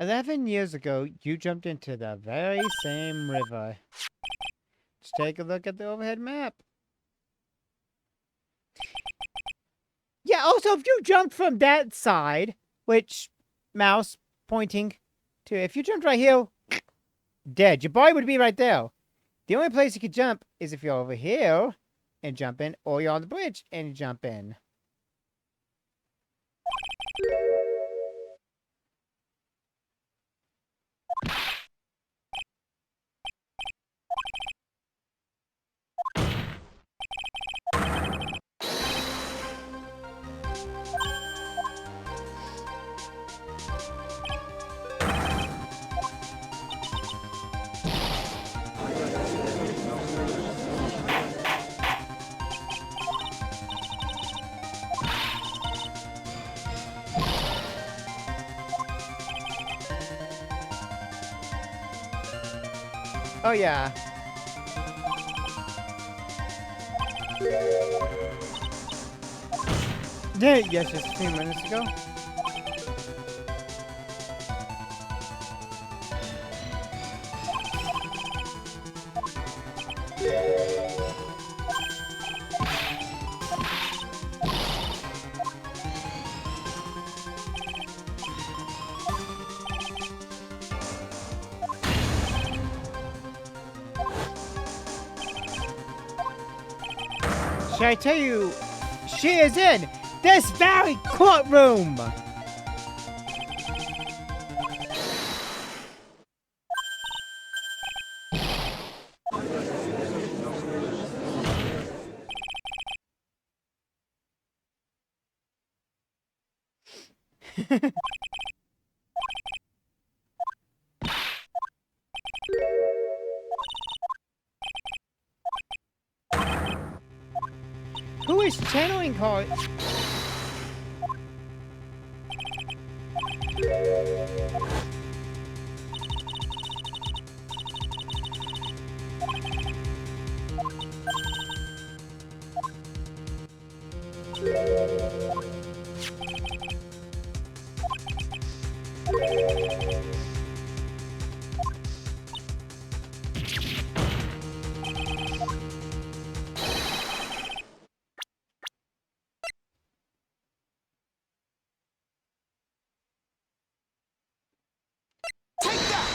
11 years ago, you jumped into the very same river. Let's take a look at the overhead map. Yeah, also, if you jumped from that side, which, mouse pointing to, if you jumped right here, dead. Your body would be right there. The only place you could jump is if you're over here and jump in, or you're on the bridge and you jump in. Oh, yeah. Yes, just a few minutes ago. Should I tell you, she is in this very courtroom! Who is channeling her? Take that!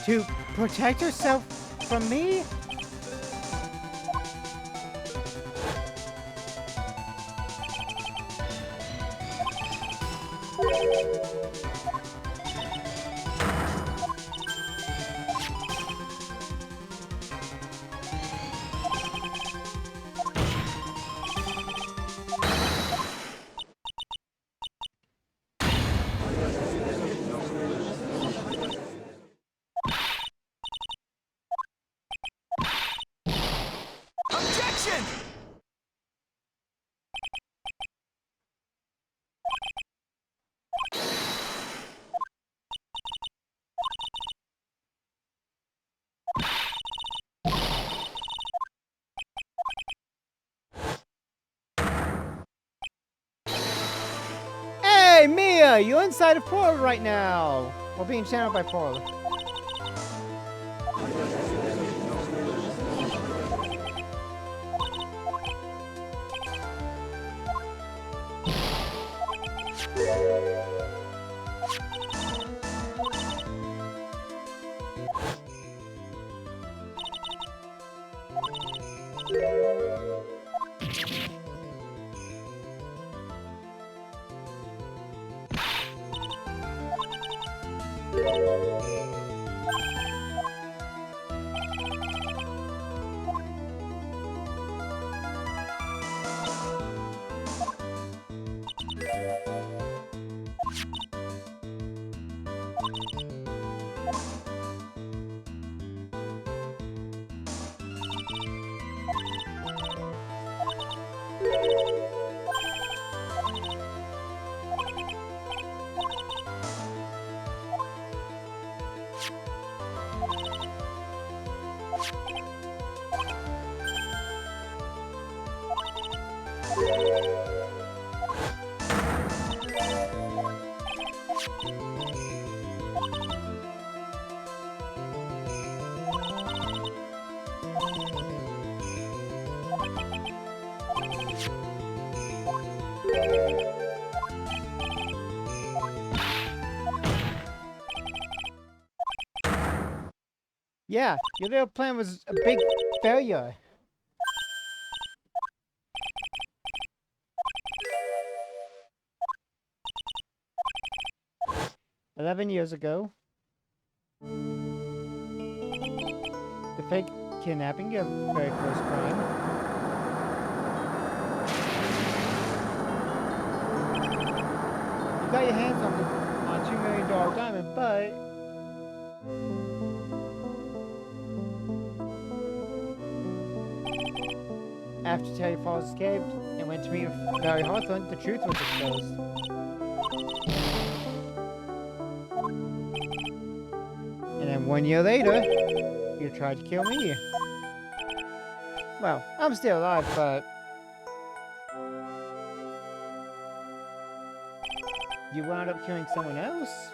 To protect herself from me? Objection! Hey, Mia! You're inside a portal right now! We're being channeled by portal. Yeah, your little plan was a big failure. "11 years ago, the fake kidnapping, your very first crime. You got your hands on $2 million diamond, but after Terry Falls escaped and went to meet Barry Hawthorne, the truth was exposed. And then 1 year later, you tried to kill me. Well, I'm still alive, but you wound up killing someone else?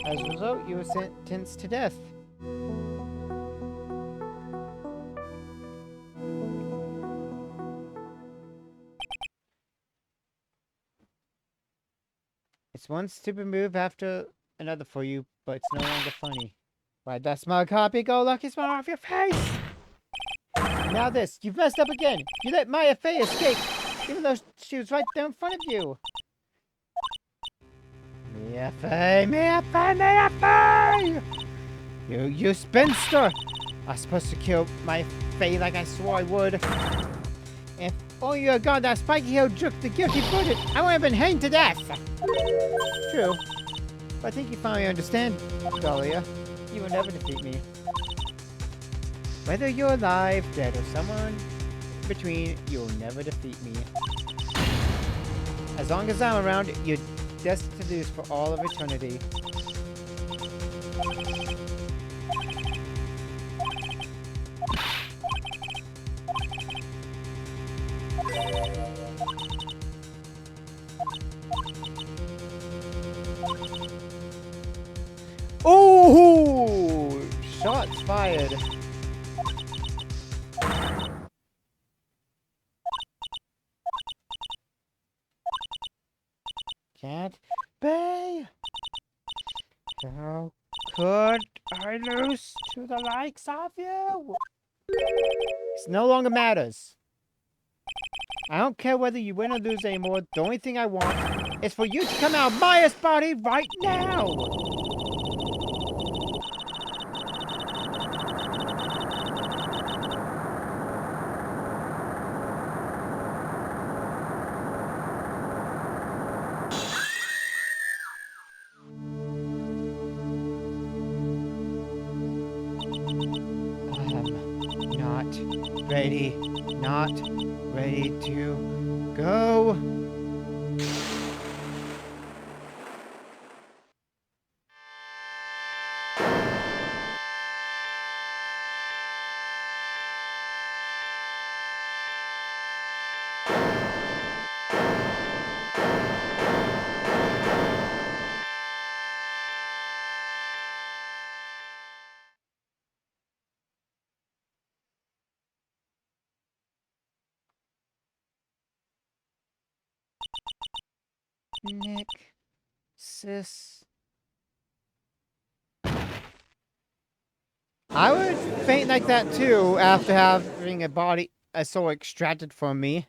As a result, you were sentenced to death. It's one stupid move after another for you, but it's no longer funny. Wipe that smug happy-go-lucky smile off your face! Now this, you've messed up again! You let Maya Fey escape, even though she was right there in front of you! Mia Fey, Mia Fey, Mia Fey! You spinster! I was supposed to kill my Fey like I swore I would. If only you had gone that spiky-haired jerk the guilty verdict, I would have been hanged to death! True. But I think you finally understand, Dahlia. You will never defeat me. Whether you're alive, dead, or someone in between, you'll never defeat me. As long as I'm around, you're destined to lose for all of eternity. Ooh! Shots fired. Can't be. How could I lose to the likes of you? It no longer matters. I don't care whether you win or lose anymore. The only thing I want is for you to come out of Maya's body right now! Not ready to go. Nick, sis. I would faint like that too after having a soul extracted from me.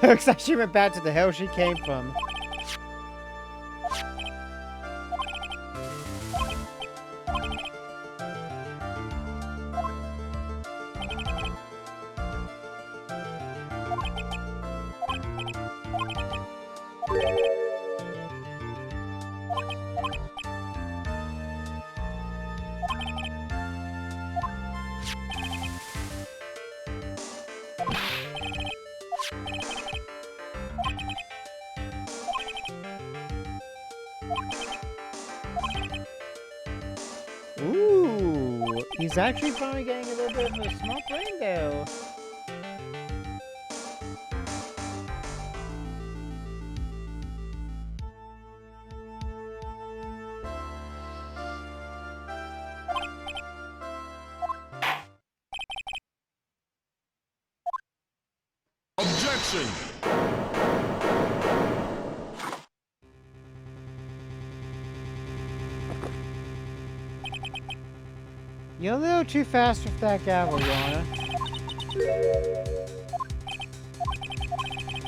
Looks like she went back to the hell she came from. She's actually finally getting a little bit of a small brain though. Objection! You're a little too fast with that gavel, Your Honor.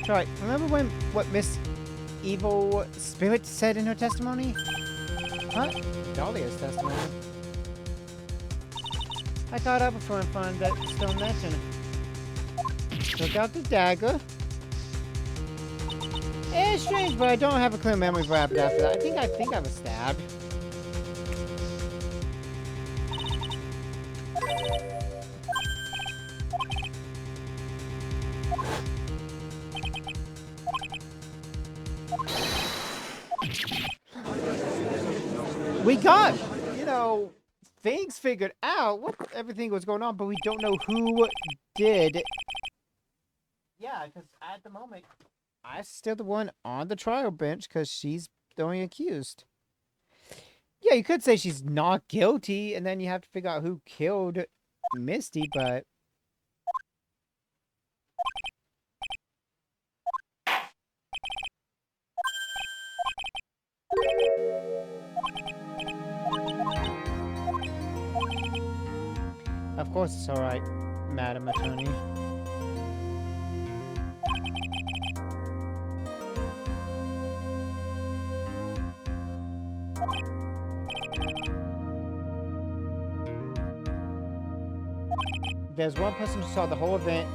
Try. Remember what Miss Evil Spirit said in her testimony? Huh? Dahlia's testimony. I caught up before and found that stone mention. Took out the dagger. It's strange, but I don't have a clear memory of what happened after that. I think I was stabbed. We got, things figured out what everything was going on, but we don't know who did. Yeah, because at the moment, I'm still the one on the trial bench because she's the only accused. Yeah, you could say she's not guilty, and then you have to figure out who killed Misty, but... Of course it's alright, Madam Attorney. There's one person who saw the whole event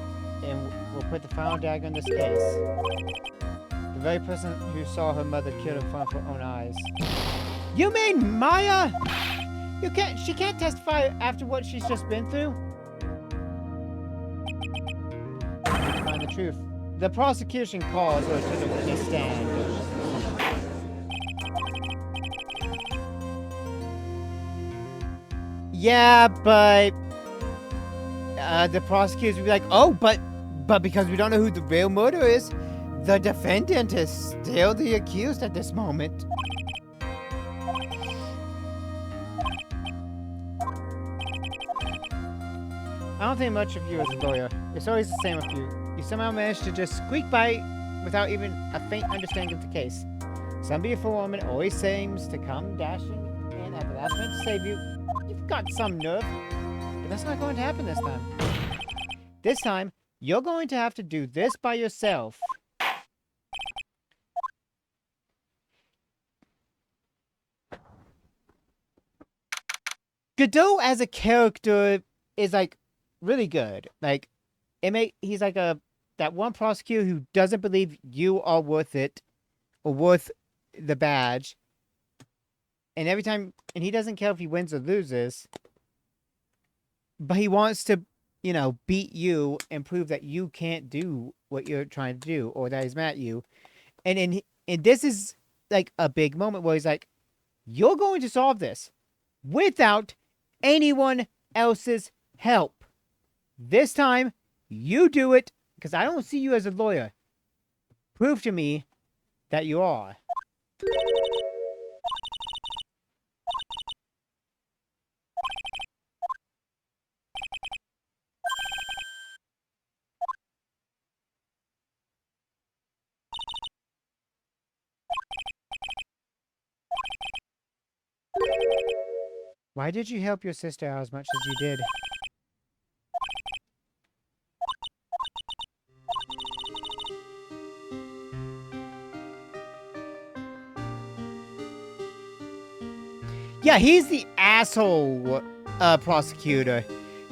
and will put the final dagger in this case. The very person who saw her mother killed in front of her own eyes. You mean Maya? She can't testify after what she's just been through? To find the truth. The prosecution calls her to the stand. Yeah, but the prosecutors would be like, oh, but because we don't know who the real murderer is, the defendant is still the accused at this moment. I don't think much of you as a lawyer. It's always the same with you. You somehow manage to just squeak by without even a faint understanding of the case. Some beautiful woman always seems to come dashing in at the last minute to save you. You've got some nerve. But that's not going to happen this time. This time, you're going to have to do this by yourself. Godot as a character is like really good. Like he's like that one prosecutor who doesn't believe you are worth it or worth the badge. And he doesn't care if he wins or loses. But he wants to, beat you and prove that you can't do what you're trying to do or that he's mad at you. And this is like a big moment where he's like, you're going to solve this without anyone else's help. This time, you do it because I don't see you as a lawyer. Prove to me that you are. Why did you help your sister out as much as you did? Yeah, he's the asshole prosecutor.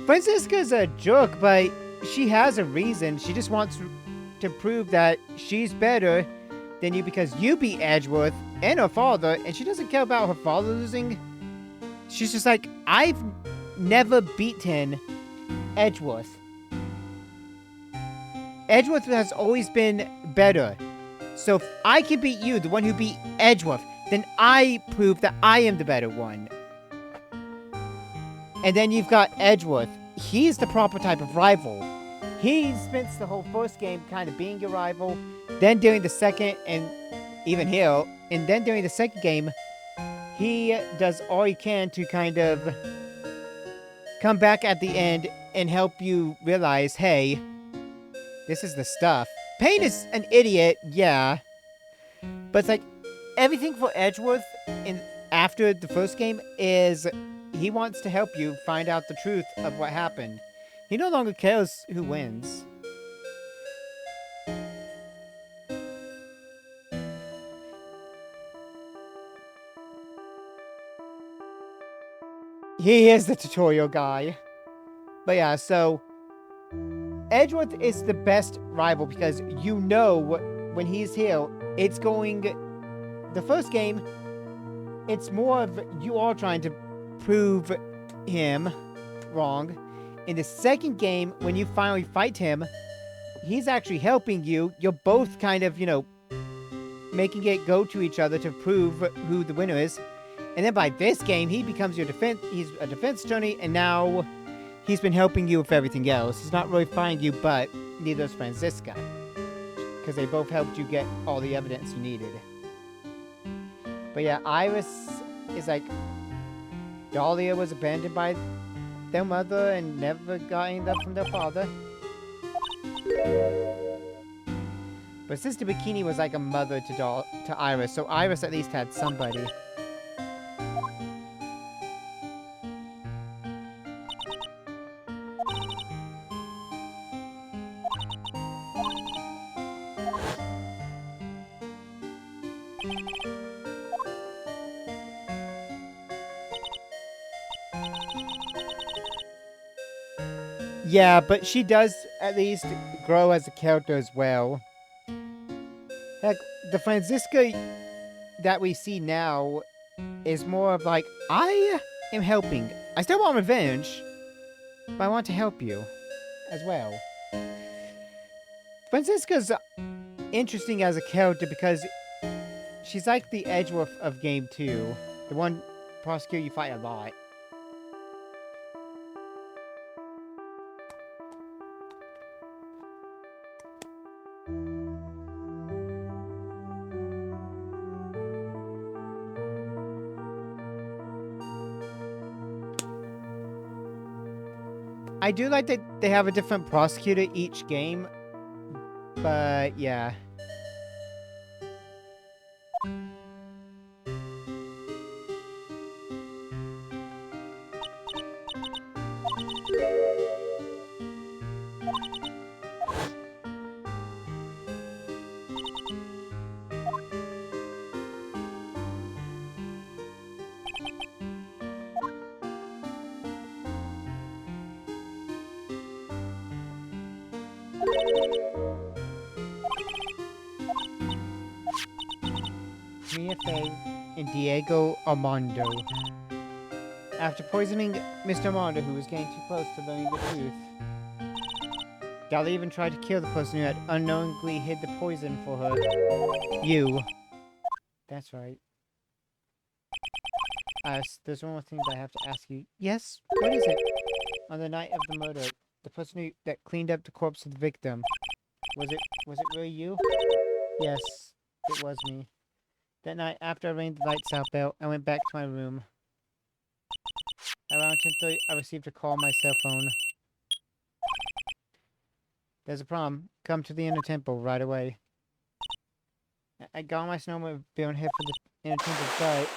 Francisca's a jerk, but she has a reason. She just wants to prove that she's better than you because you beat Edgeworth and her father, and she doesn't care about her father losing. She's just like, I've never beaten Edgeworth. Edgeworth has always been better. So if I can beat you, the one who beat Edgeworth, then I prove that I am the better one. And then you've got Edgeworth. He's the proper type of rival. He spends the whole first game kind of being your rival, then during the second, and even here, and then during the second game, he does all he can to kind of come back at the end and help you realize, hey, this is the stuff. Payne is an idiot, yeah, but it's like everything for Edgeworth after the first game is he wants to help you find out the truth of what happened. He no longer cares who wins. He is the tutorial guy. But yeah, so Edgeworth is the best rival because you know when he's here, it's going... The first game, it's more of you all trying to prove him wrong. In the second game, when you finally fight him, he's actually helping you. You're both kind of, you know, making it go to each other to prove who the winner is. And then by this game, he becomes your defense. He's a defense attorney, and now he's been helping you with everything else. He's not really fighting you, but neither is Franziska, because they both helped you get all the evidence you needed. But yeah, Iris is like, Dahlia was abandoned by their mother and never got any love from their father. But Sister Bikini was like a mother to Iris, so Iris at least had somebody. Yeah, but she does at least grow as a character as well. Heck, the Franziska that we see now is more of like, I am helping. I still want revenge, but I want to help you as well. Franziska's interesting as a character because she's like the Edgeworth of Game 2. The one prosecutor you fight a lot. I do like that they have a different prosecutor each game, but yeah. Mia Fey and Diego Armando. After poisoning Mr. Armando, who was getting too close to learning the truth, Dahlia even tried to kill the person who had unknowingly hid the poison for her. You. That's right. There's one more thing that I have to ask you. Yes? What is it? On the night of the murder, the person that cleaned up the corpse of the victim. Was it really you? Yes, it was me. That night, after I rang the lights out bell, I went back to my room. Around 10:30, I received a call on my cell phone. There's a problem. Come to the inner temple right away. I got on my snowmobile and head for the inner temple, but...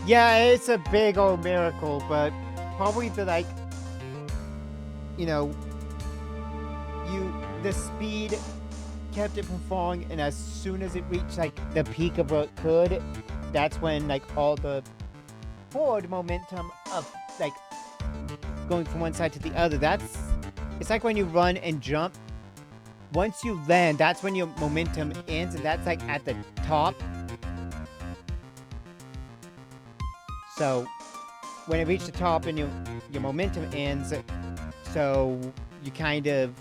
Yeah, it's a big old miracle, but probably the, like, you know, the speed kept it from falling, and as soon as it reached like the peak of what it could, that's when like all the forward momentum of like going from one side to the other. It's like when you run and jump. Once you land, that's when your momentum ends, and that's like at the top. So when it reaches the top and your momentum ends, so you kind of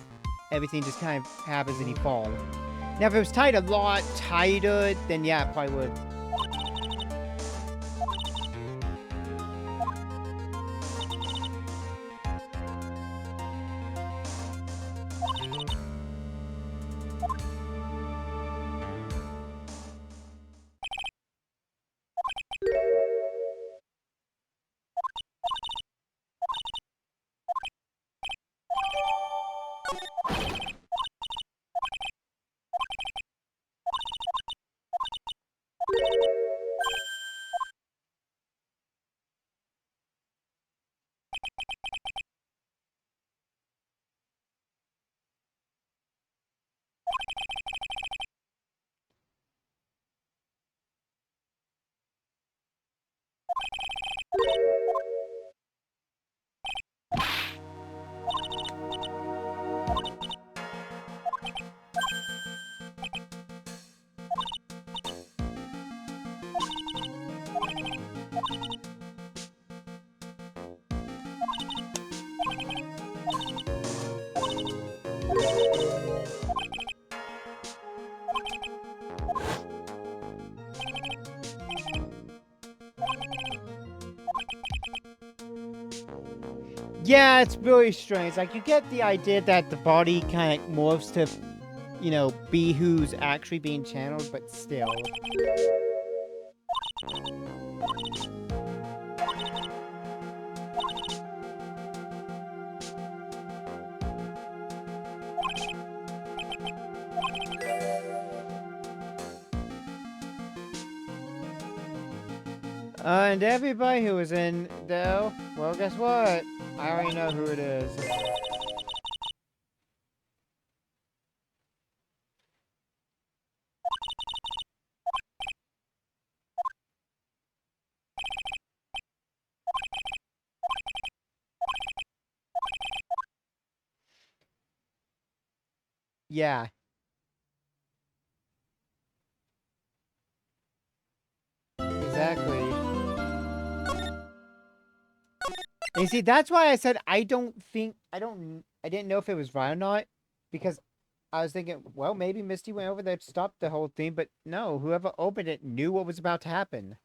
everything just kind of happens and you fall. Now if it was tied a lot tighter, then yeah, it probably would. Yeah, it's really strange. Like, you get the idea that the body kind of morphs to, you know, be who's actually being channeled, but still. And everybody who was in though, well, guess what? I already know who it is. Yeah. Exactly. And you see, that's why I said I didn't know if it was right or not, because I was thinking, well, maybe Misty went over there to stop the whole thing, but no, whoever opened it knew what was about to happen.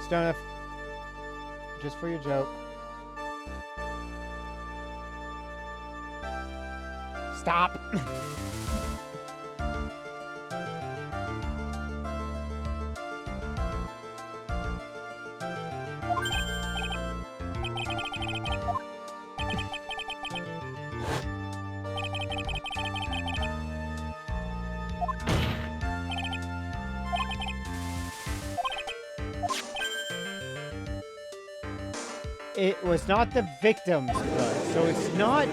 Stone, just for your joke. Stop! It was not the victim's blood, so it's not...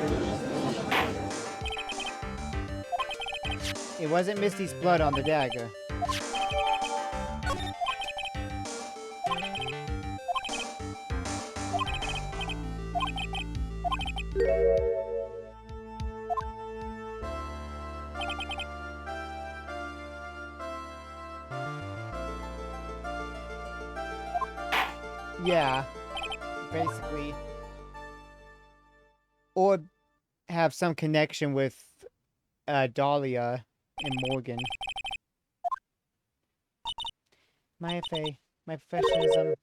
It wasn't Misty's blood on the dagger. Yeah, basically. Or have some connection with Dahlia and Morgan. My FA, my professionalism.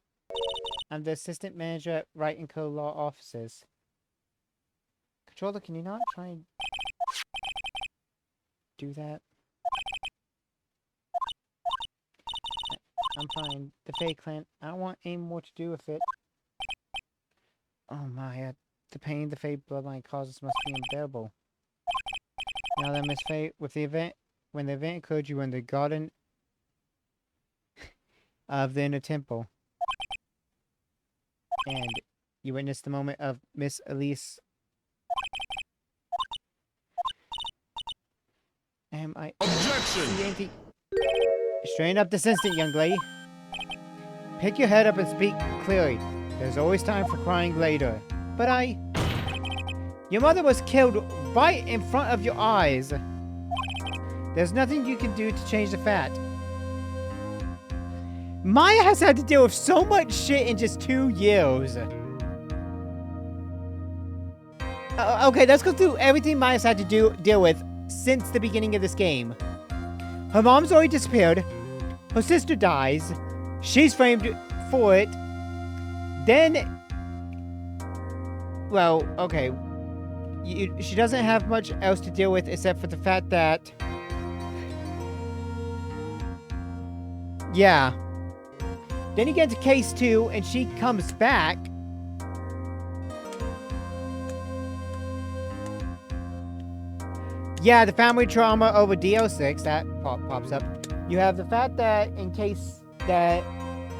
I'm the assistant manager at Wright & Co. Law Offices. Controller, can you not try and do that? I'm fine. The Fae clan, I don't want any more to do with it. Oh my, The pain the Fate bloodline causes must be unbearable. Now then, Miss Fate, when the event occurred, you were in the garden of the inner temple. And you witnessed the moment of Miss Elise. Am I... Objection! Straighten up this instant, young lady. Pick your head up and speak clearly. There's always time for crying later. But Your mother was killed right in front of your eyes. There's nothing you can do to change the fact. Maya has had to deal with so much shit in just 2 years. Okay, let's go through everything Maya's had to deal with since the beginning of this game. Her mom's already disappeared. Her sister dies. She's framed for it. Then... Well, okay. She doesn't have much else to deal with except for the fact that... Yeah. Then you get to case 2, and she comes back. Yeah, the family trauma over DL6, that pops up. You have the fact that in case that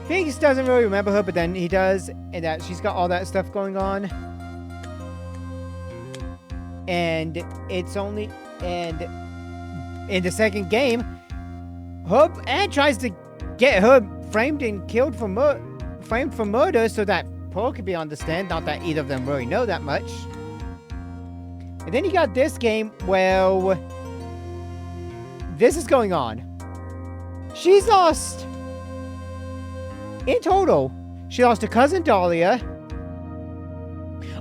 Felix doesn't really remember her, but then he does, and that she's got all that stuff going on. And it's only, and in the second game, her aunt tries to get her framed and killed for murder so that Pearl could be on the stand. Not that either of them really know that much. And then you got this game, well, this is going on. She's lost, in total, she lost her cousin Dahlia.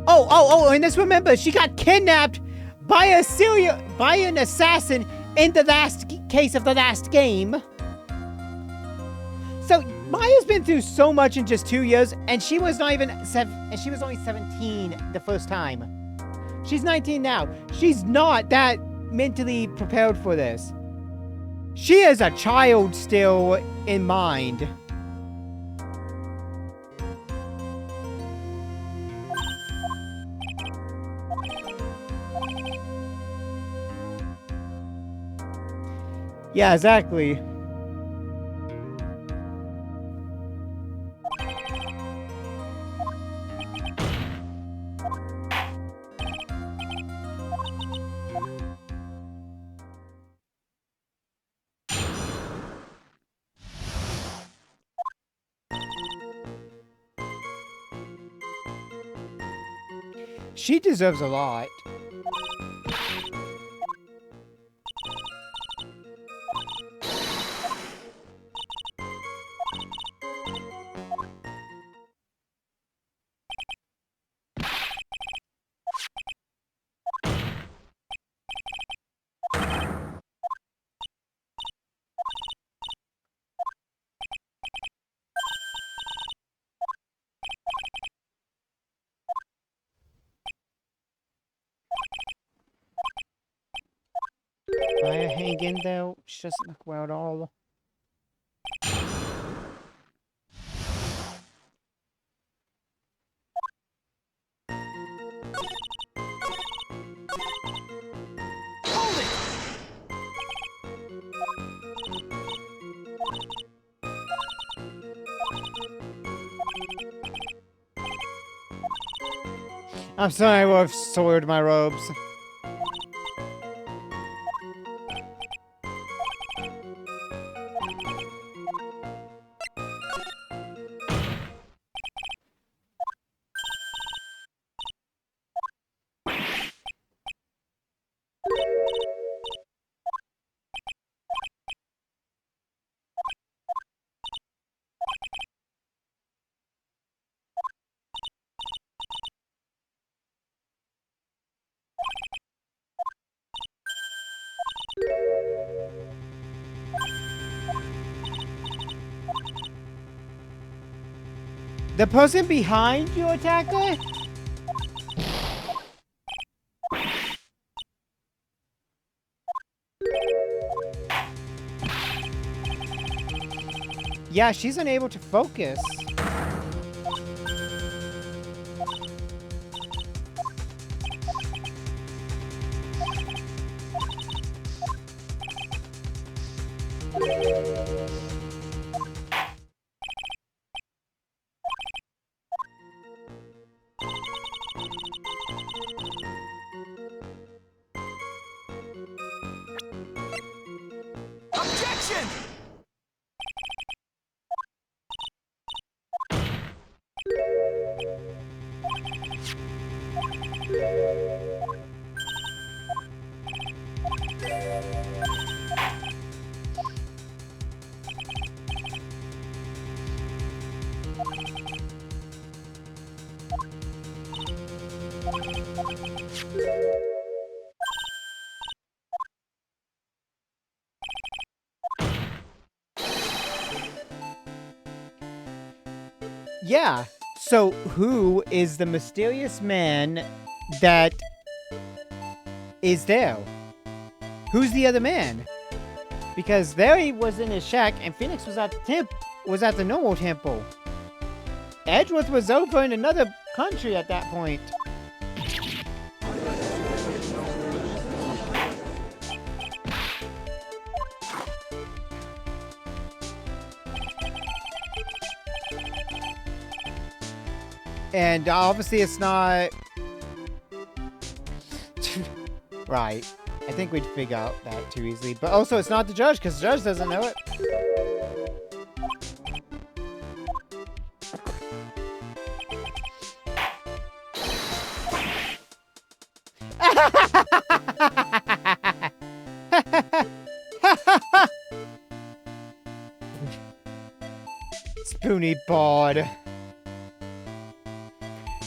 And let's remember, she got kidnapped by an assassin in the last case of the last game. So Maya's been through so much in just 2 years, and she was not even and she was only 17 the first time. She's 19 now. She's not that mentally prepared for this. She is a child still in mind. Yeah, exactly. She deserves a lot. Maya, hang in there. She doesn't look well at all. Hold it! I'm sorry, I will have soiled my robes. The person behind you attacked her? Yeah, she's unable to focus. Objection! Yeah. So who is the mysterious man that is there? Who's the other man? Because Larry was in his shack and Phoenix was at the normal temple. Edgeworth was over in another country at that point. And obviously it's not... Right. I think we'd figure out that too easily. But also it's not the judge, because the judge doesn't know it. Spoony Bard.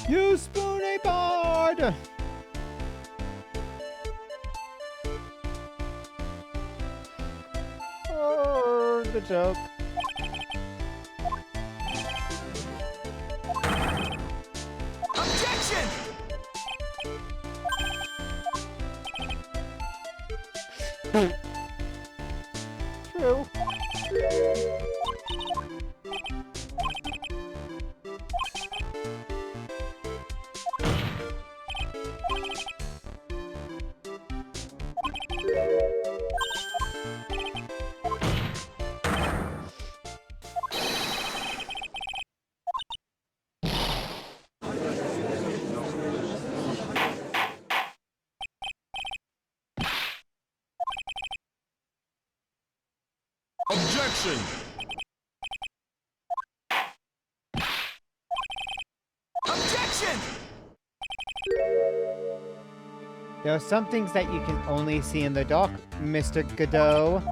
You Spoony Bard! Oh, the joke. Objection! True. Objection! Objection! There are some things that you can only see in the dark, Mr. Godot.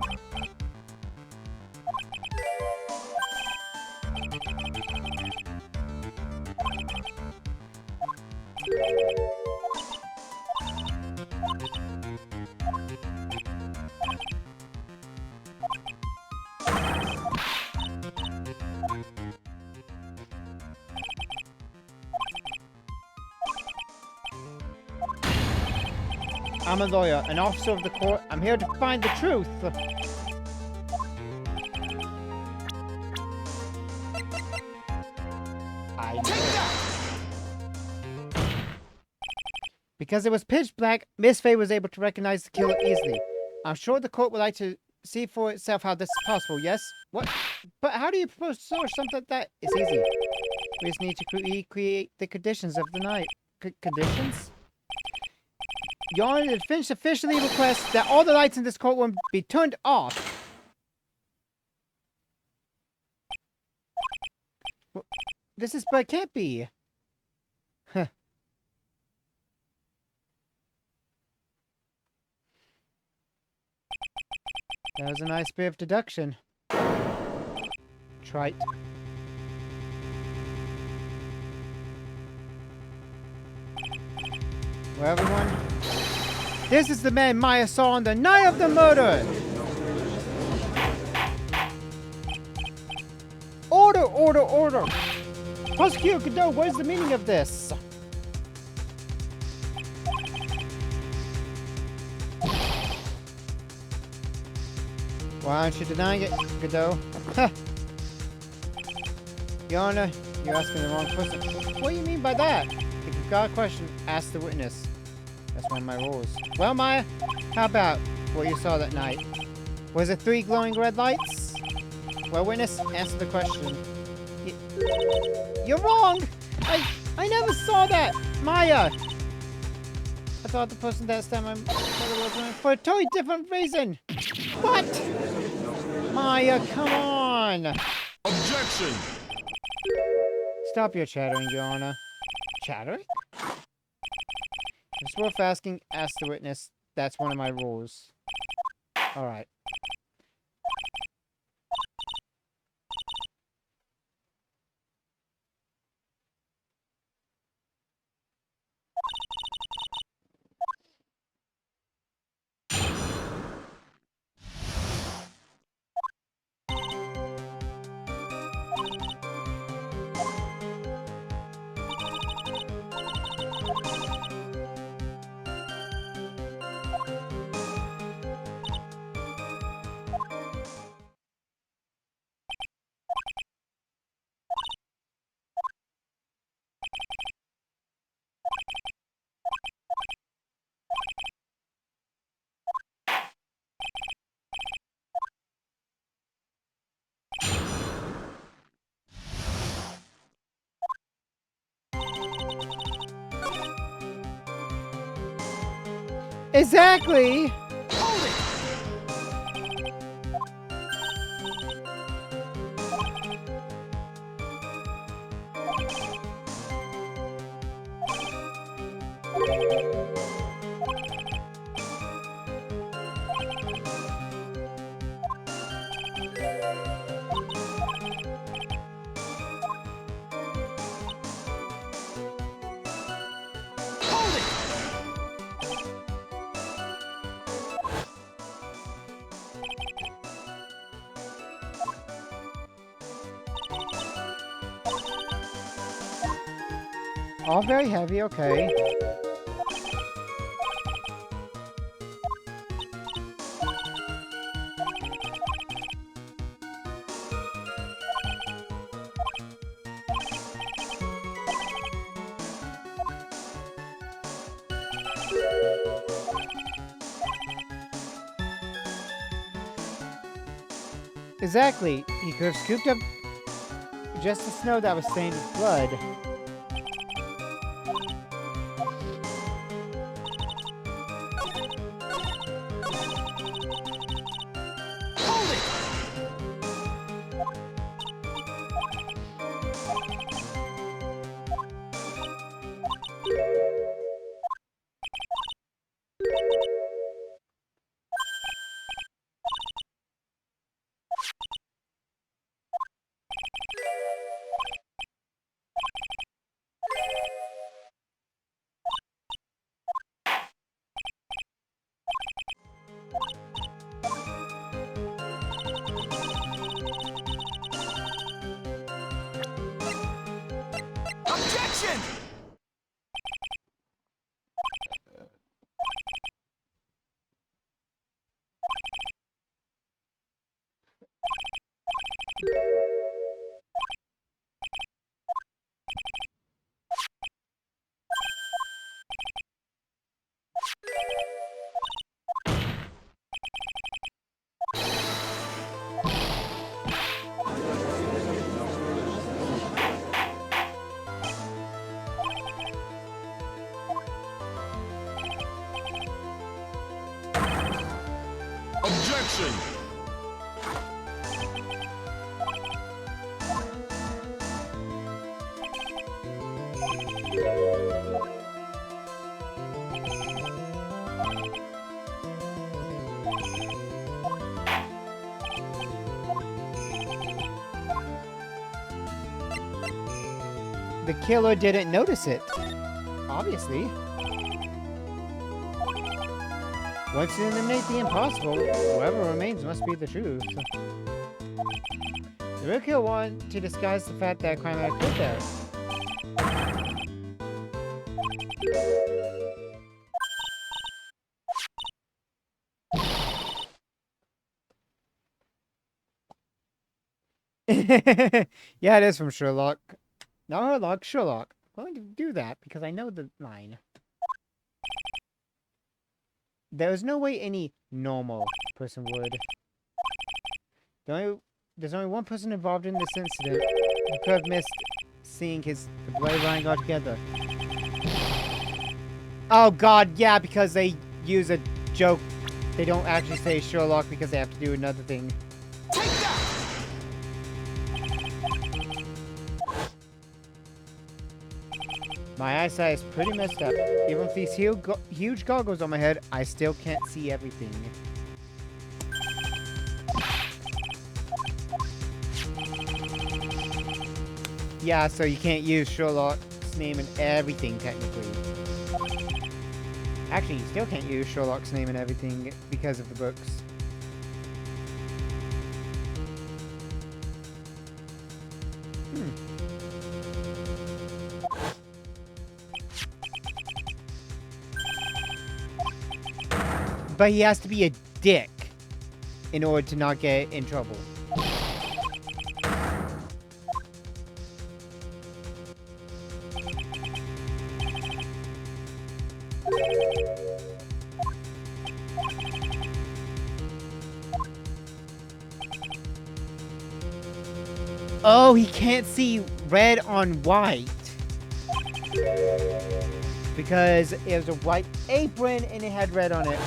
I'm a lawyer, an officer of the court. I'm here to find the truth. I know. Because it was pitch black, Miss Fay was able to recognize the killer easily. I'm sure the court would like to see for itself how this is possible, yes? What? But how do you propose to source something like that? It's easy. We just need to recreate the conditions of the night. Conditions? Your Honor, the Finch officially requests that all the lights in this courtroom be turned off. Well, this is, but it can't be. Huh. That was a nice bit of deduction. Trite. Well, everyone, this is the man Maya saw on the night of the murder! Order, order, order! Prosecutor Godot, what is the meaning of this? Why aren't you denying it, Godot? Your Honor, you're asking the wrong person. What do you mean by that? If you've got a question, ask the witness. That's one of my rules. Well, Maya, how about what you saw that night? Was it 3 glowing red lights? Well, witness, answer the question. You're wrong! I never saw that! Maya! I thought the person that stabbed my brother was for a totally different reason! What? Maya, come on! Objection! Stop your chattering, Your Honor. Chattering? If it's worth asking, ask the witness. That's one of my rules. Alright. Exactly! Hold it! Hold it! All very heavy, okay. Exactly. He could have scooped up just the snow that was stained with blood. Hold it! Objection! Objection! The killer didn't notice it. Obviously. Once you eliminate the impossible, whoever remains must be the truth. The real killer wanted to disguise the fact that crime had occurred there. Yeah, it is from Sherlock. Not Sherlock, Sherlock. I'm going to do that because I know the line. There's no way any normal person would. There's only one person involved in this incident who could have missed seeing the bloody line altogether. Oh god, yeah, because they use a joke. They don't actually say Sherlock because they have to do another thing. Take that! My eyesight is pretty messed up. Even with these huge goggles on my head, I still can't see everything. Yeah, so you can't use Sherlock's name in everything, technically. Actually, you still can't use Sherlock's name in everything because of the books. But he has to be a dick in order to not get in trouble. Oh, he can't see red on white. Because it was a white apron and it had red on it.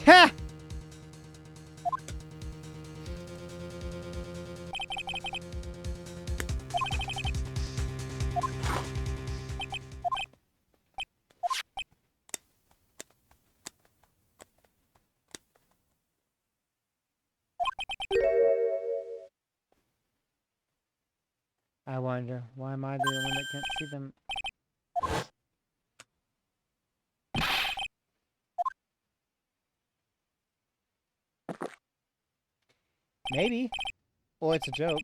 Ha! I wonder, why am I the one that can't see them? Maybe. Or it's a joke.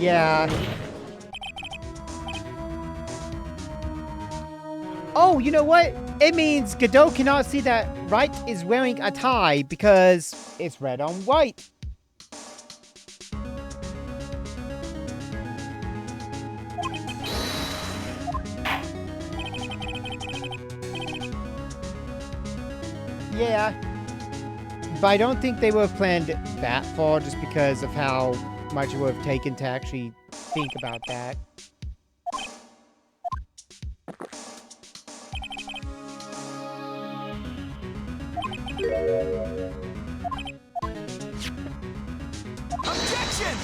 Yeah. Oh, you know what? It means Godot cannot see that Wright is wearing a tie because it's red on white. Yeah. But I don't think they would have planned that far just because of how much it would have taken to actually think about that. Objection!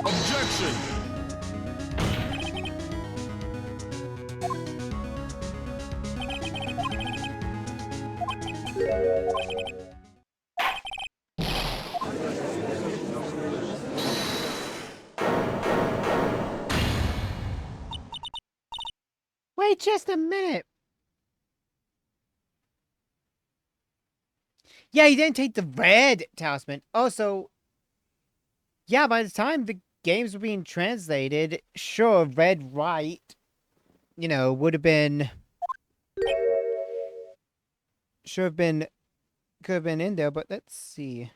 Objection! Wait just a minute. Yeah, he didn't take the red talisman. Also, yeah, by the time the games were being translated, sure, red right, you know, would have been... Should have been... Could have been in there, but let's see.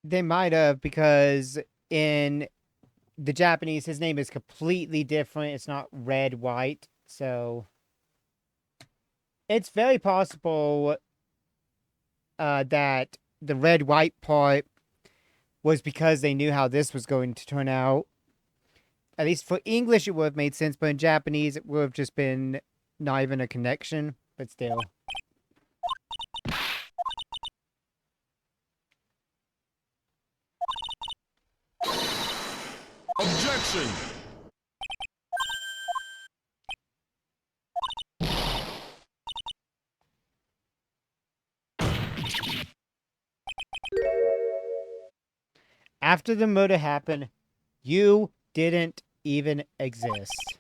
They might have, because in the Japanese, his name is completely different. It's not red, white. So it's very possible that the red, white part was because they knew how this was going to turn out. At least for English, it would have made sense, but in Japanese, it would have just been not even a connection, but still. Objection! After the murder happened, you didn't even exist.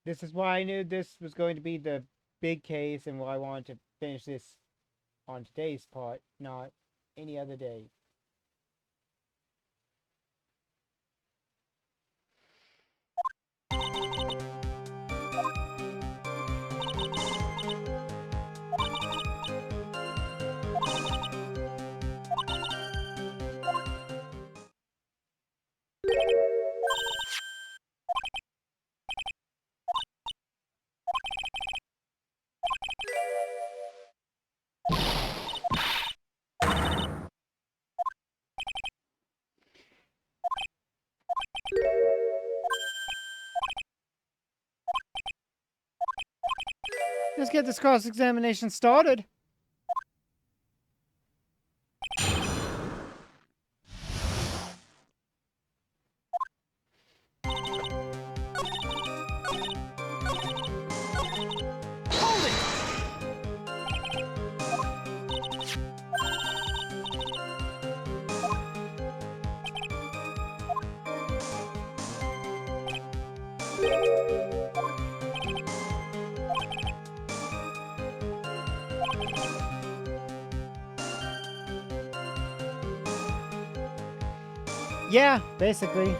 This is why I knew this was going to be the big case and why I wanted to finish this on today's part, not any other day. Let's get this cross-examination started. Hold it! Yeah, basically.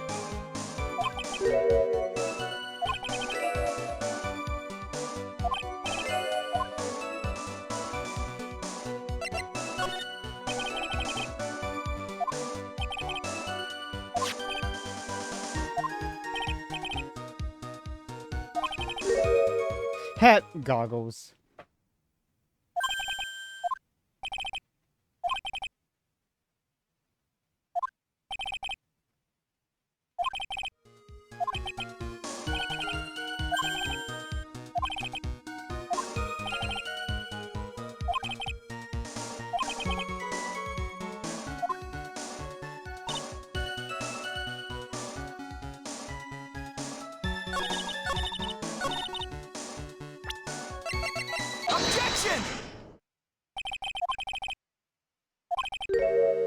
Hat goggles. Objection!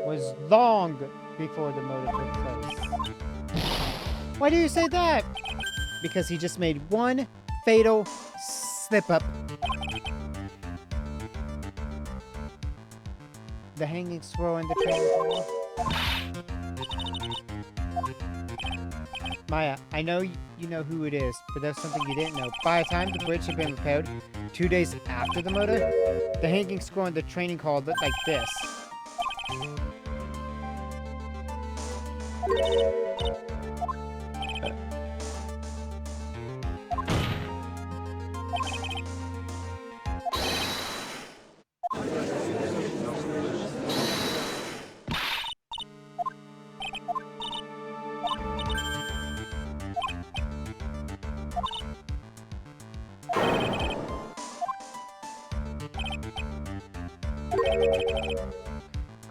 Was long before the murder took place. Why do you say that? Because he just made one fatal slip-up. The hanging squirrel in the train. Maya, I know you know who it is, but there's something you didn't know. By the time the bridge had been repaired, 2 days after the murder, the hanging squirrel in the training hall looked like this.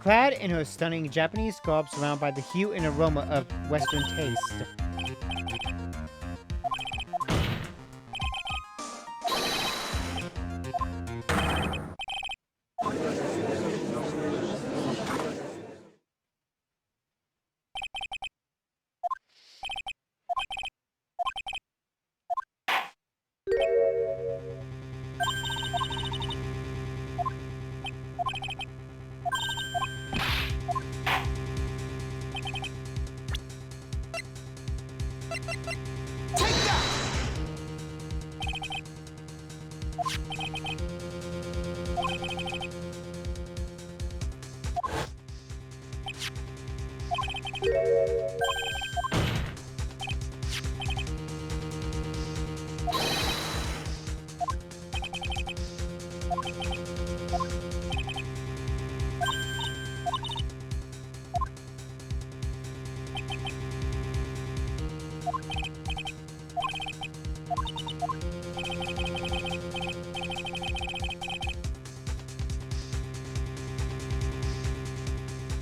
Clad in her stunning Japanese garb, surrounded by the hue and aroma of Western taste.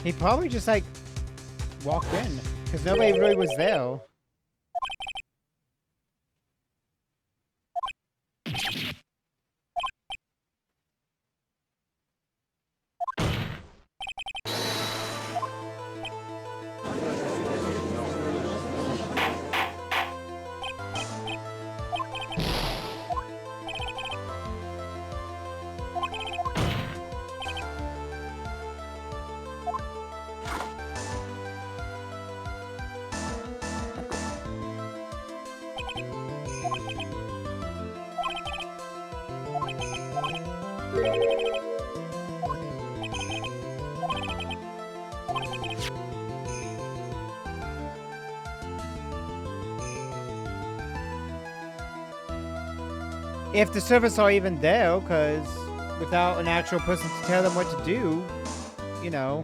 He probably just, like, walked in. Because nobody really was there. If the servants are even there, because without an actual person to tell them what to do, you know.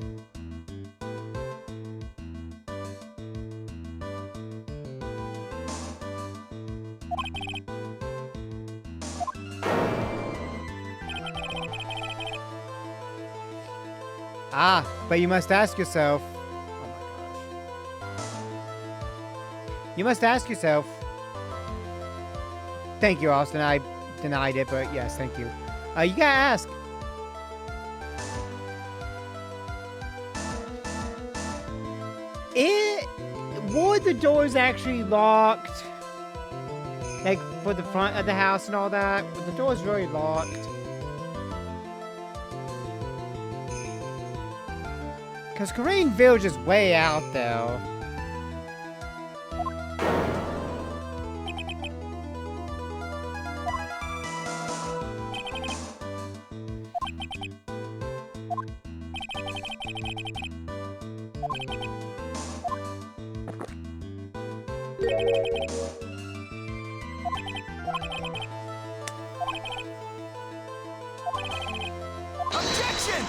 Ah, but you must ask yourself. Oh my gosh. You must ask yourself. Thank you, Austin. I denied it, but yes, thank you. You gotta ask. Were the doors actually locked? Like, for the front of the house and all that? Were the doors really locked? Because Korean Village is way out there. Objection!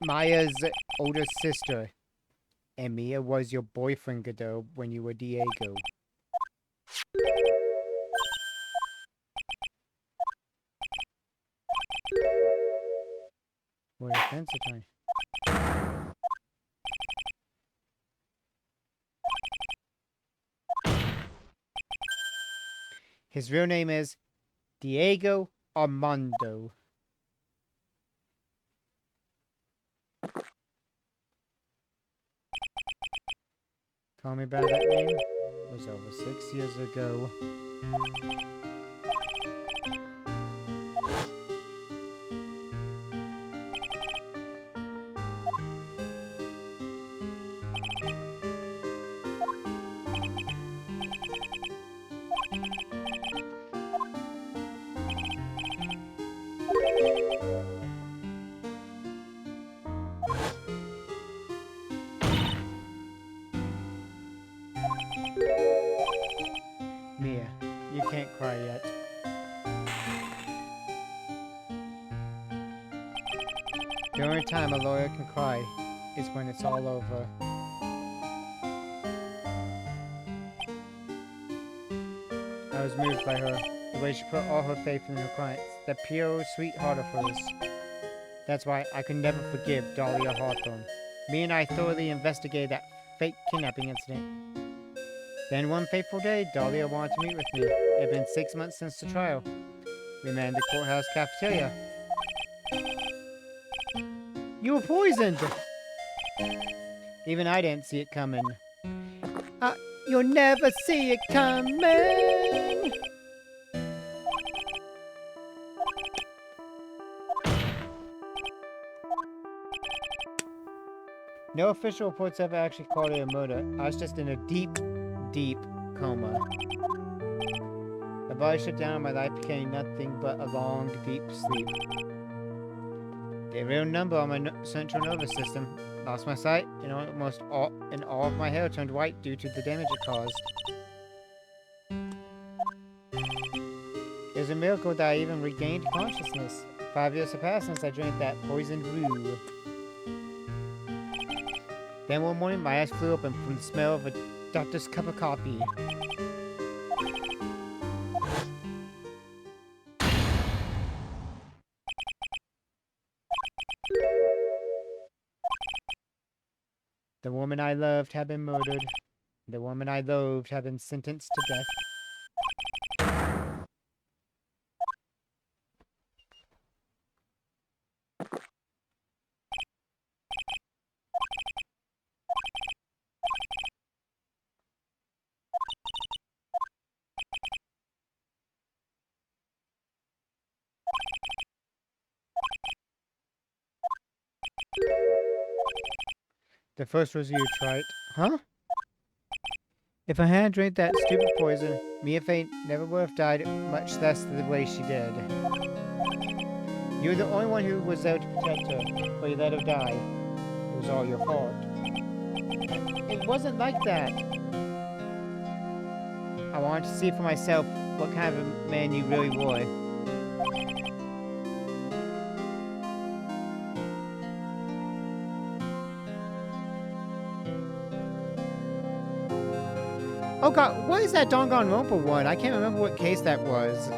Maya's older sister. And Mia was your boyfriend, Godot, when you were Diego. What a Ace Attorney. His real name is Diego Armando. Call me by that name. It was over 6 years ago. Mia, you can't cry yet. The only time a lawyer can cry is when it's all over. I was moved by her, the way she put all her faith in her clients, that pure, sweet heart of hers. That's why I could never forgive Dahlia Hawthorne. Me and I thoroughly investigated that fake kidnapping incident. Then one fateful day, Dahlia wanted to meet with me. It had been 6 months since the trial. We met in the courthouse cafeteria. You were poisoned! Even I didn't see it coming. You'll never see it coming! No official reports ever actually called it a murder. I was just in a deep coma. My body shut down and my life became nothing but a long, deep sleep. The real number on my central nervous system. Lost my sight, and almost all of my hair turned white due to the damage it caused. It was a miracle that I even regained consciousness. 5 years have passed since I drank that poisoned brew. Then one morning, my eyes flew open from the smell of a doctor's cup of coffee. The woman I loved had been murdered. The woman I loathed had been sentenced to death. The first was you, Trite. Huh? If I hadn't drank that stupid poison, Mia Fate never would have died, much less the way she did. You were the only one who was there to protect her, but you let her die. It was all your fault. It wasn't like that. I wanted to see for myself what kind of a man you really were. Oh god, what is that Danganronpa one? I can't remember what case that was.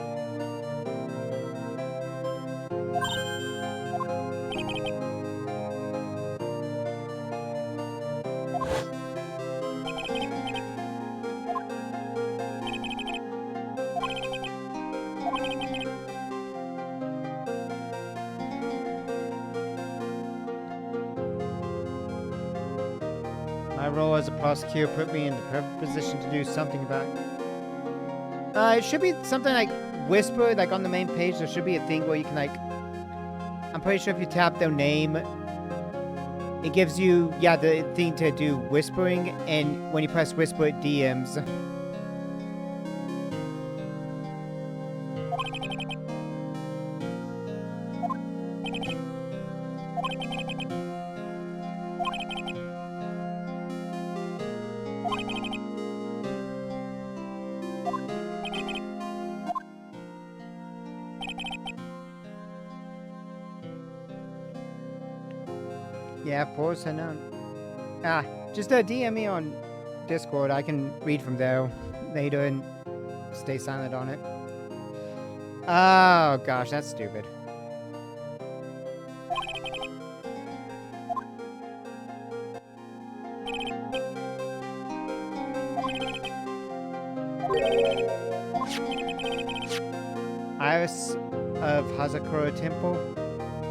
My role as a prosecutor put me in the perfect position to do something about it. It should be something like whisper, like on the main page, there should be a thing where you can like, I'm pretty sure if you tap their name, it gives you, yeah, the thing to do whispering, and when you press whisper, it DMs. Yeah, of course, I know. Just DM me on Discord. I can read from there later and stay silent on it. Oh, gosh, that's stupid. Iris of Hazakura Temple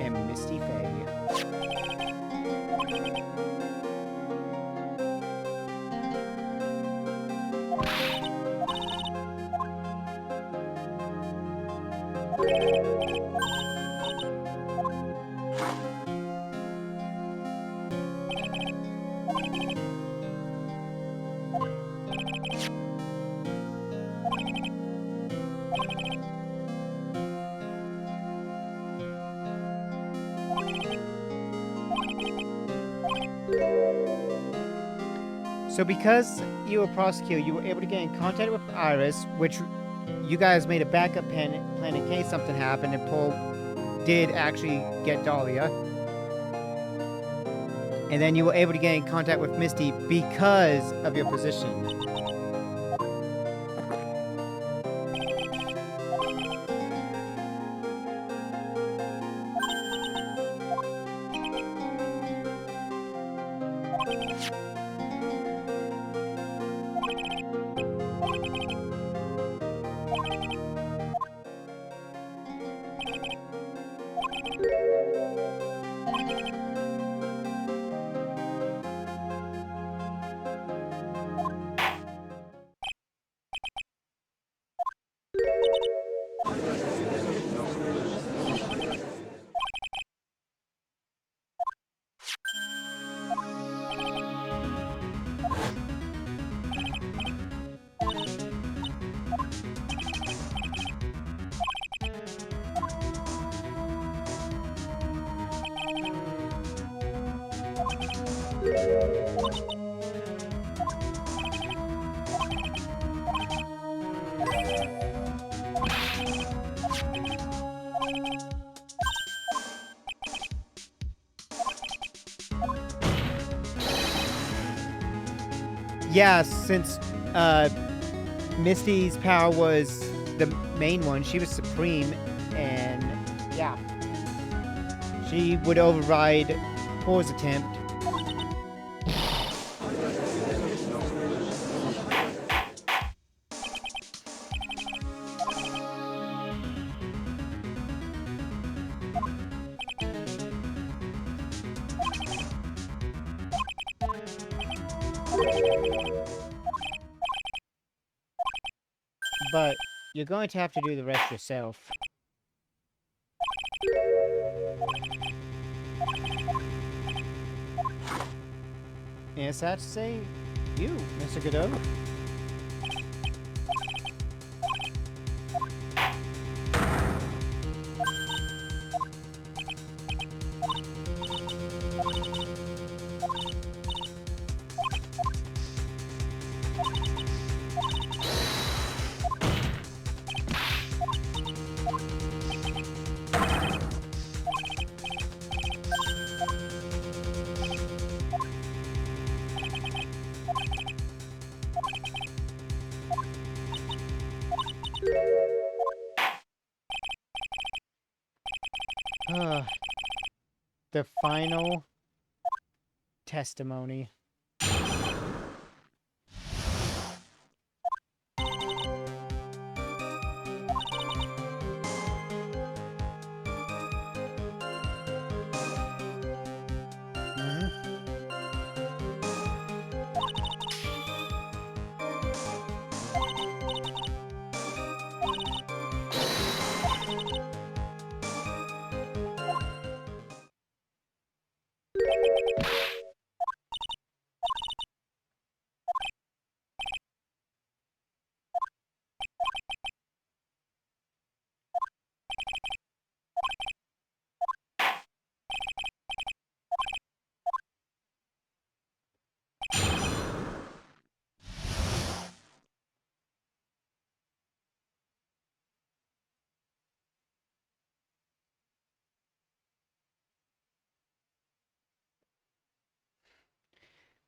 and Misty Faye. So because you were prosecuted, you were able to get in contact with Iris, which you guys made a backup plan in case something happened and Paul did actually get Dahlia. And then you were able to get in contact with Misty because of your position. Yeah, since Misty's power was the main one, she was supreme, and yeah, she would override Poor's attempt. But you're going to have to do the rest yourself. And it's sad to say, you, Mr. Godot. The final testimony.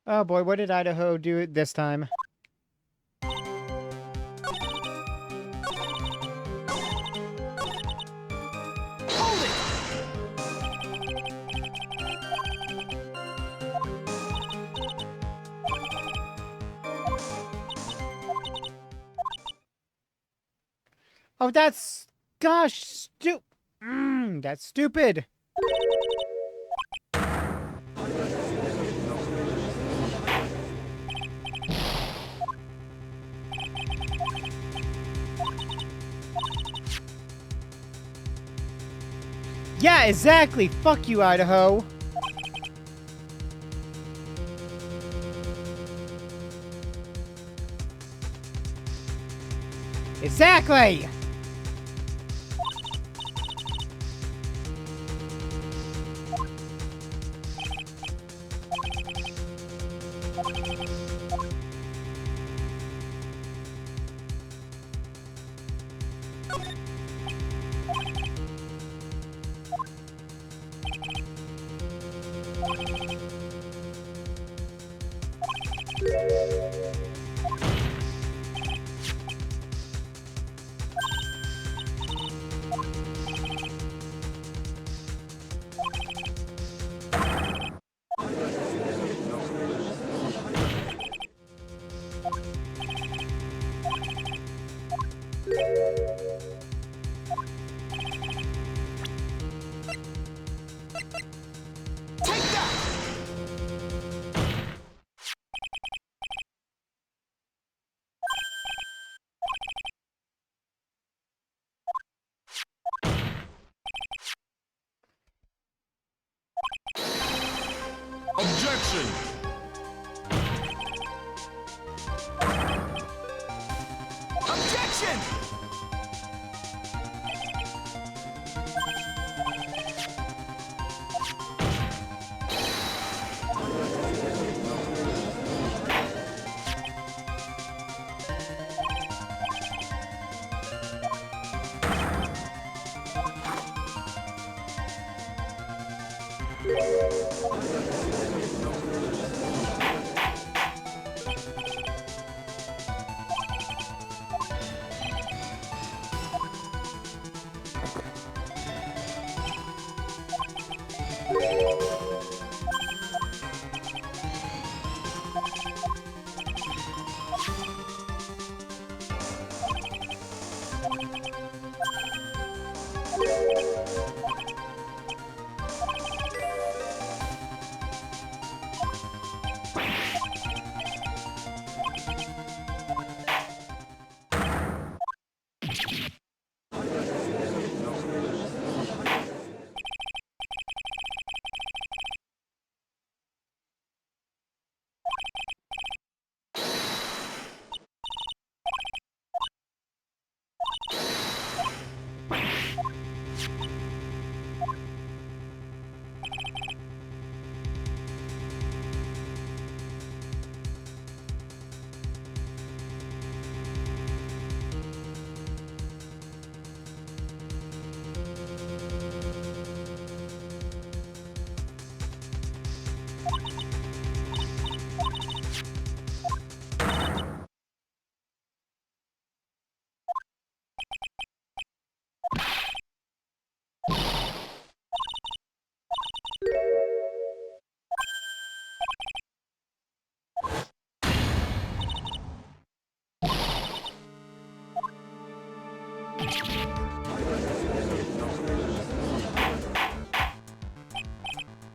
Oh boy, what did Idaho do this time? Hold it! Oh, that's... Gosh, that's stupid. Yeah, exactly. Fuck you, Idaho. Exactly. Take that! Objection! Objection!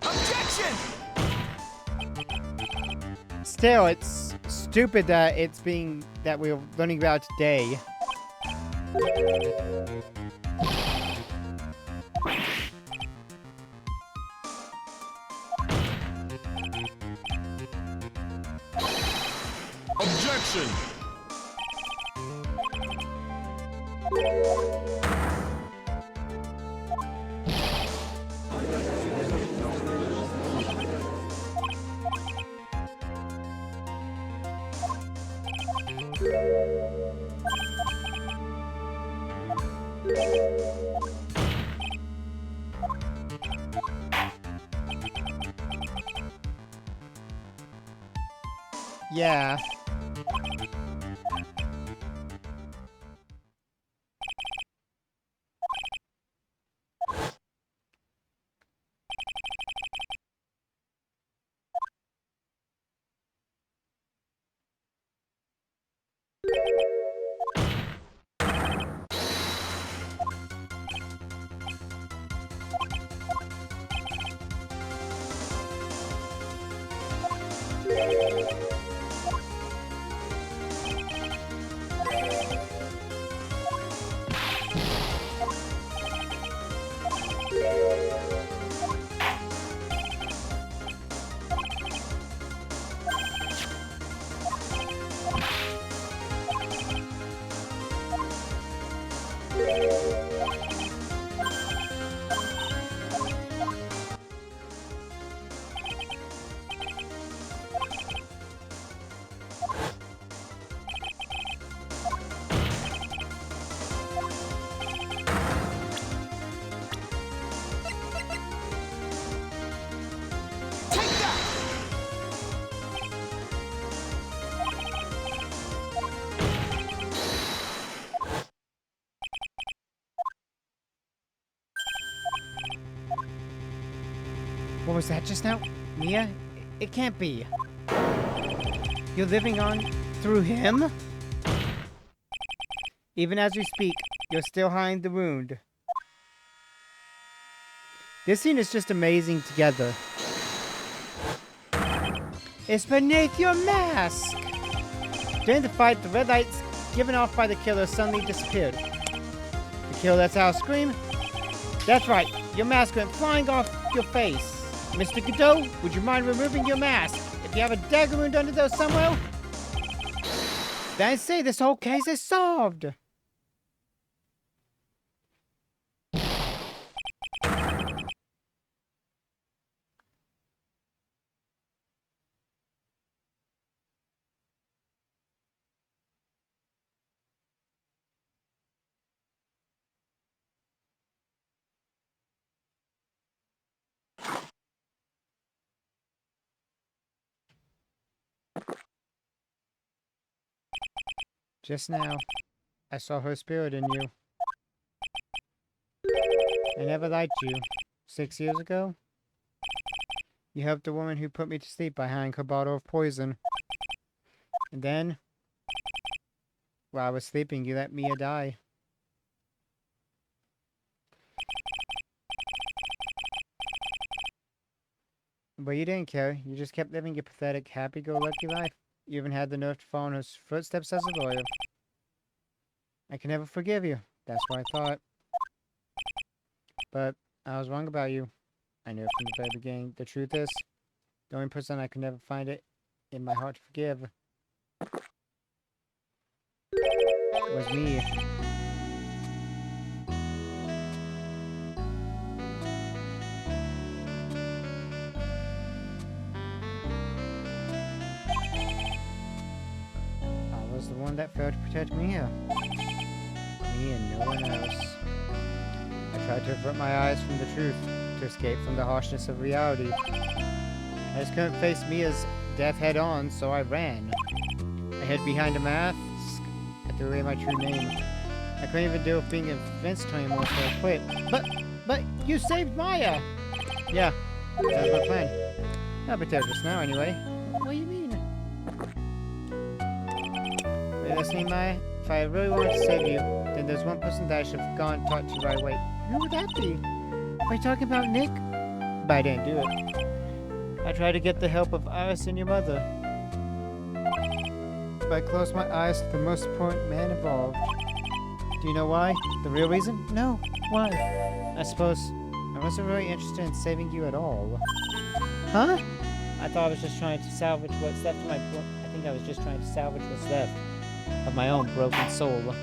Objection! Still, it's stupid that that we're learning about today. Objection! Yeah. Take that! What was that just now? Mia? It can't be. You're living on through him? Even as we speak, you're still hiding the wound. This scene is just amazing together. It's beneath your mask! During the fight, the red lights given off by the killer suddenly disappeared. The killer lets out a scream. That's right, your mask went flying off your face. Mr. Godot, would you mind removing your mask? If you have a dagger wound under there somewhere, then I say this whole case is solved. Just now, I saw her spirit in you. I never liked you. 6 years ago? You helped the woman who put me to sleep by hiding her bottle of poison. And then, while I was sleeping, you let Mia die. But you didn't care. You just kept living your pathetic, happy-go-lucky life. You even had the nerve to follow in her footsteps as a lawyer. I can never forgive you. That's what I thought. But I was wrong about you. I knew it from the very beginning. The truth is, the only person I could never find it in my heart to forgive was me. I was the one that failed to protect Mia. Me and no one else. I tried to avert my eyes from the truth, to escape from the harshness of reality. I just couldn't face Mia's death head on, so I ran. I hid behind a mask. I threw away my true name. I couldn't even deal with being invincible anymore, so I quit. But you saved Maya! Yeah, that was my plan. I'll be dead just now, anyway. What do you mean? Are you listening, Maya? If I really wanted to save you, then there's one person that I should have gone and talked to right away. Who would that be? Are you talking about Nick? But I didn't do it. I tried to get the help of Iris and your mother. But I closed my eyes to the most important man involved. Do you know why? The real reason? No. Why? I suppose I wasn't really interested in saving you at all. Huh? I thought I was just trying to salvage what's left of my... I think I was just trying to salvage what's left of my own broken soul.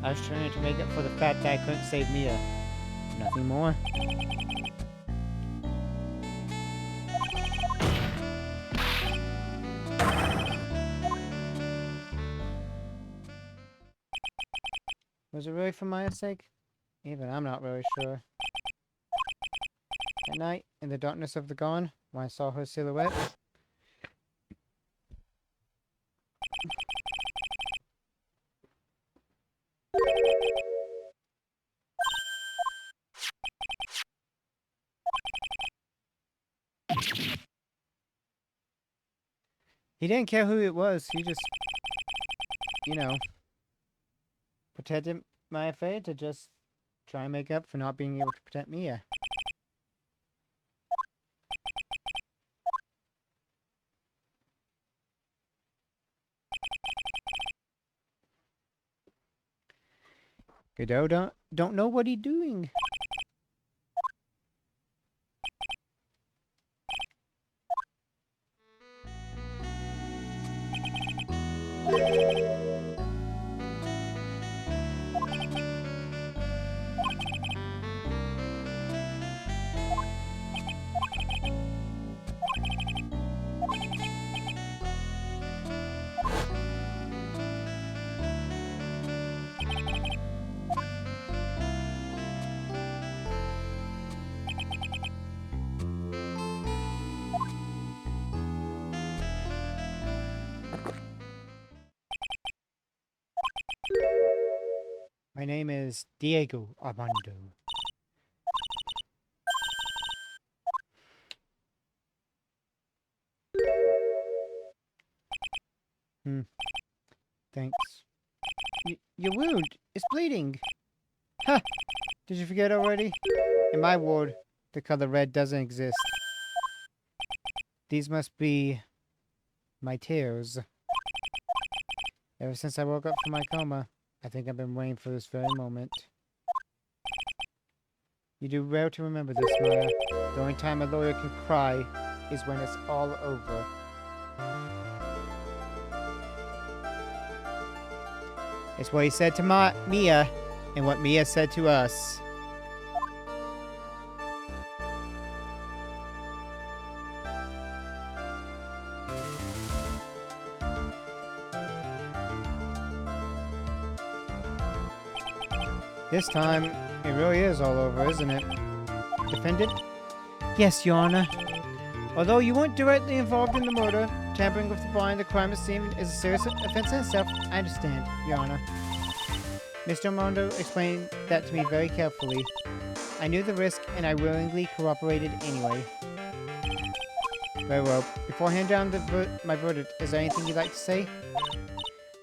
I was trying to make up for the fact that I couldn't save Mia. Nothing more. Was it really for Maya's sake? Even I'm not really sure. At night, in the darkness of the gone, when I saw her silhouette, he didn't care who it was. He just, you know, protected Maya Fey to just try and make up for not being able to protect Mia. Godot don't know what he's doing. My name is Diego Armando. Thanks. Your wound is bleeding. Huh. Did you forget already? In my ward, the color red doesn't exist. These must be my tears. Ever since I woke up from my coma, I think I've been waiting for this very moment. You do well to remember this, Maya. The only time a lawyer can cry is when it's all over. It's what he said to Mia, and what Mia said to us. This time, it really is all over, isn't it? Defendant? Yes, Your Honor. Although you weren't directly involved in the murder, tampering with the body in the crime scene is a serious offense in itself. I understand, Your Honor. Mr. Armando explained that to me very carefully. I knew the risk, and I willingly cooperated anyway. Very well. Before I hand down my verdict, is there anything you'd like to say?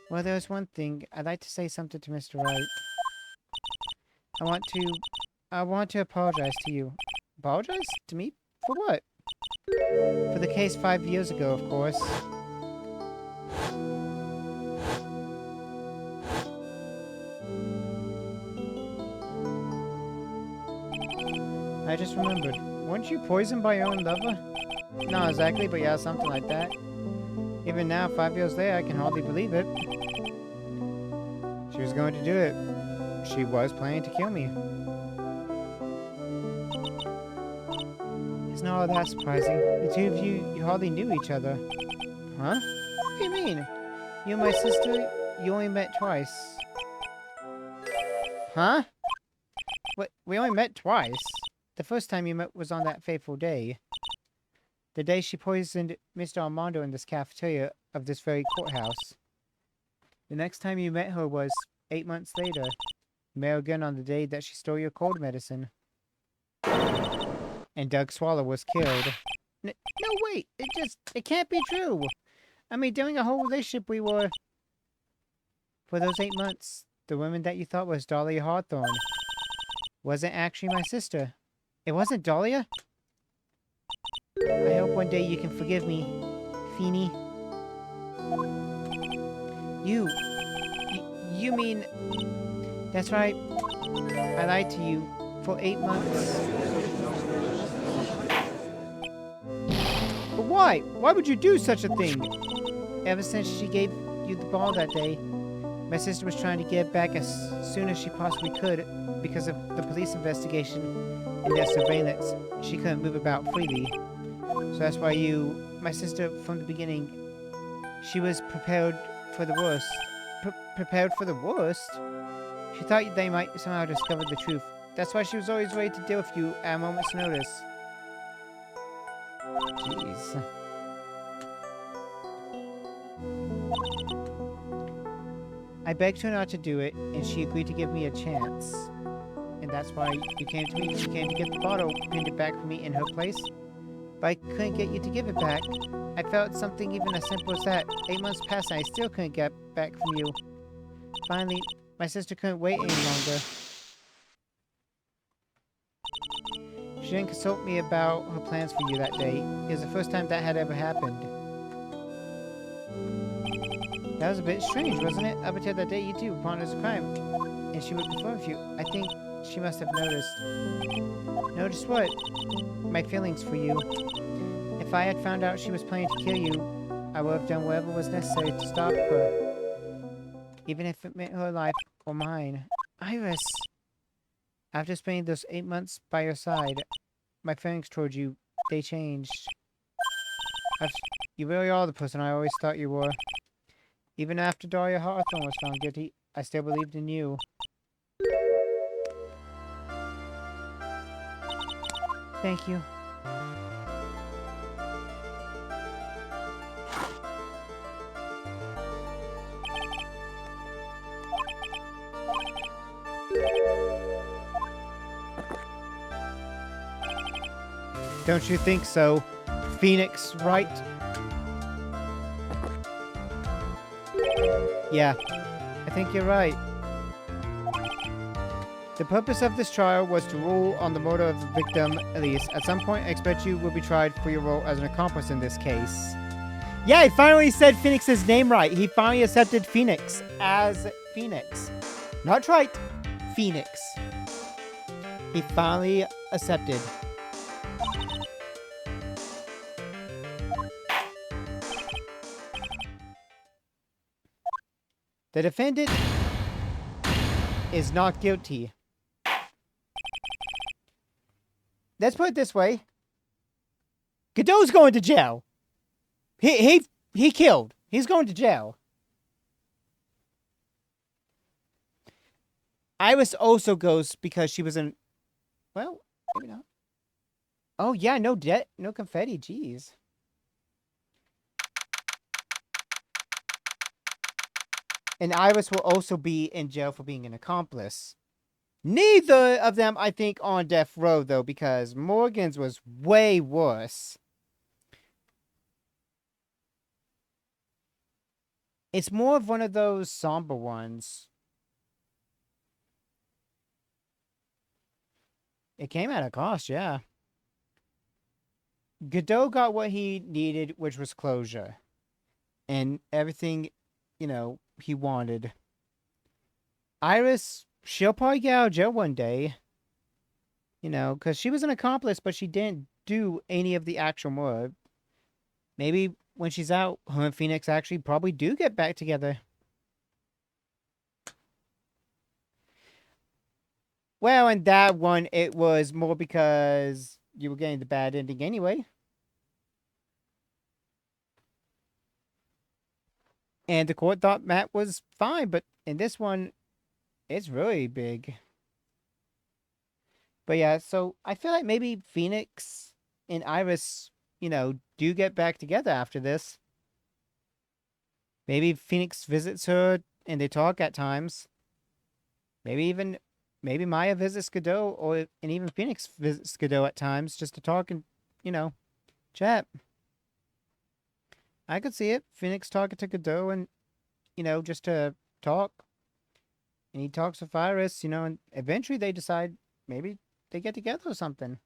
Well, there's one thing. I'd like to say something to Mr. Wright. I want to apologize to you. Apologize? To me? For what? For the case 5 years ago, of course. I just remembered. Weren't you poisoned by your own lover? Not exactly, but yeah, something like that. Even now, 5 years later, I can hardly believe it. She was going to do it. She was planning to kill me. It's not all that surprising. The two of you hardly knew each other. Huh? What do you mean? You and my sister, you only met twice. Huh? What? We only met twice? The first time you met was on that fateful day. The day she poisoned Mr. Armando in this cafeteria of this very courthouse. The next time you met her was 8 months later. You met her again on the day that she stole your cold medicine. And Doug Swallow was killed. No, wait! It can't be true! I mean, during a whole relationship we were... For those 8 months, the woman that you thought was Dahlia Hawthorne wasn't actually my sister. It wasn't Dahlia? I hope one day you can forgive me, Feeny. You mean... That's right. I lied to you for 8 months. But why? Why would you do such a thing? Ever since she gave you the ball that day, my sister was trying to get it back as soon as she possibly could because of the police investigation and their surveillance. She couldn't move about freely. So that's why my sister, from the beginning, she was prepared for the worst. Prepared for the worst? She thought they might somehow discover the truth. That's why she was always ready to deal with you at a moment's notice. Jeez. I begged her not to do it, and she agreed to give me a chance. And that's why you came to me. She came to get the bottle, pinned it back for me in her place. But I couldn't get you to give it back. I felt something even as simple as that. 8 months passed and I still couldn't get back from you. Finally, my sister couldn't wait any longer. She didn't consult me about her plans for you that day. It was the first time that had ever happened. That was a bit strange, wasn't it? Up until that day, you two were partners in crime. And she would perform for you. I think she must have noticed. Noticed what? My feelings for you. If I had found out she was planning to kill you, I would have done whatever was necessary to stop her. Even if it meant her life or mine. Iris! After spending those 8 months by your side, my feelings towards you, they changed. You really are the person I always thought you were. Even after Dahlia Hawthorne was found guilty, I still believed in you. Thank you. Don't you think so, Phoenix, Wright? Yeah, I think you're right. The purpose of this trial was to rule on the murder of the victim, Elise. At some point, I expect you will be tried for your role as an accomplice in this case. Yeah, he finally said Phoenix's name right. He finally accepted Phoenix as Phoenix. Not Wright, Phoenix. He finally accepted. The defendant is not guilty. Let's put it this way. Godot's going to jail. He killed. He's going to jail. Iris also goes because she was in... Well, maybe not. Oh, yeah, no debt, no confetti, jeez. And Iris will also be in jail for being an accomplice. Neither of them, I think, on death row, though, because Morgan's was way worse. It's more of one of those somber ones. It came at a cost, yeah. Godot got what he needed, which was closure. And everything, you know, he wanted. Iris, she'll probably get out of jail one day. You know, because she was an accomplice, but she didn't do any of the actual murder. Maybe when she's out, her and Phoenix actually probably do get back together. Well, in that one, it was more because you were getting the bad ending anyway. And the court thought Matt was fine, but in this one, it's really big. But yeah, so I feel like maybe Phoenix and Iris, you know, do get back together after this. Maybe Phoenix visits her and they talk at times. Maybe Maya visits Godot, and even Phoenix visits Godot at times just to talk and, you know, chat. I could see it. Phoenix talking to Godot and, you know, just to talk. And he talks with Iris, you know, and eventually they decide maybe they get together or something.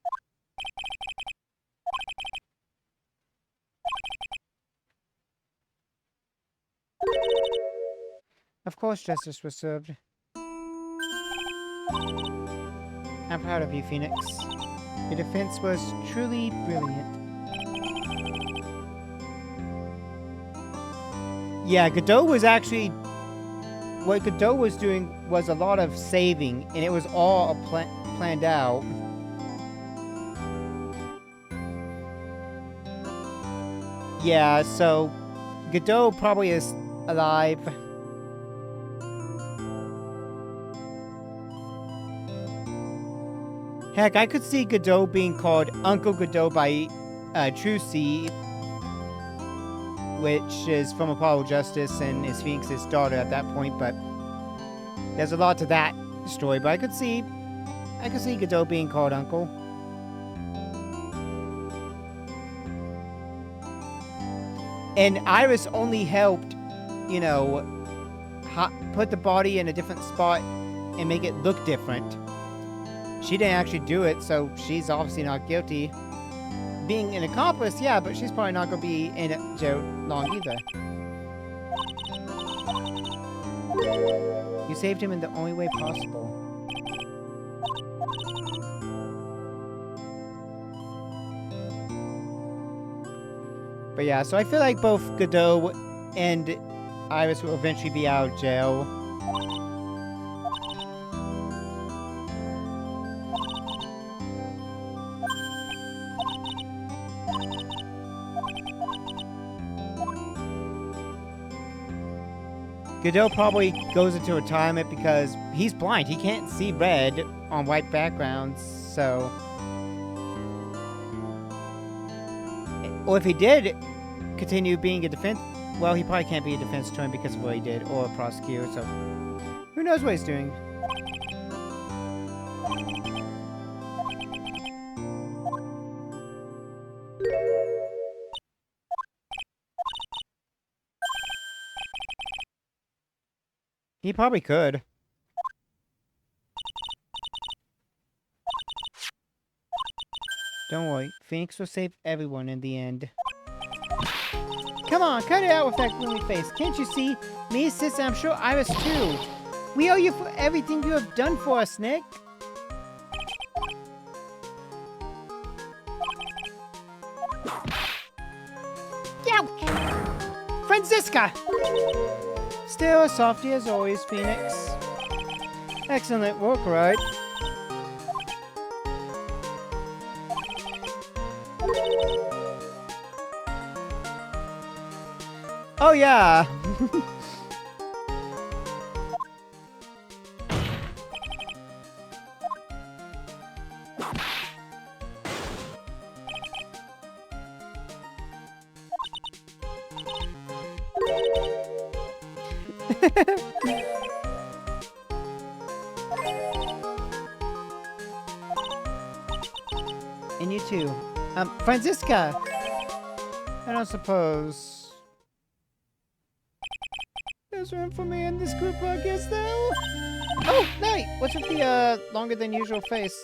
Of course justice was served. I'm proud of you, Phoenix. Your defense was truly brilliant. Yeah, Godot was actually... What Godot was doing was a lot of saving, and it was all planned out. Yeah, so Godot probably is alive. Heck, I could see Godot being called Uncle Godot by Trucy, which is from Apollo Justice and is Phoenix's daughter at that point, but there's a lot to that story, but I could see Godot being called Uncle. And Iris only helped, you know, put the body in a different spot and make it look different. She didn't actually do it, so she's obviously not guilty. Being an accomplice, yeah, but she's probably not going to be in jail long either. You saved him in the only way possible. But yeah, so I feel like both Godot and Iris will eventually be out of jail. Godot probably goes into retirement because he's blind. He can't see red on white backgrounds, so... Or if he did continue being a defense... Well, he probably can't be a defense attorney because of what he did, or a prosecutor, so... Who knows what he's doing? He probably could. Don't worry, Phoenix will save everyone in the end. Come on, cut it out with that gloomy face. Can't you see? Me, Sis, and I'm sure Iris too. We owe you for everything you have done for us, Nick. Ouch! Franziska! Still as softy as always, Phoenix. Excellent work, right? Oh yeah! And you too. Franziska! I don't suppose... there's room for me in this group podcast though. Oh, Knight! What's with the longer than usual face?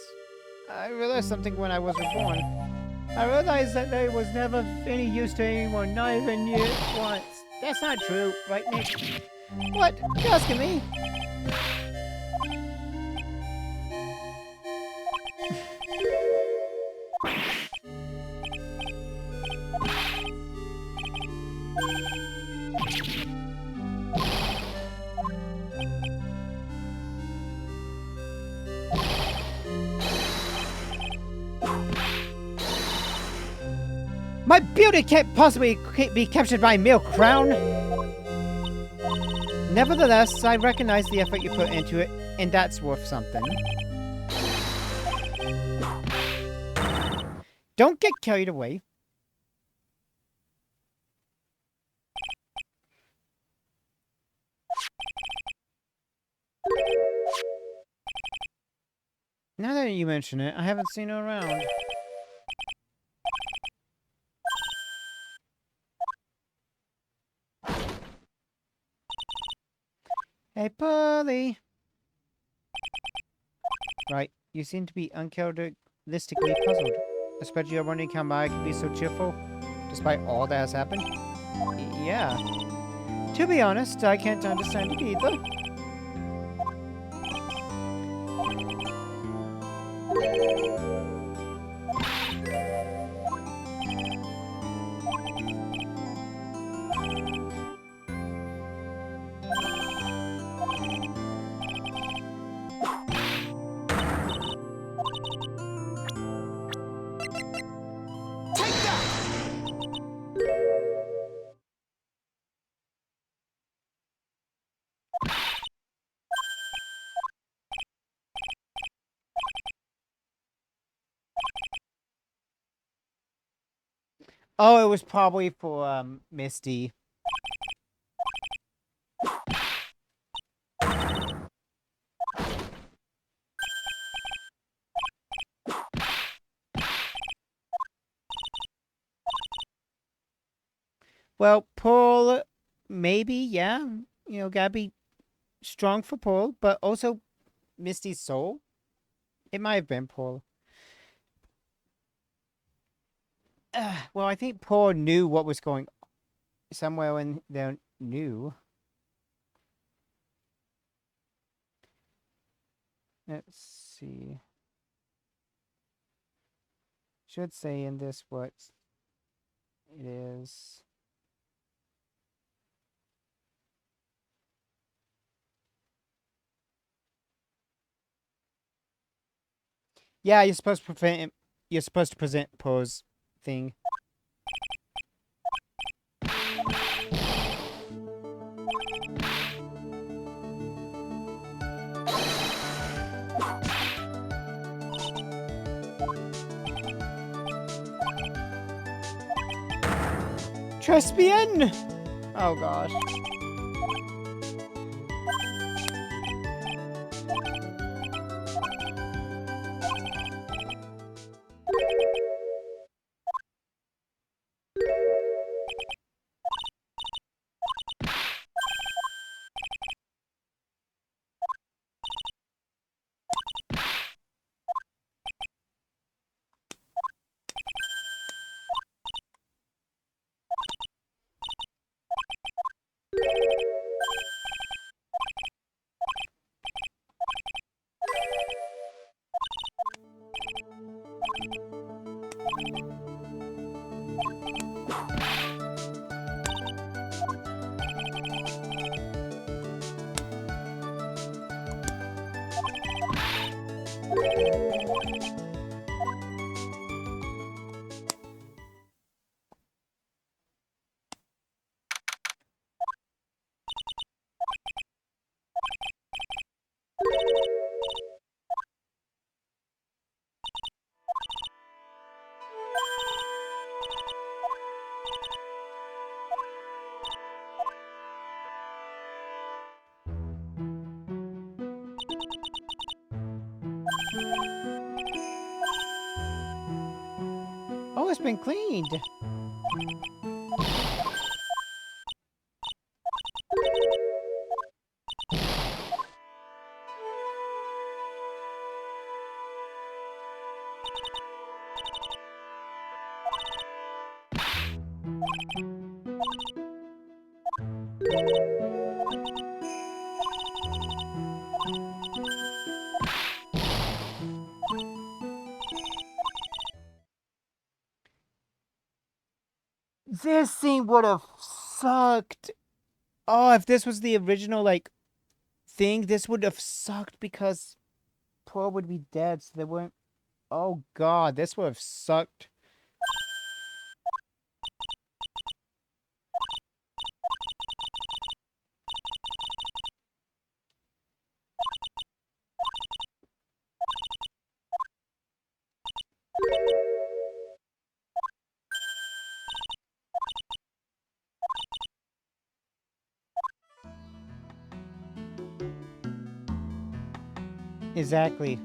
I realized something when I was reborn. I realized that I was never any use to anyone, not even you once. That's not true, right, Nick? What? You're asking me? My beauty can't possibly be captured by a mere crown. Nevertheless, I recognize the effort you put into it, and that's worth something. Don't get carried away. Now that you mention it, I haven't seen her around. Hey, Polly. Right, you seem to be uncharacteristically puzzled. Especially you're wondering how Maya can be so cheerful, despite all that has happened. Yeah. To be honest, I can't understand it either. Oh, it was probably for, Misty. Well, Paul, maybe, yeah. You know, gotta be strong for Paul, but also Misty's soul. It might have been Paul. Well, I think Paul knew what was going somewhere in there. Knew. Let's see. Should say in this what it is. Yeah, you're supposed to prevent. You're supposed to present Paul's thing. Trust bien! Oh gosh. Oh, it's been cleaned. This scene would have sucked. Oh, if this was the original, like, thing, this would have sucked because Pearl would be dead, so they weren't... Oh, God, this would have sucked. Exactly.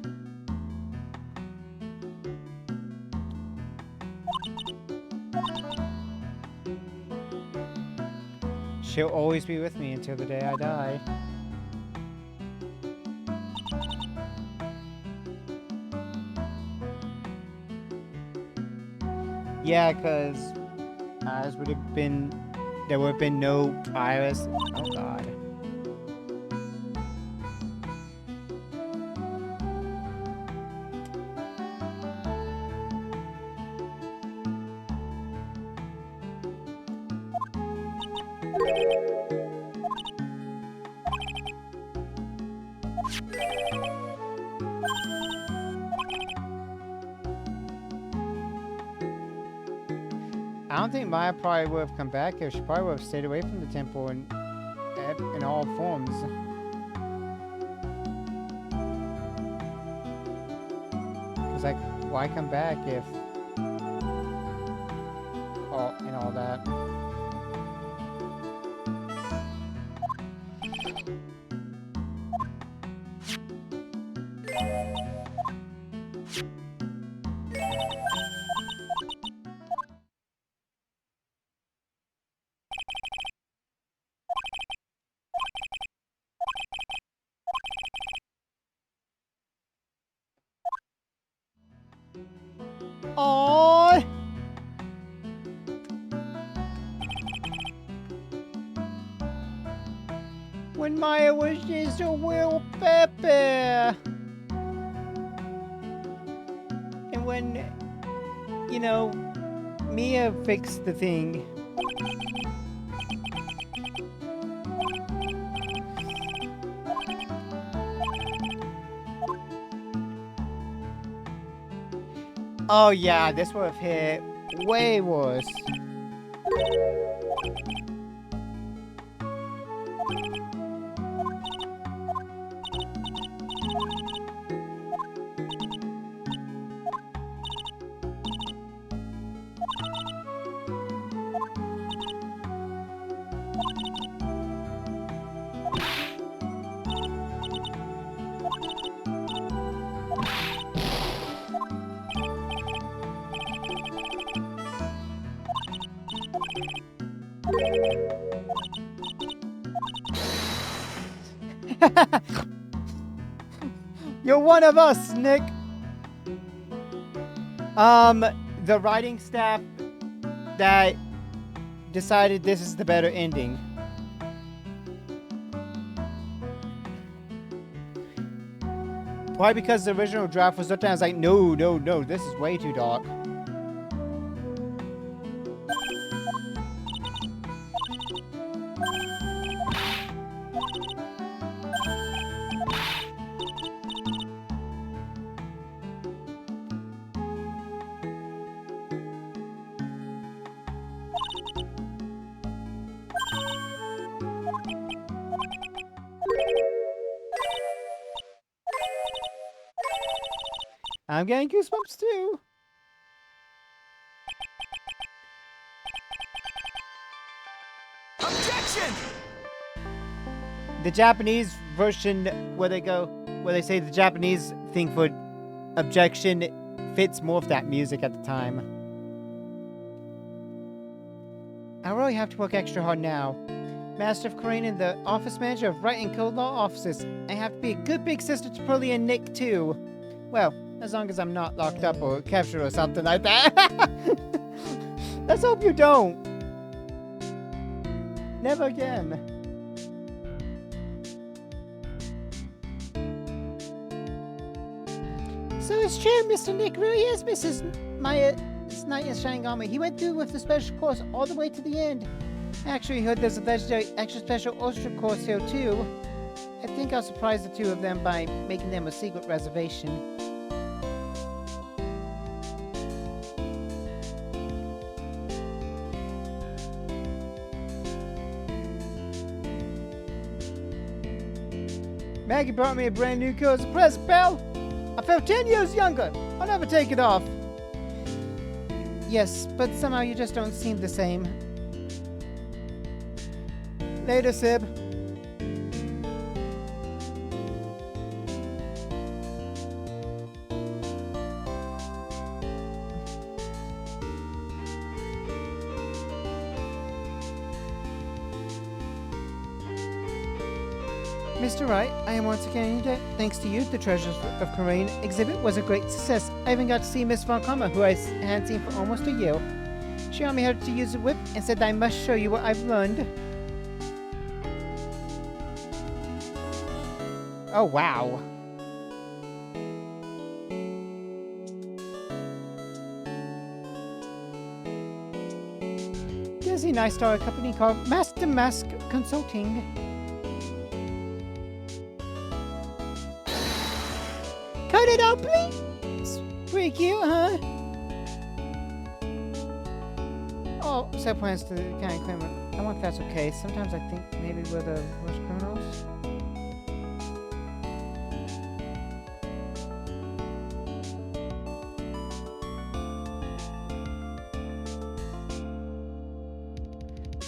She'll always be with me until the day I die. Yeah, because ours would have been... There would have been no Iris. Oh, God. I don't think Maya probably would have come back here. She probably would have stayed away from the temple in all forms. It's like, why come back if... Oh, and all that. Aww. When Maya was just a little pepper. And when, you know, Mia fixed the thing. Oh yeah, this would have hit way worse. You're one of us, Nick. The writing staff that decided this is the better ending. Why? Because the original draft was looked at and was like, no, no, no, this is way too dark. I'm getting goosebumps too. Objection! The Japanese version where they say the Japanese thing for objection fits more of that music at the time. I really have to work extra hard now. Master of Korean and the office manager of Wright and Code Law offices. I have to be a good big sister to Pearlie and Nick too. Well, As long as I'm not locked up or captured or something like that. Let's hope you don't. Never again. So it's true, Mr. Nick really is Mrs. Myers' knight in shining armor. He went through with the special course all the way to the end. Actually, heard there's a legendary extra special ultra course here too. I think I'll surprise the two of them by making them a secret reservation. Maggie brought me a brand new coat as a present, pal. I felt 10 years younger. I'll never take it off. Yes, but somehow you just don't seem the same. Later, Sib. Mr. Wright, I am once again in debt. Thanks to you, the Treasures of Karain exhibit was a great success. I even got to see Miss Von Karma, who I hadn't seen for almost a year. She taught me how to use a whip and said I must show you what I've learned. Oh, wow. Desi and I start a company called Master Mask Consulting. Cut it out, please! Pretty cute, huh? Oh, set plans to the county claimant. I wonder if that's okay. Sometimes I think maybe we're the worst criminals.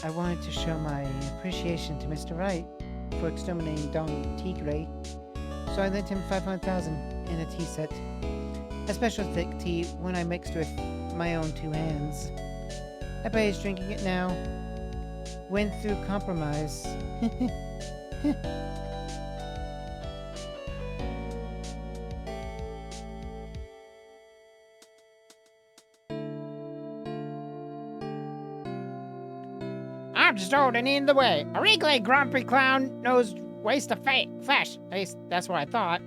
I wanted to show my appreciation to Mr. Wright for exterminating Don Tigre, so I lent him 500,000 in a tea set. A special thick tea, one I mixed with my own two hands. I bet he's drinking it now. Went through compromise. I'm just holding in the way. A wriggly, grumpy clown-nosed waste of flesh. At least that's what I thought.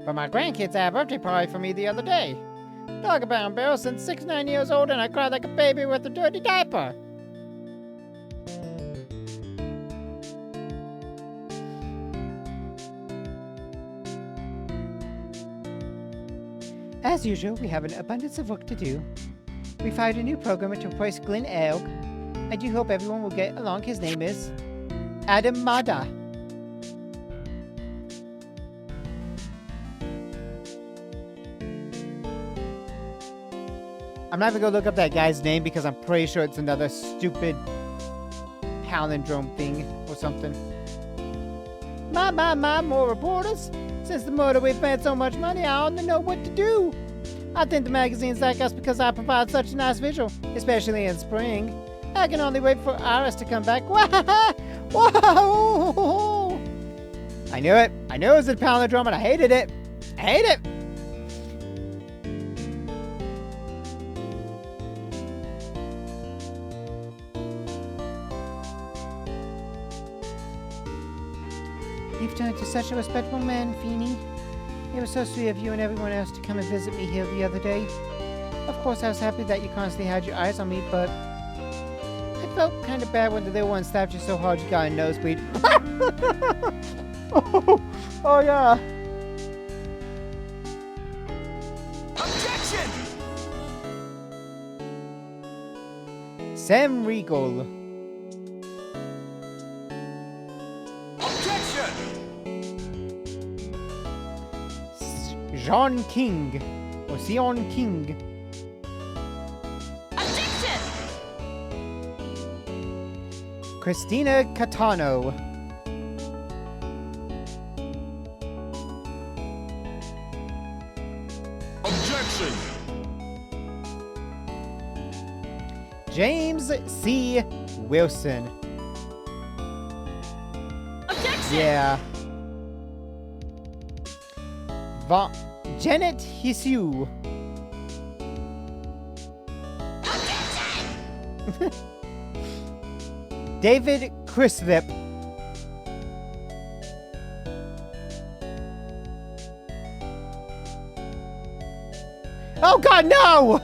But my grandkids had a birthday party for me the other day. Talk about embarrassing, 6-9 years old, and I cried like a baby with a dirty diaper. As usual, we have an abundance of work to do. We've hired a new programmer to replace Glenn Elg. I do hope everyone will get along. His name is Adam Mada. I'm not even gonna look up that guy's name because I'm pretty sure it's another stupid palindrome thing or something. More reporters. Since the murder, we've spent so much money, I don't know what to do. I think the magazine's like us because I provide such a nice visual, especially in spring. I can only wait for Iris to come back. Whoa! I knew it. I knew it was a palindrome and I hated it. I hate it. You've turned into such a respectable man, Feeny. It was so sweet of you and everyone else to come and visit me here the other day. Of course, I was happy that you constantly had your eyes on me, but I felt kind of bad when the little one stabbed you so hard you got a nosebleed. oh yeah. Objection! Sam Regal. Objection! John King. Or Sion King. Objection! Christina Catano. Objection! James C. Wilson. Objection! Yeah. Janet Hsu. David Crislip. Oh god, no!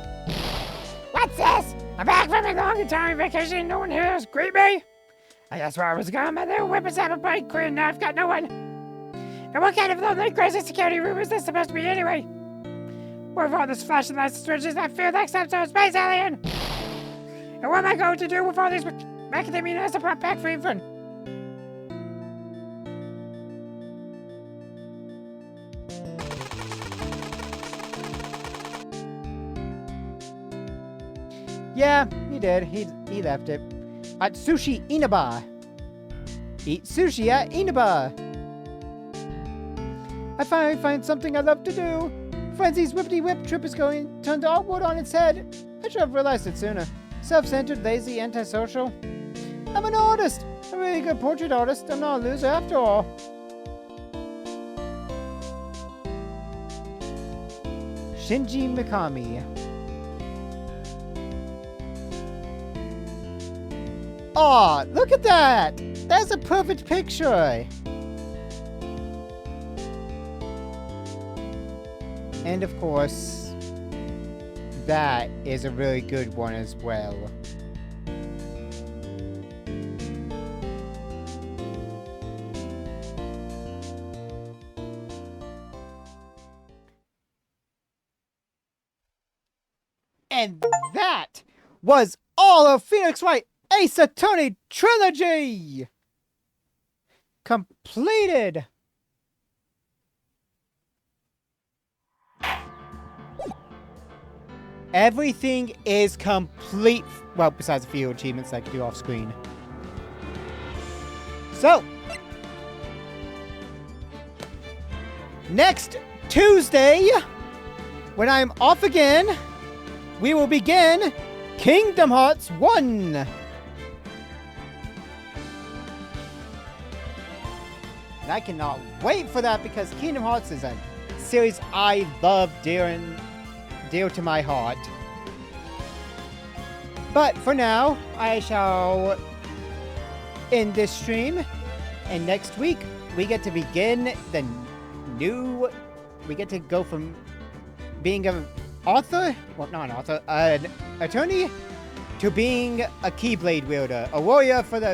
What's this? I'm back from a long Italian vacation. No one here has greet me. I guess where I was going, my little whippersnapper bike quit, and now I've got no one. And what kind of lonely, crazy security room is this supposed to be anyway? Where have all this flashing lights and switches that feel like some sort of space alien? And what am I going to do with all these macadamia nuts I brought back for infant? Yeah, he did. He left it. At Sushi Inaba. Eat sushi at Inaba. I finally find something I love to do. Frenzy's whippity whip trip is going turned all wood on its head. I should have realized it sooner. Self-centered, lazy, antisocial. I'm an artist. A really good portrait artist. I'm not a loser after all. Shinji Mikami. Aw, look at that! That's a perfect picture! And of course, that is a really good one as well. And that was all of Phoenix Wright Ace Attorney Trilogy! Completed! Everything is complete. Well, besides a few achievements I can do off screen. So, next Tuesday, when I'm off again, we will begin Kingdom Hearts 1. And I cannot wait for that because Kingdom Hearts is a series I love dear to my heart. But for now, I shall end this stream. And next week, we get to begin the new... We get to go from being an author... Well, not an author. An attorney to being a Keyblade wielder. A warrior for the